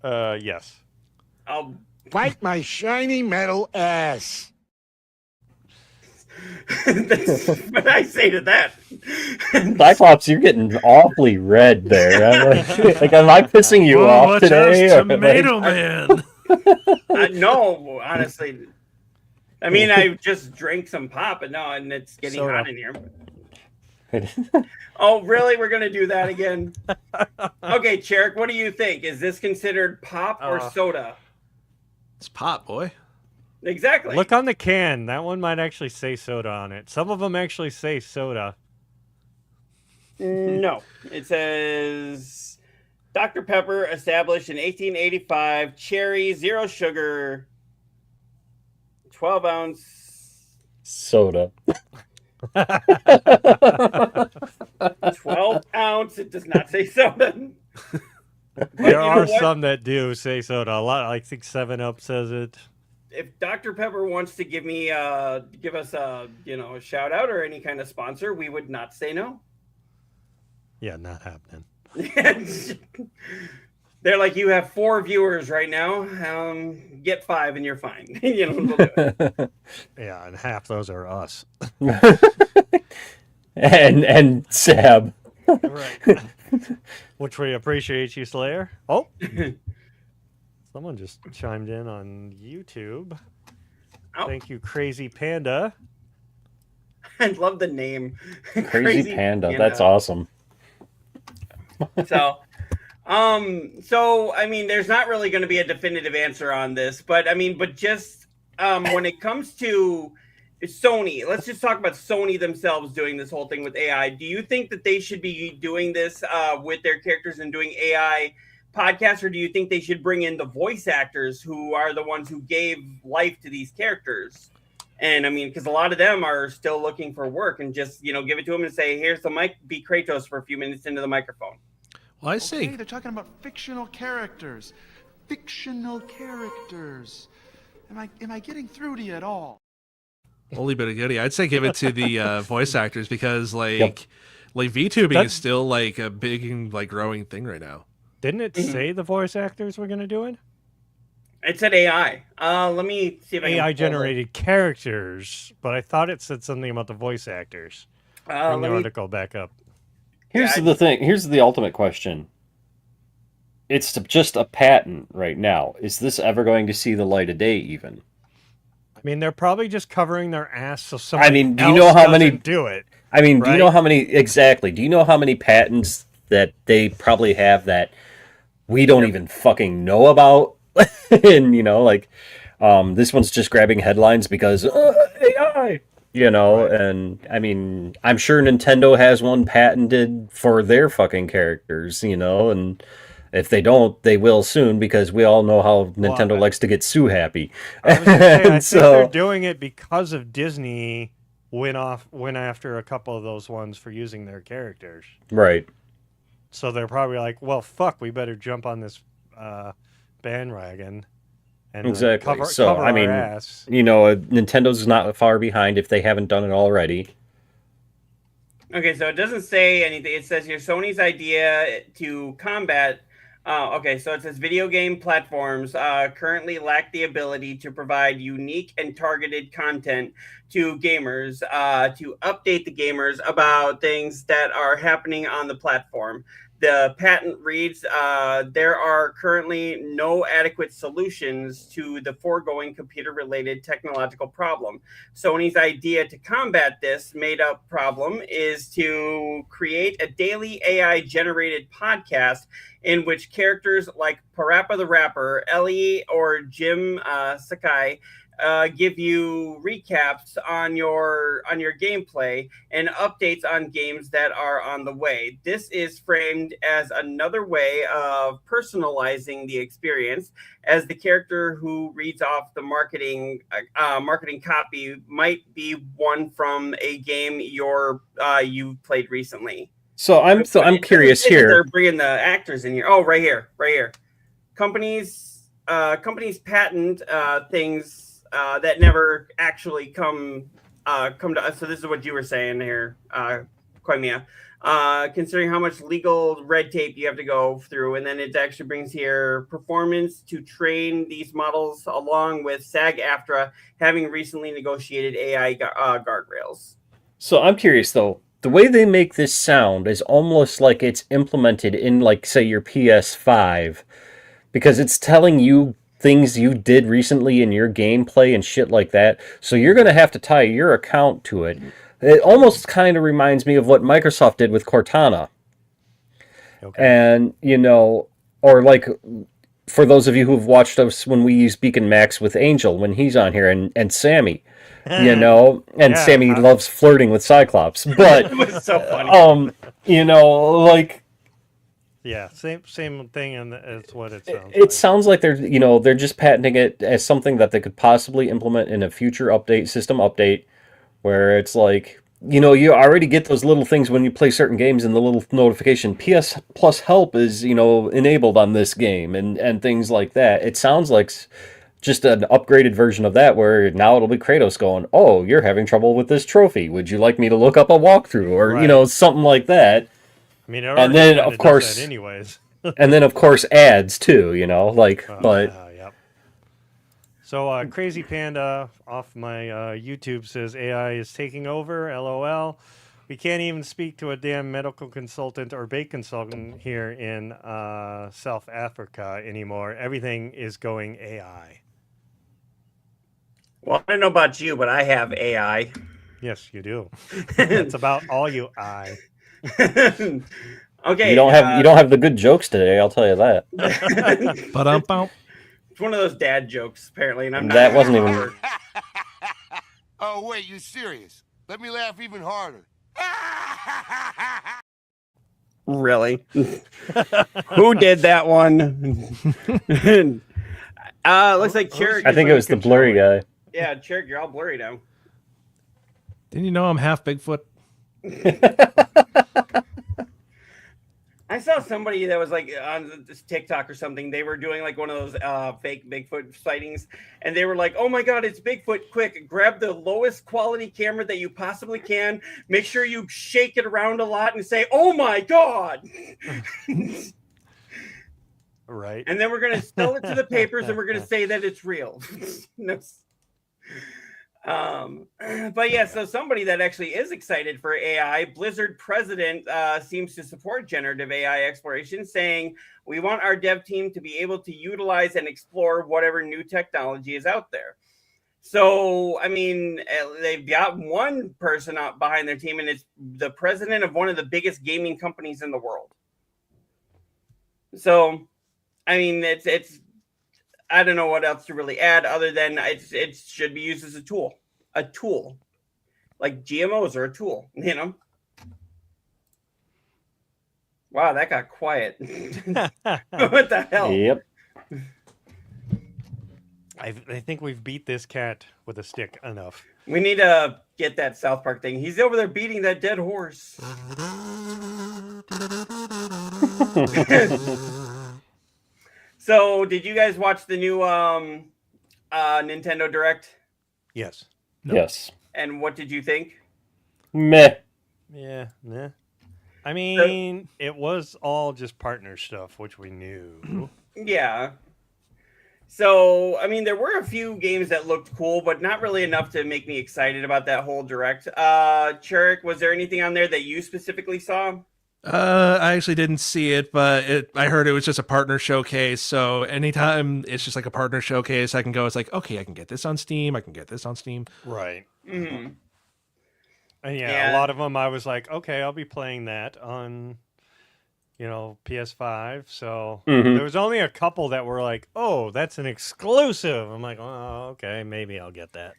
Yes. I'll Bite my shiny metal ass. But I say to that. Cyclops, you're getting awfully red there. I'm like, am I pissing you off Watch today? out, Or, like- Tomato Man. No, honestly. I mean, I just drank some pop, and no, and it's getting Soda. hot in here. Oh, really? We're gonna do that again? Okay, Cherrick, what do you think? Is this considered pop or soda? It's pop, boy. Exactly. Look on the can. That one might actually say soda on it. Some of them actually say soda. No, it says Dr. Pepper established in 1885. Cherry, zero sugar, 12-ounce. Soda. 12 ounce. It does not say soda. But you There know are what? some that do say soda. A lot. I think 7-Up says it. If Dr. Pepper wants to give us a a shout out or any kind of sponsor, we would not say no. Yeah, not happening. They're like, you have 4 viewers right now. Get 5 and you're fine. We'll do it. Yeah, and half those are us. and Sab. Right. Which we appreciate you, Slayer. Oh. Someone just chimed in on YouTube. Oh. Thank you, Crazy Panda. I love the name. Crazy Panda. That's awesome. So I mean, there's not really going to be a definitive answer on this, but I mean, just when it comes to Sony, let's just talk about Sony themselves doing this whole thing with AI. Do you think that they should be doing this with their characters and doing AI podcasts, or do you think they should bring in the voice actors who are the ones who gave life to these characters? And I mean, because a lot of them are still looking for work, and just give it to them and say, "Here's the mic, be Kratos for a few minutes into the microphone." Well, I say, Okay, they're talking about fictional characters. Fictional characters. Am I getting through to you at all? holy bit of goody. I'd say give it to the voice actors because, like VTubing is still like a big and like growing thing right now. Didn't it say the voice actors were going to do it? It said AI. Let me see if I can AI pull generated characters, but I thought it said something about the voice actors. it. Bring the Let me- article back up. Here's the thing. Here's the ultimate question. It's just a patent right now. Is this ever going to see the light of day even? I mean, they're probably just covering their ass so somebody mean, do you else know how many- doesn't do it? I mean, do you Right? know how many exactly? Do you know how many patents that they probably have that we don't even fucking know about? And this one's just grabbing headlines because AI. And I mean, I'm sure Nintendo has one patented for their fucking characters, and if they don't, they will soon because we all know how Nintendo likes to get Sue happy. I was gonna say, I And think so, they're doing it because of Disney went after a couple of those ones for using their characters. right. So they're probably like, well, fuck, we better jump on this bandwagon and Exactly. cover I mean, our ass. Nintendo's not far behind if they haven't done it already. Okay, so it doesn't say anything. It says here Sony's idea to combat. Okay, so it says video game platforms currently lack the ability to provide unique and targeted content to gamers, to update the gamers about things that are happening on the platform. The patent reads, there are currently no adequate solutions to the foregoing computer-related technological problem. Sony's idea to combat this made-up problem is to create a daily AI-generated podcast in which characters like Parappa the Rapper, Ellie, or Jim Sakai give you recaps on your gameplay and updates on games that are on the way. This is framed as another way of personalizing the experience, as the character who reads off the marketing copy might be one from a game you've played recently. So I'm curious here. They're bringing the actors in here. Oh, right here. Companies patent things that never actually come to us. So this is what you were saying here, Koimiya. Considering how much legal red tape you have to go through, and then it actually brings here performance to train these models, along with SAG-AFTRA having recently negotiated AI guardrails. So I'm curious though. The way they make this sound is almost like it's implemented in, like, say, your PS5, because it's telling you things you did recently in your gameplay and shit like that. So you're going to have to tie your account to it. It almost kind of reminds me of what Microsoft did with Cortana. Okay. And, or like, for those of you who've watched us when we use Beacon Max with Angel, when he's on here, and Sammy, Sammy loves flirting with Cyclops. But, it was so funny. like... Yeah, same thing, and it's what it sounds. It sounds like they're just patenting it as something that they could possibly implement in a future system update, where it's like, you already get those little things when you play certain games in the little notification. PS Plus help is enabled on this game, and things like that. It sounds like just an upgraded version of that, where now it'll be Kratos going, "Oh, you're having trouble with this trophy. Would you like me to look up a walkthrough?" Or right. Something like that. I mean, and then of course, anyways. and then of course ads too, but. Yep. So Crazy Panda off my YouTube says AI is taking over. LOL. We can't even speak to a damn medical consultant or bake consultant here in South Africa anymore. Everything is going AI. Well, I don't know about you, but I have AI. Yes, you do. That's about all you I. Okay. You don't have the good jokes today, I'll tell you that. It's one of those dad jokes, apparently, and I'm not. That wasn't even. Oh wait, you serious? Let me laugh even harder. Really? Who did that one? Looks like Cherrick. I think it was the blurry guy. Yeah, Cherrick, you're all blurry now. Didn't you know I'm half Bigfoot? I saw somebody that was like on this TikTok or something. They were doing like one of those fake Bigfoot sightings, and they were like, "Oh my God, it's Bigfoot! Quick, grab the lowest quality camera that you possibly can. Make sure you shake it around a lot and say, 'Oh my God!'" Right. And then we're gonna sell it to the papers, and we're gonna say that it's real. But yeah, so somebody that actually is excited for AI, Blizzard president seems to support generative AI exploration, saying, "We want our dev team to be able to utilize and explore whatever new technology is out there." So, I mean, they've got one person out behind their team, and it's the president of one of the biggest gaming companies in the world. So, I mean, it's I don't know what else to really add other than it should be used as a tool. A tool. Like GMOs are a tool, Wow, that got quiet. What the hell? Yep. I think we've beat this cat with a stick enough. We need to get that South Park thing. He's over there beating that dead horse. So, did you guys watch the new Nintendo Direct? Yes. Yes. And what did you think? Meh. Yeah. Nah. I mean, it was all just partner stuff, which we knew. Yeah. So, I mean, there were a few games that looked cool, but not really enough to make me excited about that whole Direct. Churik, was there anything on there that you specifically saw? I actually didn't see it, but I heard it was just a partner showcase. So anytime it's just like a partner showcase, I can go. It's like, okay, I can get this on Steam. I can get this on Steam. Right. Mm-hmm. And yeah, a lot of them I was like, okay, I'll be playing that on, PS5. So there was only a couple that were like, oh, that's an exclusive. I'm like, oh, okay, maybe I'll get that.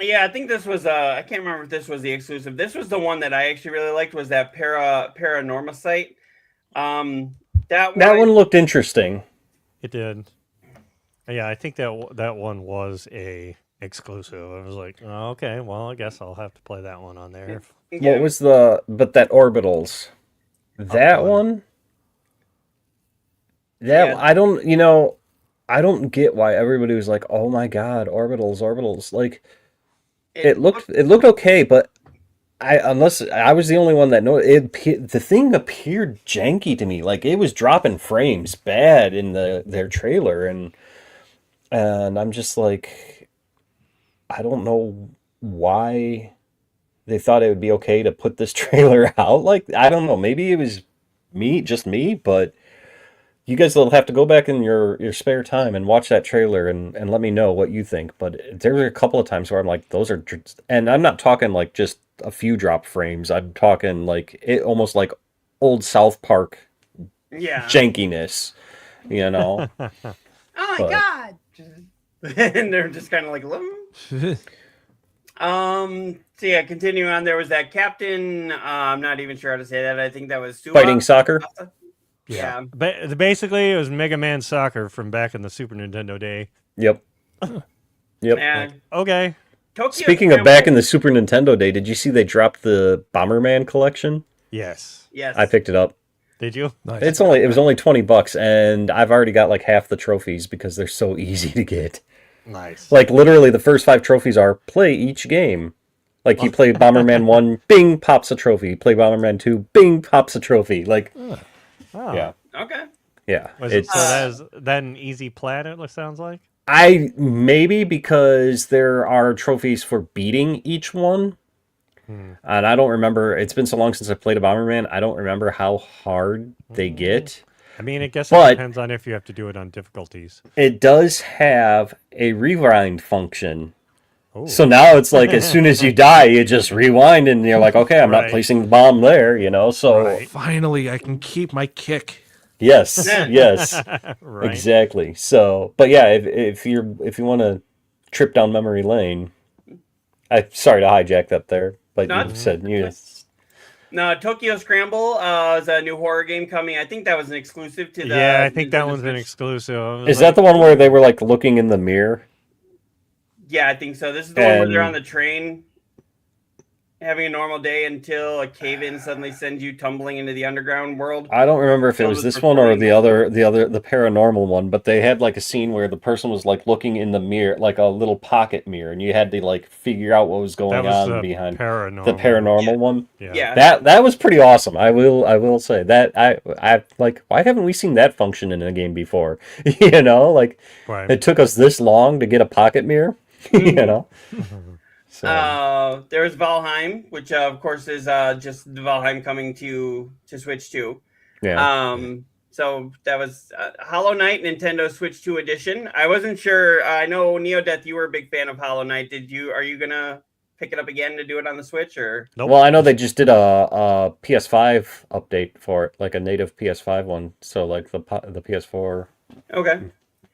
Yeah, I think this was I can't remember if this was the exclusive. This was the one that I actually really liked, was that Paranormal Site. That one looked interesting. It did. Yeah, I think that one was a exclusive. I was like, oh, okay, well, I guess I'll have to play that one on there. Yeah. What was that Orbitals? That one? Yeah. I don't get why everybody was like, "Oh my god, Orbitals." Like it looked okay, but unless I was the only one that the thing appeared janky to me. Like it was dropping frames bad in their trailer, and I'm just like, I don't know why they thought it would be okay to put this trailer out. Like, I don't know, maybe it was just me, but you guys will have to go back in your spare time and watch that trailer and let me know what you think. But there were a couple of times where I'm like, those are, and I'm not talking like just a few drop frames. I'm talking like it almost like old South Park jankiness, Oh my god! And they're just kind of like, so yeah, continuing on, there was that Captain. I'm not even sure how to say that. I think that was Fighting Soccer. Yeah. Basically, it was Mega Man Soccer from back in the Super Nintendo day. Yep. Like, okay. Speaking of back in the Super Nintendo day, did you see they dropped the Bomberman collection? Yes. I picked it up. Did you? Nice. It was only $20, and I've already got like half the trophies because they're so easy to get. Nice. Like literally, the first 5 trophies are play each game. Like you play Bomberman 1, bing, pops a trophy. You play Bomberman 2, bing, pops a trophy. Like, yeah. Okay. Yeah. So that is an easy plat, it sounds like? Maybe because there are trophies for beating each one. And I don't remember, it's been so long since I played a Bomberman, I don't remember how hard they get. I mean, I guess it depends on if you have to do it on difficulties. It does have a rewind function. Ooh. So now it's like as soon as you die, you just rewind and you're like, okay, I'm not placing the bomb there, so... Finally, I can keep my kick. Yes, yes, exactly. So, but yeah, if you want to trip down memory lane, sorry to hijack that there, but you said No, Tokyo Scramble is a new horror game coming. I think that was an exclusive to the. Yeah, I think that one's an exclusive. Is that the one where they were like looking in the mirror? Yeah, I think so. This is the one where they're on the train, having a normal day until a cave-in suddenly sends you tumbling into the underground world. I don't remember if it was this one or the paranormal one, but they had like a scene where the person was like looking in the mirror, like a little pocket mirror, and you had to like figure out what was going on behind the paranormal one. Yeah. That was pretty awesome. I will say that I like, why haven't we seen that function in a game before? It took us this long to get a pocket mirror, So. There was Valheim, which of course is just the Valheim coming to Switch 2. Yeah. So that was Hollow Knight Nintendo Switch 2 edition. I wasn't sure. I know Neodeath, you were a big fan of Hollow Knight. Are you gonna pick it up again to do it on the Switch or? Nope. Well, I know they just did a PS5 update for it, like a native PS5 one. So like the PS4. Okay.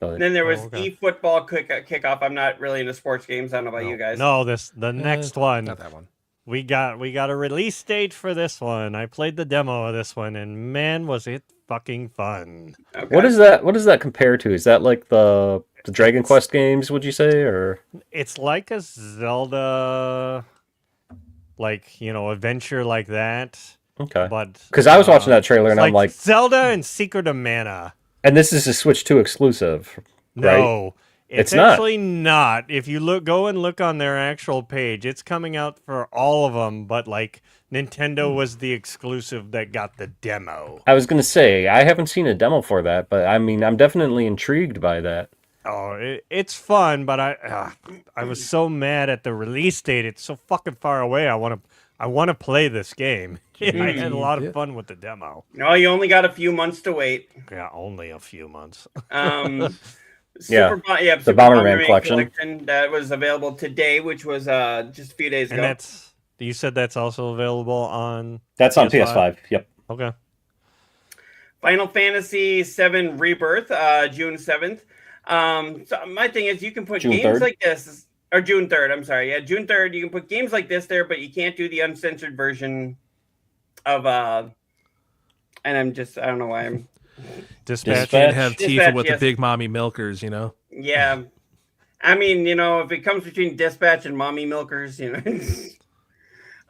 And then there was eFootball kickoff. I'm not really into sports games. I don't know about you guys. No, the next one. Not that one. We got a release date for this one. I played the demo of this one, and man, was it fucking fun. Okay. What does that compare to? Is that like the Dragon Quest games, would you say, or? It's like a Zelda, adventure like that. Okay. But Because I was watching that trailer it's and I'm like, Zelda and Secret of Mana. and this is a Switch 2 exclusive, right? No, it's not. actually not. If you go and look on their actual page, it's coming out for all of them, but like Nintendo was the exclusive that got the demo. I was going to say, I haven't seen a demo for that, but I mean, I'm definitely intrigued by that. Oh, it's fun, but I was so mad at the release date. It's so fucking far away. I want to play this game. I had a lot of fun with the demo. No, you only got a few months to wait. Yeah, only a few months. Yeah, Super the Bomberman collection that was available today, which was just a few days ago. And you said that's also available on. That's on PS5. Yep. Okay. Final Fantasy VII Rebirth, June 7th. So my thing is, you can put June games 3rd? like this, or June 3rd. I'm sorry, yeah, June 3rd. You can put games like this there, but you can't do the uncensored version of. And I don't know why I'm. Dispatch. Can't have Tifa Dispatch, with yes. the big mommy milkers, you know. Yeah, I mean, if it comes between Dispatch and Mommy Milkers,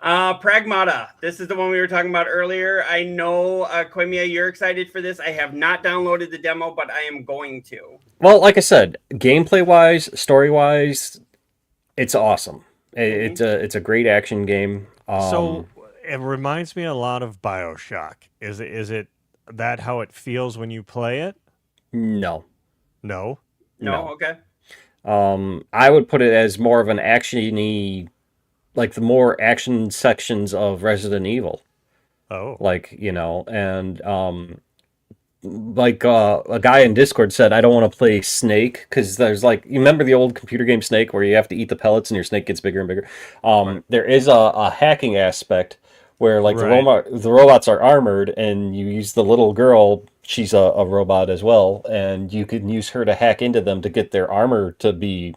Pragmata. This is the one we were talking about earlier. I know, Koimiya, you're excited for this. I have not downloaded the demo, but I am going to. Well, like I said, gameplay-wise, story-wise, it's awesome. It's a great action game. So it reminds me a lot of BioShock. Is it that how it feels when you play it? No. No. Okay. I would put it as more of an action-y, like the more action sections of Resident Evil. Oh. Like, and like a guy in Discord said, I don't want to play Snake because there's you remember the old computer game Snake where you have to eat the pellets and your snake gets bigger and bigger. There is a hacking aspect where the robots are armored and you use the little girl. She's a robot as well, and you can use her to hack into them to get their armor to be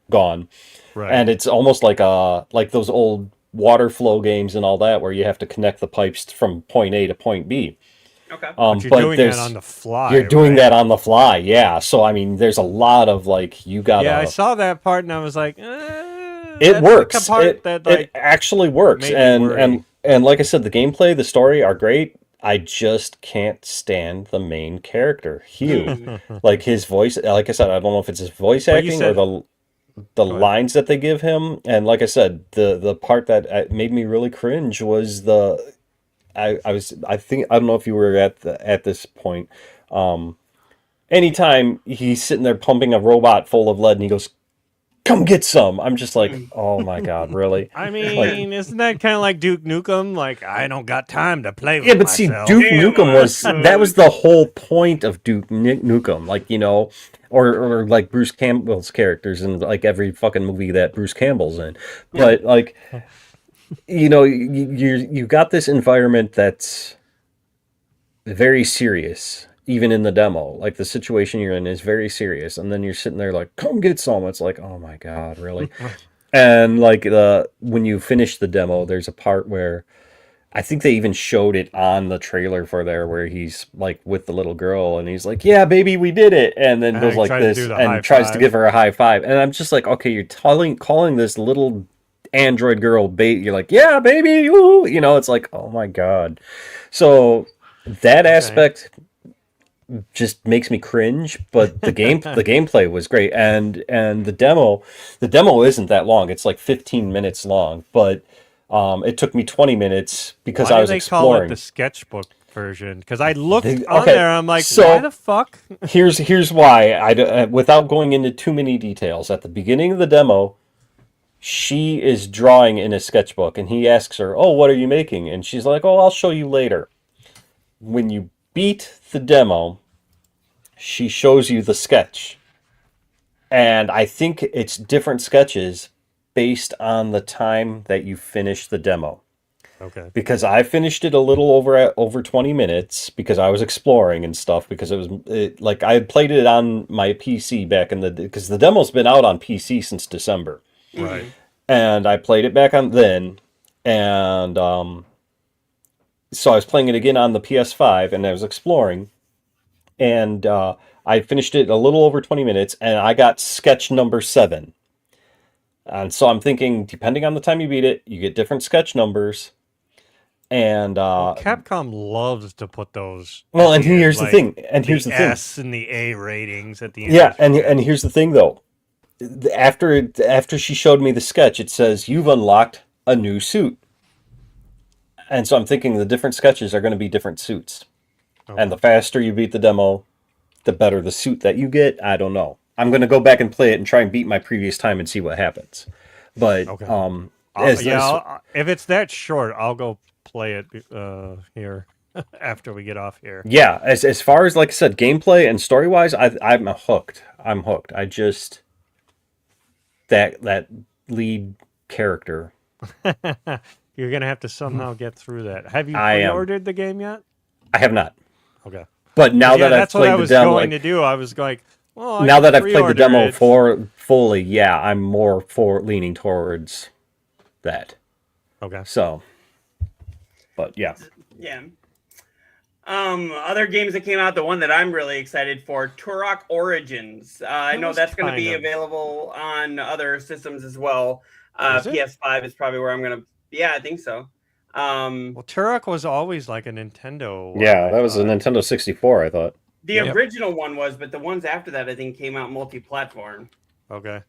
gone. Right. And it's almost like those old water flow games and all that where you have to connect the pipes from point A to point B. Okay. But you're doing that on the fly. You're doing that on the fly, yeah. So I mean, there's a lot of you got. Yeah, I saw that part and I was like, it works. It actually works, and like I said, the gameplay, the story are great. I just can't stand the main character, Hugh. His voice. Like I said, I don't know if it's his voice acting or the lines that they give him. And like I said, the part that made me really cringe was I don't know if you were at this point. Anytime he's sitting there pumping a robot full of lead and he goes, "Come get some." I'm just like, oh my God, really? I mean, isn't that kind of like Duke Nukem? I don't got time to play with but myself. see, Duke Nukem that was the whole point of Duke Nukem, or like Bruce Campbell's characters in every fucking movie that Bruce Campbell's in. But you got this environment that's very serious. Even in the demo, the situation you're in is very serious, and then you're sitting there "Come get some." It's like, oh my God, really? And when you finish the demo, there's a part where I think they even showed it on the trailer for there, where he's with the little girl, and he's like, "Yeah, baby, we did it," and then goes like this and tries to give her a high five, and I'm just like, okay, you're calling this little android girl bait. You're like, "Yeah, baby, woo," it's like, oh my God. So that aspect just makes me cringe, but the gameplay was great, and the demo isn't that long. It's 15 minutes long, but it took me 20 minutes because I was exploring. Why do they call it the sketchbook version? Because I looked on there, I'm like, why the fuck? here's why. Without going into too many details, at the beginning of the demo, she is drawing in a sketchbook, and he asks her, "Oh, what are you making?" And she's like, "Oh, I'll show you later." When you beat the demo, she shows you the sketch, and I think it's different sketches based on the time that you finish the demo. Okay. Because I finished it a little over 20 minutes because I was exploring and stuff, because I had played it on my PC back because the demo's been out on PC since December. Right. And I played it back on then, and so I was playing it again on the PS5, and I was exploring, and I finished it a little over 20 minutes, and I got sketch number 7. And so I'm thinking, depending on the time you beat it, you get different sketch numbers. And Well, Capcom loves to put those. well, at and the end, here's the like thing. And here's the thing. S and the A ratings at the end. Yeah, and here's the thing though. After she showed me the sketch, it says you've unlocked a new suit. And so I'm thinking the different sketches are going to be different suits. Okay. And the faster you beat the demo, the better the suit that you get. I don't know. I'm going to go back and play it and try and beat my previous time and see what happens. But Okay. as if it's that short, I'll go play it here after we get off here. yeah, as far as like I said, gameplay and story wise, I'm hooked. I'm hooked. I just that lead character. You're gonna have to somehow get through that. Have you I am. pre-ordered the game yet? I have not. Okay. But now that I've that's what I played the was demo, going to do. I was like, well, I now can that I've played the pre-order demo it. for fully, yeah, I'm more for leaning towards that. Okay. So, but yeah, Yeah. Other games that came out, the one that I'm really excited for, Turok Origins. I know was that's going to be kind of- available on other systems as well. Is it? PS5 is probably where I'm going to. Yeah, I think so. Well, Turok was always like a Nintendo. one, yeah, I that was a thought. Nintendo 64, I thought. The original one was, but the ones after that, I think, came out multi-platform. Okay.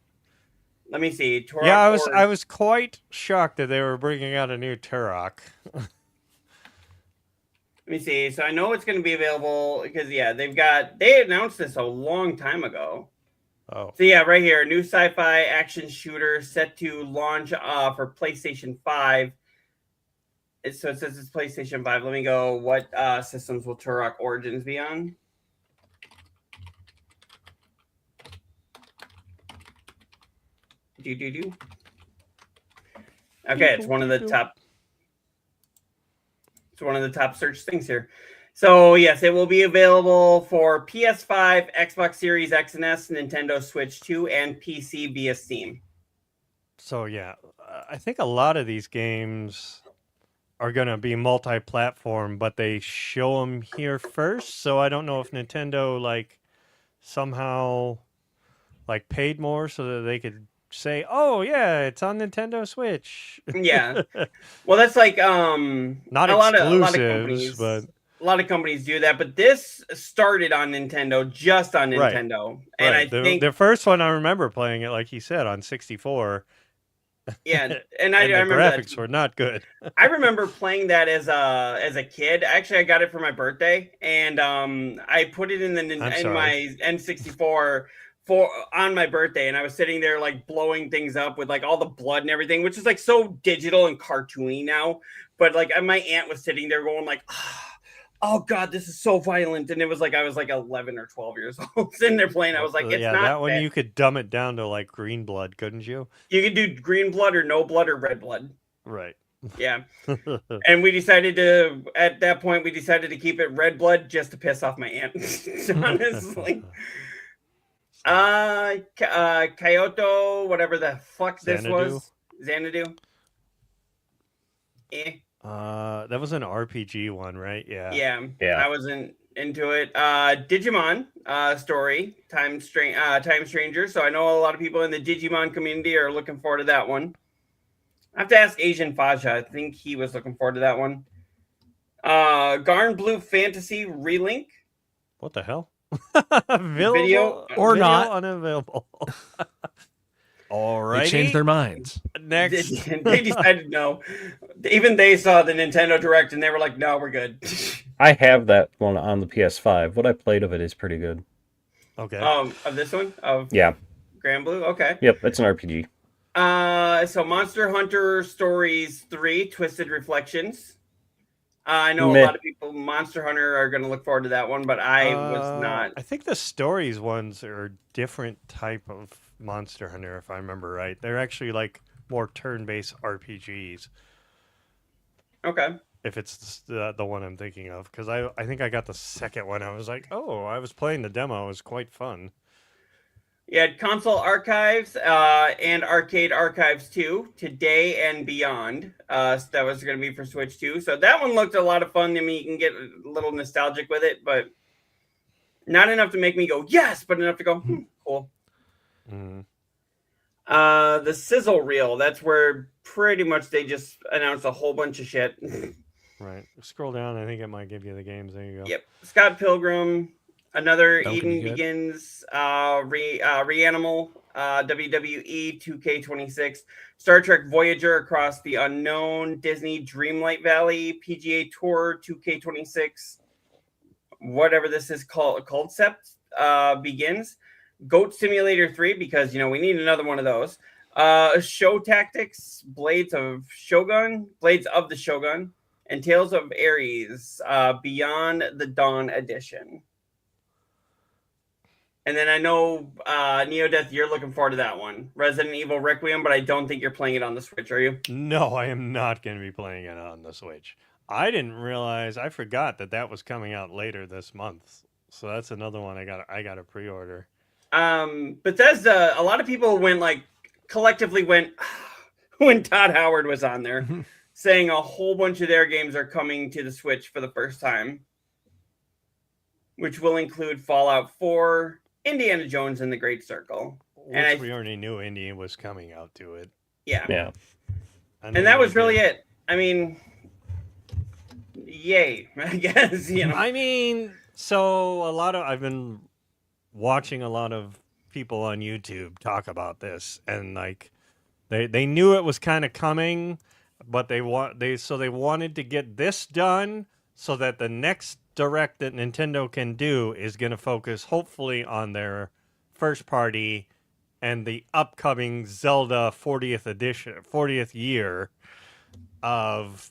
Let me see. Turok Yeah, I Origins. was quite shocked that they were bringing out a new Turok. Let me see. So I know it's going to be available because they announced this a long time ago. Oh. So yeah, right here, new sci-fi action shooter set to launch for PlayStation 5. So it says it's PlayStation 5. Let me go. What systems will Turok Origins be on? Do. Okay, it's one of the top. It's one of the top search things here. So yes, it will be available for PS5, Xbox Series X and S, Nintendo Switch 2, and PC via Steam. So yeah, I think a lot of these games are going to be multi-platform, but they show them here first. So I don't know if Nintendo like somehow like paid more so that they could say, "Oh yeah, it's on Nintendo Switch." Yeah, well, that's like Not a lot of exclusives, companies, but a lot of companies do that. But this started on Nintendo, just on Right. Nintendo, and right. I think the first one I remember playing it, like he said, on 64. yeah, and I I remember remember graphics that. were not good. I remember playing that as a kid. Actually, I got it for my birthday, and I put it in my N64 on my birthday, and I was sitting there like blowing things up with like all the blood and everything, which is like so digital and cartoony now. But like my aunt was sitting there going like, "Oh God, this is so violent," and it was like I was like 11 or 12 years old sitting there playing. I was like, "It's yeah, not that one bad." you could dumb it down to like green blood, couldn't you? You could do green blood or no blood or red blood. Right. Yeah. And at that point, we decided to keep it red blood just to piss off my aunt. Honestly. Kyoto, whatever the fuck this was. Xanadu. That was an RPG one, right? Yeah. Yeah. I wasn't into it. Digimon story, Time Stranger. So I know a lot of people in the Digimon community are looking forward to that one. I have to ask Asian Faja. I think he was looking forward to that one. Garn Blue Fantasy Relink. What the hell? Video or not. Unavailable. All right. They changed their minds. Next. They decided no. Even they saw the Nintendo Direct and they were like, no, we're good. I have that one on the PS5. What I played of it is pretty good. Okay. Of this one? Yeah. Grand Blue? Okay. Yep, it's an RPG. So Monster Hunter Stories 3, Twisted Reflections. I know Meh. a lot of people, Monster Hunter, are going to look forward to that one, but I was not. I think the stories ones are a different type of Monster Hunter, if I remember right. They're actually like more turn-based RPGs. Okay. If it's the one I'm thinking of, because I think I got the second one. I was like, oh, I was playing the demo. It was quite fun. You had Console Archives and Arcade Archives 2, Today and Beyond. So that was going to be for Switch 2. So that one looked a lot of fun. I mean, you can get a little nostalgic with it, but not enough to make me go, yes, but enough to go, cool. Mm-hmm. The Sizzle Reel, that's where pretty much they just announced a whole bunch of shit. Right. Scroll down. I think it might give you the games. There you go. Yep. Scott Pilgrim, another Don't Eden be good. Begins, Reanimal, WWE 2K26, Star Trek Voyager Across the Unknown, Disney Dreamlight Valley, PGA Tour 2K26, whatever this is called, Concept Begins, Goat Simulator 3, because we need another one of those. Show Tactics, Blades of the Shogun, and Tales of Ares, Beyond the Dawn Edition. And then I know, Neodeath, you're looking forward to that one. Resident Evil Requiem, but I don't think you're playing it on the Switch, are you? No, I am not going to be playing it on the Switch. I forgot that was coming out later this month. So that's another one I got to pre-order. Bethesda, a lot of people collectively went when Todd Howard was on there, saying a whole bunch of their games are coming to the Switch for the first time, which will include Fallout 4, Indiana Jones and the Great Circle. Which we already knew Indy was coming out to it. Yeah. And that was really it. I mean, yay, I guess, I mean, so I've been watching a lot of people on YouTube talk about this, and they knew it was kind of coming, but they wanted to get this done so that the next direct that Nintendo can do is going to focus hopefully on their first party and the upcoming Zelda 40th year of,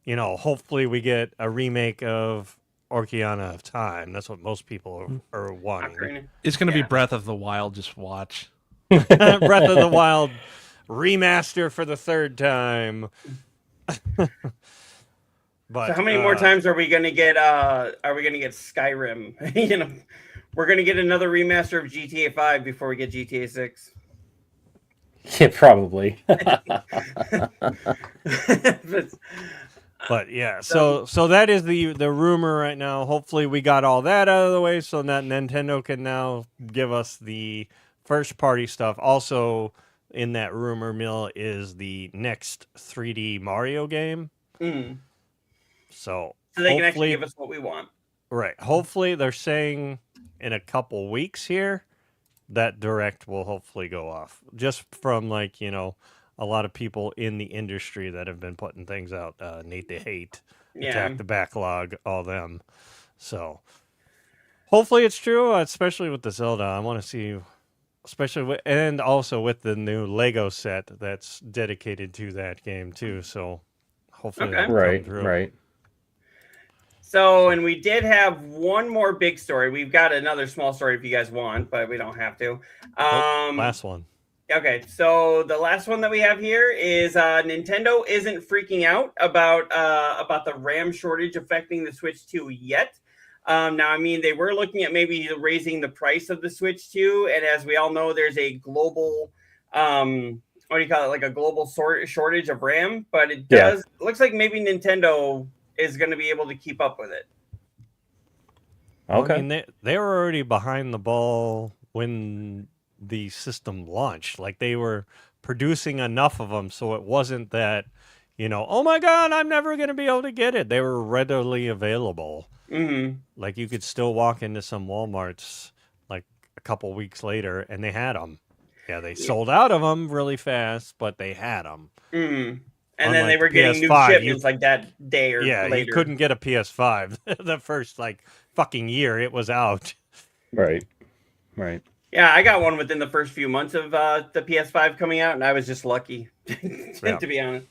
hopefully we get a remake of Ocarina of Time. That's what most people are wanting. It's going to be Breath of the Wild. Just watch. Breath of the Wild remaster for the third time. But so how many more times are we going to get Skyrim? We're going to get another remaster of GTA 5 before we get GTA 6. Yeah, probably. But yeah, so that is the rumor right now. Hopefully we got all that out of the way so that Nintendo can now give us the first party stuff. Also in that rumor mill is the next 3D Mario game. So they can actually give us what we want. Right. Hopefully they're saying in a couple weeks here that direct will hopefully go off. Just from a lot of people in the industry that have been putting things out. Nate the Hate, Attack the Backlog, all them. So hopefully it's true, especially with the Zelda. I want to see, and also with the new Lego set that's dedicated to that game too. So hopefully that will come through. Right. So, and we did have one more big story. We've got another small story if you guys want, but we don't have to. Last one. Okay, so the last one that we have here is Nintendo isn't freaking out about the RAM shortage affecting the Switch 2 yet. Now, I mean, they were looking at maybe raising the price of the Switch 2, and as we all know, there's a global, what do you call it, like a global shortage of RAM, but it looks like maybe Nintendo is going to be able to keep up with it. Okay. I mean, they were already behind the ball when the system launched. Like, they were producing enough of them, so it wasn't that, oh my God, I'm never going to be able to get it. They were readily available. Mm-hmm. Like, you could still walk into some Walmarts like a couple weeks later, and they had them. Yeah, they sold out of them really fast, but they had them. Mm-hmm. And then they were getting new shipments like that day or later. You couldn't get a PS5 the first fucking year it was out. Right. Yeah, I got one within the first few months of the PS5 coming out, and I was just lucky, to be honest.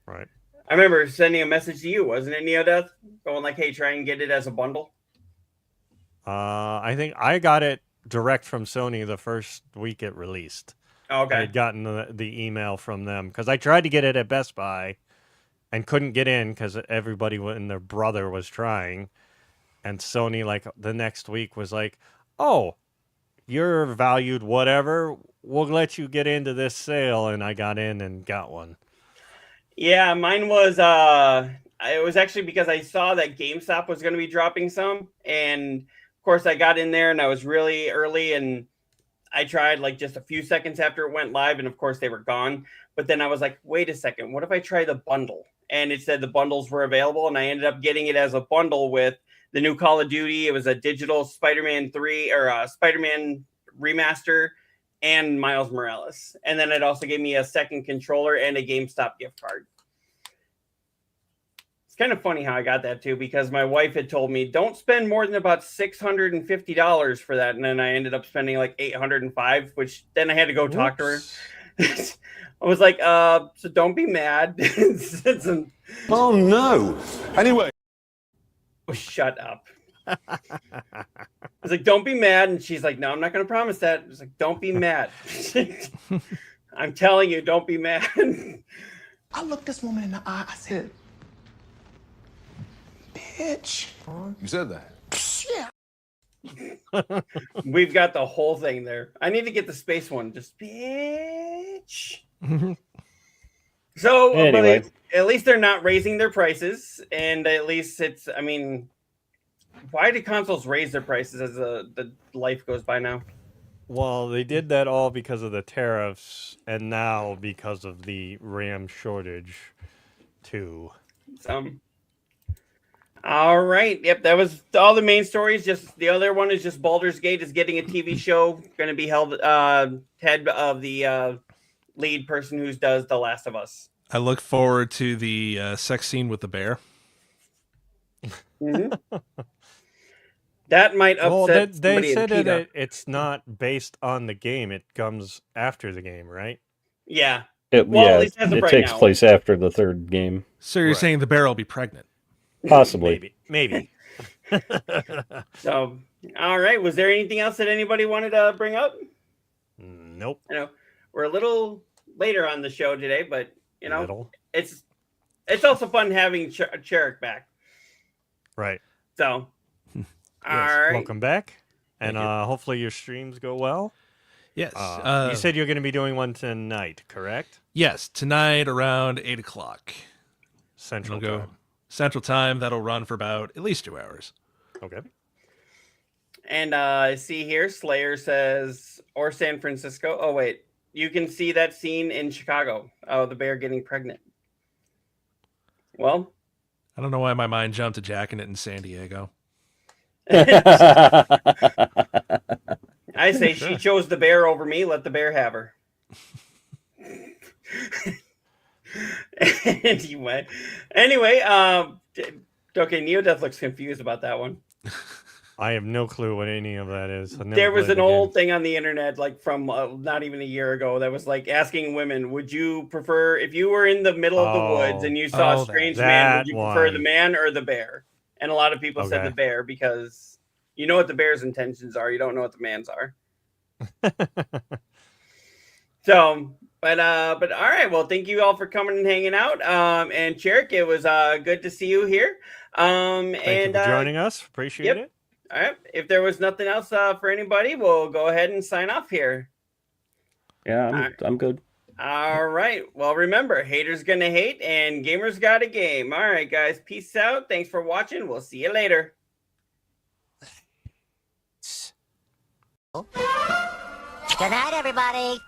Right. I remember sending a message to you, wasn't it, Neodeath? Going like, hey, try and get it as a bundle. I think I got it direct from Sony the first week it released. Okay. I had gotten the email from them because I tried to get it at Best Buy and couldn't get in because everybody and their brother was trying. And Sony, the next week was like, oh, you're valued whatever. We'll let you get into this sale. And I got in and got one. Yeah, mine was, it was actually because I saw that GameStop was going to be dropping some. And, of course, I got in there and I was really early and I tried just a few seconds after it went live, and of course they were gone. But then I was like, wait a second, what if I try the bundle? and it said the bundles were available, and I ended up getting it as a bundle with the new Call of Duty. It was a digital Spider-Man 3 or Spider-Man remaster and Miles Morales. And then it also gave me a second controller and a GameStop gift card. It's kind of funny how I got that too, because my wife had told me don't spend more than about $650 for that. And then I ended up spending like $805, which then I had to go talk to her. I was like, so don't be mad. Oh no. Anyway. Oh, shut up. I was like, don't be mad. And she's like, no, I'm not going to promise that. I was like, don't be mad. I'm telling you, don't be mad. I looked this woman in the eye. I said, bitch. You said that. Yeah. We've got the whole thing there. I need to get the space one. Just bitch. So Anyway. at least they're not raising their prices. And at least it's, I mean, why do consoles raise their prices as the life goes by now? Well, they did that all because of the tariffs, and now because of the RAM shortage, too. All right. Yep, that was all the main stories. Just the other one is just Baldur's Gate is getting a TV show, going to be held head of the lead person who does The Last of Us. I look forward to the sex scene with the bear. Mm-hmm. That might upset they said PETA. that it's not based on the game; it comes after the game, right? Yeah. At least as of it right takes now. place after the third game. So you're saying the bear will be pregnant? Possibly. Maybe. So, all right. Was there anything else that anybody wanted to bring up? Nope. I know we're a little later on the show today, but you know, it's also fun having Cherrick back. Right. So, yes. All right. Welcome back, and hopefully your streams go well. Yes. You said you're going to be doing one tonight, correct? Yes, tonight around 8 o'clock. Central Time. Central Time. That'll run for about at least 2 hours. Okay. And see here, Slayer says, or San Francisco. Oh, wait. You can see that scene in Chicago. Oh, the bear getting pregnant. Well, I don't know why my mind jumped to jacking it in San Diego. I say she chose the bear over me. Let the bear have her. Anyway, okay, Neodeath looks confused about that one. I have no clue what any of that is. There was an old thing on the internet, like from not even a year ago, that was like asking women, would you prefer, if you were in the middle of the woods and you saw a strange man, would you prefer the man or the bear? And a lot of people said the bear, because you know what the bear's intentions are. You don't know what the man's are. So, but all right. Well, thank you all for coming and hanging out. And Cherrick, it was good to see you here. Thank you for joining us. Appreciate it. All right. If there was nothing else for anybody, we'll go ahead and sign off here. Yeah, I'm good. All right. Well, remember, haters gonna hate and gamers got a game. All right, guys. Peace out. Thanks for watching. We'll see you later. Good night, everybody.